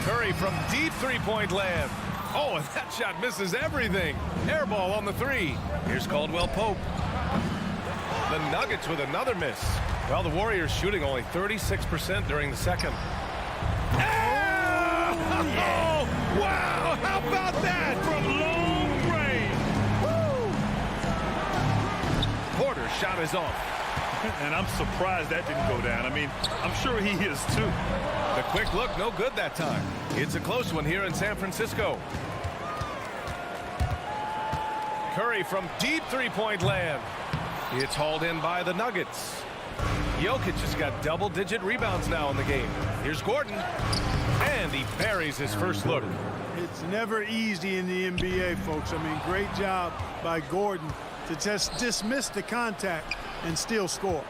Curry from deep three-point land. Oh, and that shot misses everything. Air ball on the 3. Here's Caldwell Pope. The Nuggets with another miss. Well, the Warriors shooting only 36% during the second. Oh, wow, how about that? From long range. Woo! Porter's shot is off. And I'm surprised that didn't go down. I mean, I'm sure he is too. The quick look, no good that time. It's a close one here in San Francisco. Curry from deep three-point land. It's hauled in by the Nuggets. Jokic has got double-digit rebounds now in the game. Here's Gordon. And he buries his first look. It's never easy in the NBA, folks. I mean, great job by Gordon to just dismiss the contact and still score.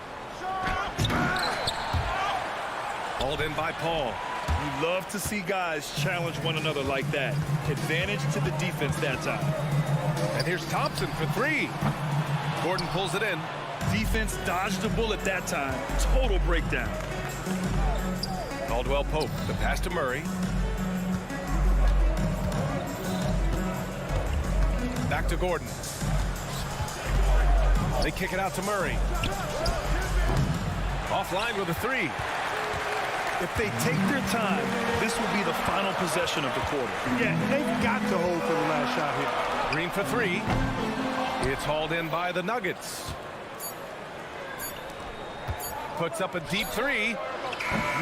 Hauled in by Paul. You love to see guys challenge one another like that. Advantage to the defense that time. And here's Thompson for 3. Gordon pulls it in. Defense dodged the bullet that time. Total breakdown. Caldwell Pope, the pass to Murray. Back to Gordon. They kick it out to Murray. Offline with a 3. If they take their time, this will be the final possession of the quarter. Yeah, they've got to hold for the last shot here. Green for 3. It's hauled in by the Nuggets. puts up a deep three.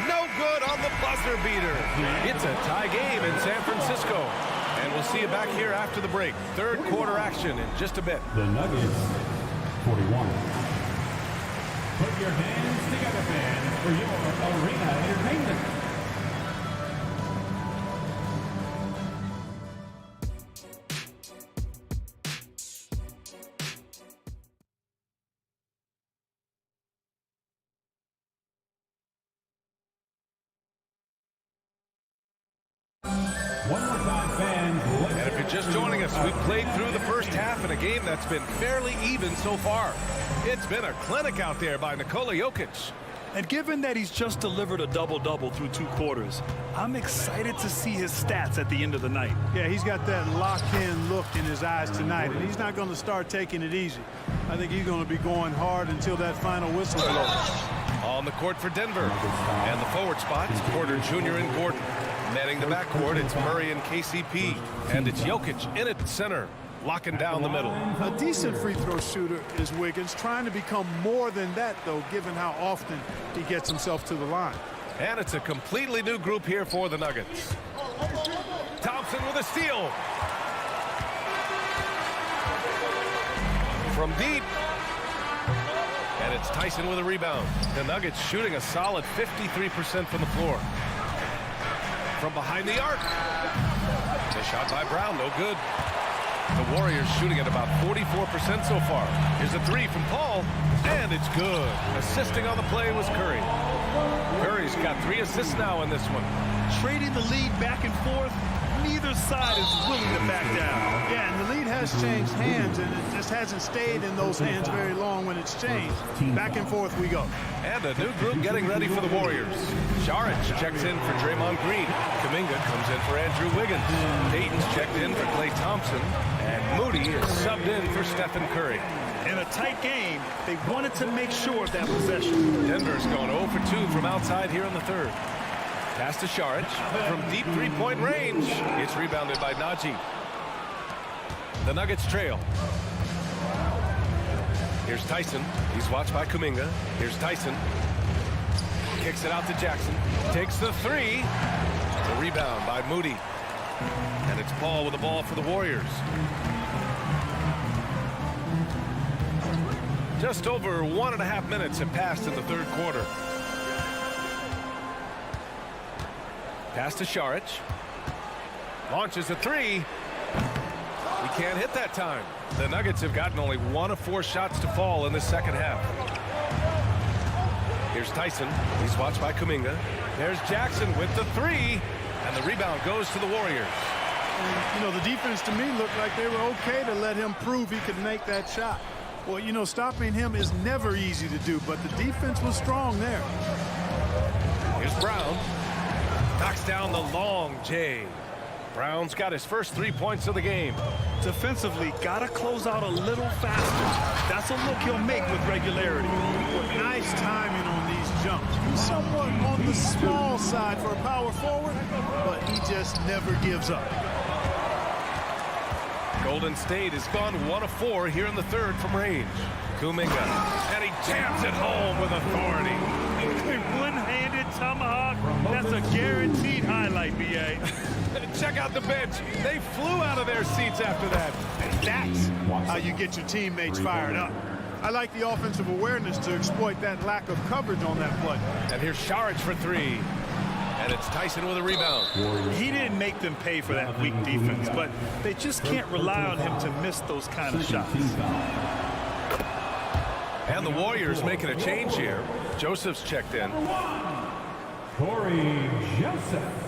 No good on the buzzer beater. It's a tie game in San Francisco. And we'll see you back here after the break. Third quarter action in just a bit. The Nuggets, 41. Put your hands together, fans, for your arena entertainment. One more time, fans. And if you're just joining us, we've played through the first half in a game that's been fairly even so far. It's been a clinic out there by Nikola Jokic. And given that he's just delivered a double-double through 2 quarters, I'm excited to see his stats at the end of the night. Yeah, he's got that locked-in look in his eyes tonight, and he's not going to start taking it easy. I think he's going to be going hard until that final whistle blows. On the court for Denver. And the forward spot is Porter Jr. and Gordon. Netting the backcourt, it's Murray and KCP. And it's Jokic in at center, locking down the middle. A decent free throw shooter is Wiggins, trying to become more than that, though, given how often he gets himself to the line. And it's a completely new group here for the Nuggets. Thompson with a steal. From deep. And it's Tyson with a rebound. The Nuggets shooting a solid 53% from the floor. From behind the arc. The shot by Brown, no good. The Warriors shooting at about 44% so far. Here's a three from Paul, and it's good. Assisting on the play was Curry. Curry's got 3 assists now in this one. Trading the lead back and forth, neither side is willing to back down. Yeah, and the lead has changed hands, and it just hasn't stayed in those hands very long when it's changed. Back and forth we go. And a new group getting ready for the Warriors. Saric checks in for Draymond Green. Kuminga comes in for Andrew Wiggins. Payton's checked in for Klay Thompson. And Moody is subbed in for Stephen Curry. In a tight game, they wanted to make sure of that possession. Denver's going 0 for 2 from outside here in the third. Pass to Saric from deep three-point range. It's rebounded by Najee. The Nuggets trail. Here's Tyson. He's watched by Kuminga. Here's Tyson. Kicks it out to Jackson. Takes the three. The rebound by Moody. And it's Paul with the ball for the Warriors. Just over 1.5 minutes have passed in the third quarter. Pass to Saric. Launches a three. He can't hit that time. The Nuggets have gotten only 1 of 4 shots to fall in this second half. Here's Tyson. He's watched by Kuminga. There's Jackson with the three. And the rebound goes to the Warriors. And, you know, the defense to me looked like they were okay to let him prove he could make that shot. Well, you know, stopping him is never easy to do, but the defense was strong there. Here's Brown. Knocks down the long J. Brown's got his first 3 points of the game. Defensively, gotta close out a little faster. That's a look he'll make with regularity. Nice timing on these jumps. He's somewhat on the small side for a power forward, but he just never gives up. Golden State has gone 1 of 4 here in the third from range. Kuminga, and he jams it home with authority. One-handed tomahawk. That's a guaranteed highlight, B.A. Check out the bench. They flew out of their seats after that. And that's how you get your teammates fired up. I like the offensive awareness to exploit that lack of coverage on that play. And here's Saric for 3. And it's Tyson with a rebound. He didn't make them pay for that weak defense, but they just can't rely on him to miss those kind of shots. And the Warriors making a change here. Joseph's checked in. Corey Joseph.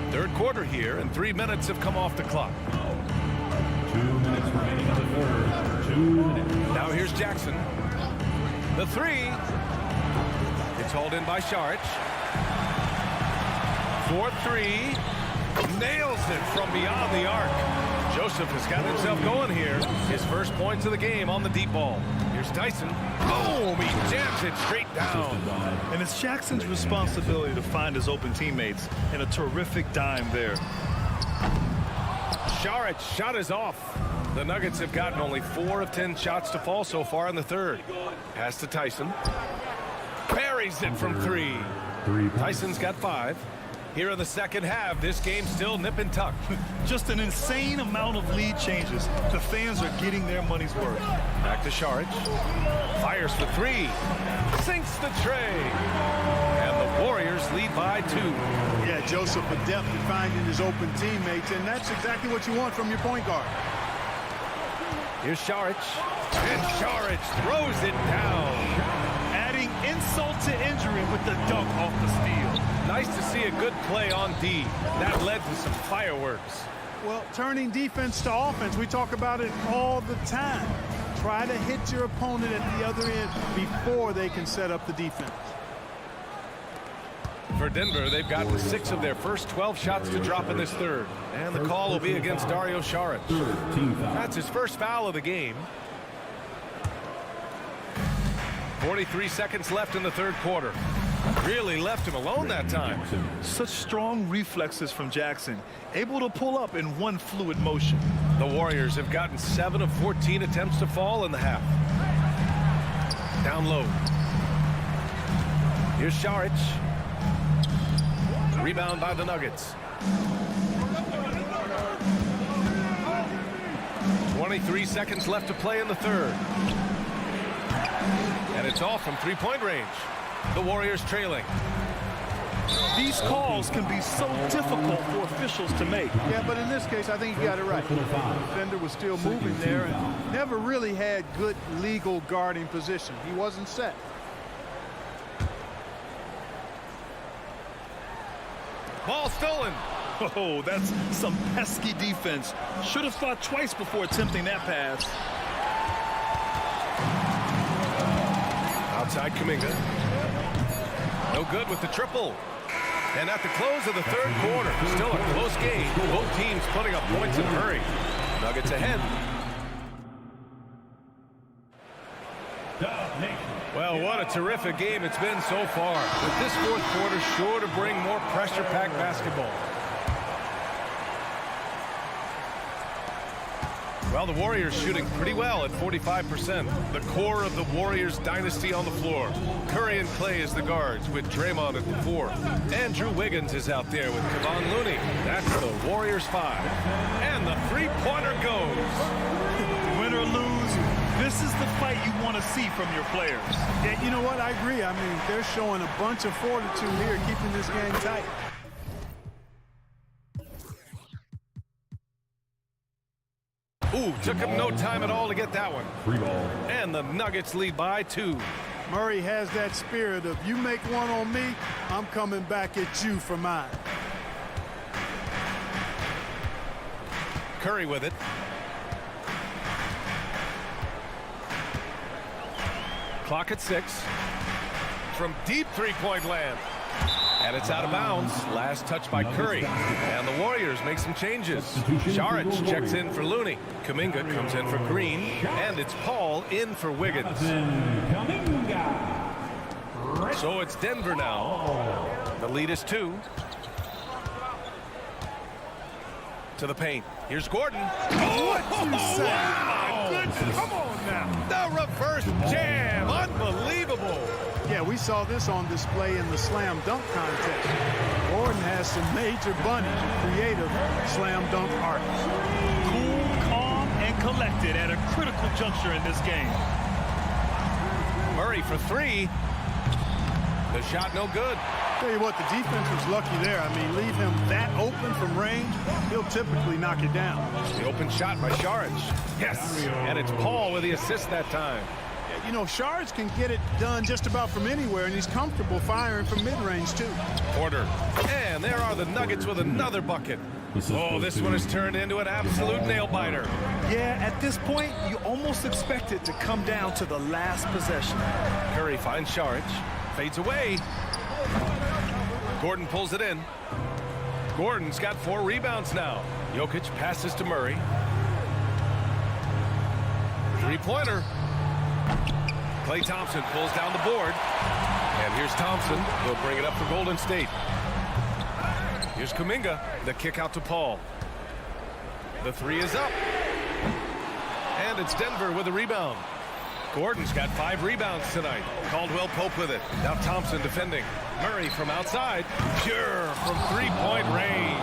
Third quarter here, and 3 minutes have come off the clock. 2 minutes remaining in the third. 2 minutes. Now here's Jackson. The three. It's hauled in by Saric. 4-3. Nails it from beyond the arc. Joseph has got himself going here. His first points of the game on the deep ball. Here's Tyson. Boom! He jams it straight down. And it's Jackson's responsibility to find his open teammates, and a terrific dime there. Saric shot is off. The Nuggets have gotten only 4 of 10 shots to fall so far in the third. Pass to Tyson. Buries it from 3. Tyson's got 5. Here in the second half, this game's still nip and tuck. Just an insane amount of lead changes. The fans are getting their money's worth. Back to Šarić. Fires for 3. Sinks the tray. And the Warriors lead by 2. Yeah, Joseph adept at finding his open teammates, and that's exactly what you want from your point guard. Here's Šarić. And Šarić throws it down. Adding insult to injury with the dunk off the steal. Nice to see a good play on D. That led to some fireworks. Well, turning defense to offense, we talk about it all the time. Try to hit your opponent at the other end before they can set up the defense. For Denver, they've gotten 6 of their first 12 shots to drop in this third. And the call will be against Dario Šarić. That's his first foul of the game. 43 seconds left in the third quarter. Really left him alone that time. Such strong reflexes from Jackson. Able to pull up in one fluid motion. The Warriors have gotten 7 of 14 attempts to fall in the half. Down low. Here's Šarić. Rebound by the Nuggets. 23 seconds left to play in the third. And it's off from three-point range. The Warriors trailing. These calls can be so difficult for officials to make. Yeah, but in this case, I think you got it right. The defender was still moving there and never really had good legal guarding position. He wasn't set. Ball stolen. Oh, that's some pesky defense. Should have thought twice before attempting that pass. Outside Kuminga. No good with the triple. And at the close of the third quarter, still a close game. Both teams putting up points in a hurry. Nuggets ahead. Well, what a terrific game it's been so far. With this fourth quarter sure to bring more pressure-packed basketball. Well, the Warriors shooting pretty well at 45%. The core of the Warriors dynasty on the floor. Curry and Clay as the guards with Draymond at the 4. Andrew Wiggins is out there with Kevon Looney. That's the Warriors 5. And the three-pointer goes. Win or lose, this is the fight you want to see from your players. Yeah, you know what? I agree. I mean, they're showing a bunch of fortitude here, keeping this game tight. Ooh, took him no time at all to get that one. And the Nuggets lead by 2. Murray has that spirit of, you make one on me, I'm coming back at you for mine. Curry with it. Clock at 6. From deep three-point land. And it's out of bounds. Last touch by Curry. And the Warriors make some changes. Šarić checks in for Looney. Kuminga comes in for Green. And it's Paul in for Wiggins. So it's Denver now. The lead is 2. To the paint. Here's Gordon. What you say? Wow. Goodness. Come on now. The reverse jam. Unbelievable. Yeah, we saw this on display in the slam dunk contest. Gordon has some major bunnies, creative slam dunk artists. Cool, calm, and collected at a critical juncture in this game. Murray for 3. The shot no good. Tell you what, the defense was lucky there. I mean, leave him that open from range, he'll typically knock it down. The open shot by Šarić. Yes, and it's Paul with the assist that time. You know, Šarić can get it done just about from anywhere, and he's comfortable firing from mid-range, too. Porter. And there are the Nuggets with another bucket. Oh, this one has turned into an absolute nail-biter. Yeah, at this point, you almost expect it to come down to the last possession. Curry finds Šarić. Fades away. Gordon pulls it in. Gordon's got 4 rebounds now. Jokic passes to Murray. Three-pointer. Klay Thompson pulls down the board. And here's Thompson. He'll bring it up for Golden State. Here's Kuminga. The kick out to Paul. The 3 is up. And it's Denver with a rebound. Gordon's got 5 rebounds tonight. Caldwell Pope with it. Now Thompson defending. Murray from outside. Pure from three-point range.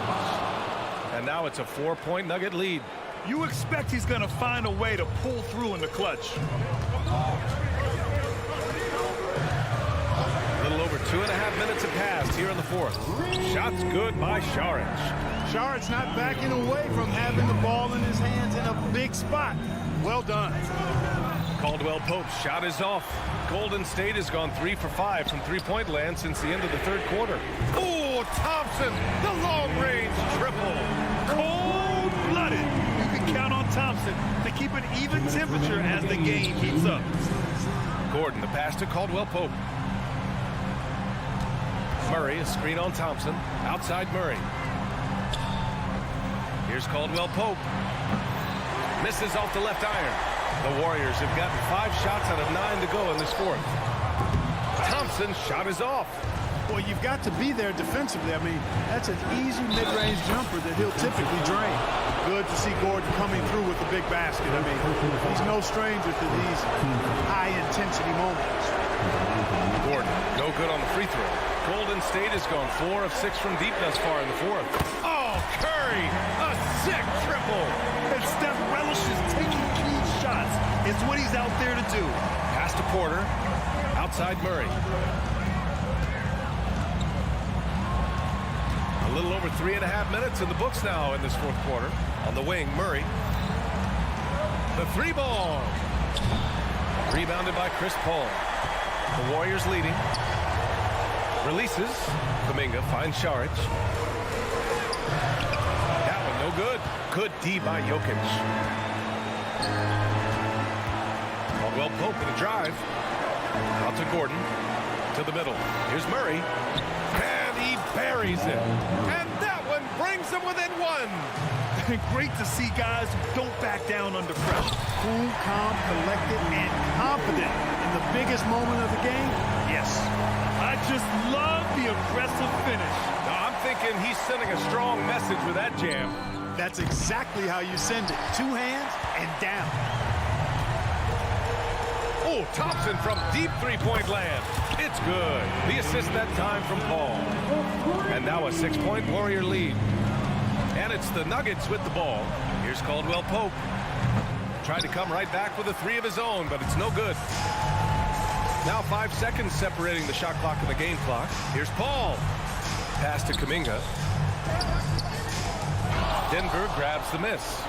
And now it's a 4-point Nugget lead. You expect he's going to find a way to pull through in the clutch. A little over 2.5 minutes have passed here in the fourth. Shots good by Saric. Saric's not backing away from having the ball in his hands in a big spot. Well done. Caldwell Pope's shot is off. Golden State has gone 3 for 5 from three-point land since the end of the third quarter. Oh, Thompson, the long-range triple. Cold-blooded. You can count on Thompson to keep an even temperature as the game heats up. Gordon, the pass to Caldwell Pope. Murray, a screen on Thompson. Outside Murray. Here's Caldwell Pope. Misses off the left iron. The Warriors have gotten 5 shots out of 9 to go in this fourth. Thompson's shot is off. Well, you've got to be there defensively. I mean, that's an easy mid-range jumper that he'll typically drain. Good to see Gordon coming through with the big basket. I mean, he's no stranger to these high-intensity moments. Gordon, no good on the free throw. Golden State has gone 4 of 6 from deep thus far in the fourth. Oh, Curry, a sick triple. And Steph relishes taking key shots. It's what he's out there to do. Pass to Porter. Outside Murray. A little over 3.5 minutes in the books now in this fourth quarter. On the wing, Murray. The 3-ball. Rebounded by Chris Paul. The Warriors leading. Releases. Kuminga finds Saric. That one no good. Good D by Jokic. Caldwell Pope with a drive. Out to Gordon. To the middle. Here's Murray. And he buries it. And that one brings him within 1. Great to see guys who don't back down under pressure. Cool, calm, collected, and confident in the biggest moment of the game. Yes. I just love the aggressive finish. Now, I'm thinking he's sending a strong message with that jam. That's exactly how you send it. 2 hands and down. Oh, Thompson from deep three-point land. It's good. The assist that time from Paul. And now a 6-point Warrior lead. And it's the Nuggets with the ball. Here's Caldwell Pope. Tried to come right back with a 3 of his own, but it's no good. Now 5 seconds separating the shot clock and the game clock. Here's Paul. Pass to Kuminga. Denver grabs the miss.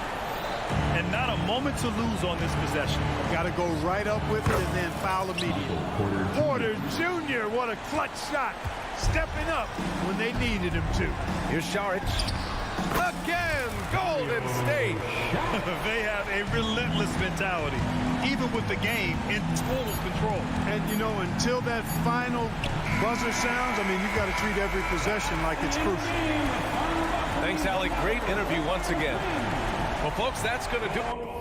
And not a moment to lose on this possession. Got to go right up with it and then foul immediately. Porter Jr., what a clutch shot. Stepping up when they needed him to. Here's Saric. Again, Golden State. They have a relentless mentality, even with the game in total control. And, you know, until that final buzzer sounds, I mean, you've got to treat every possession like it's crucial. Thanks, Alec. Great interview once again. Well, folks, that's going to do it.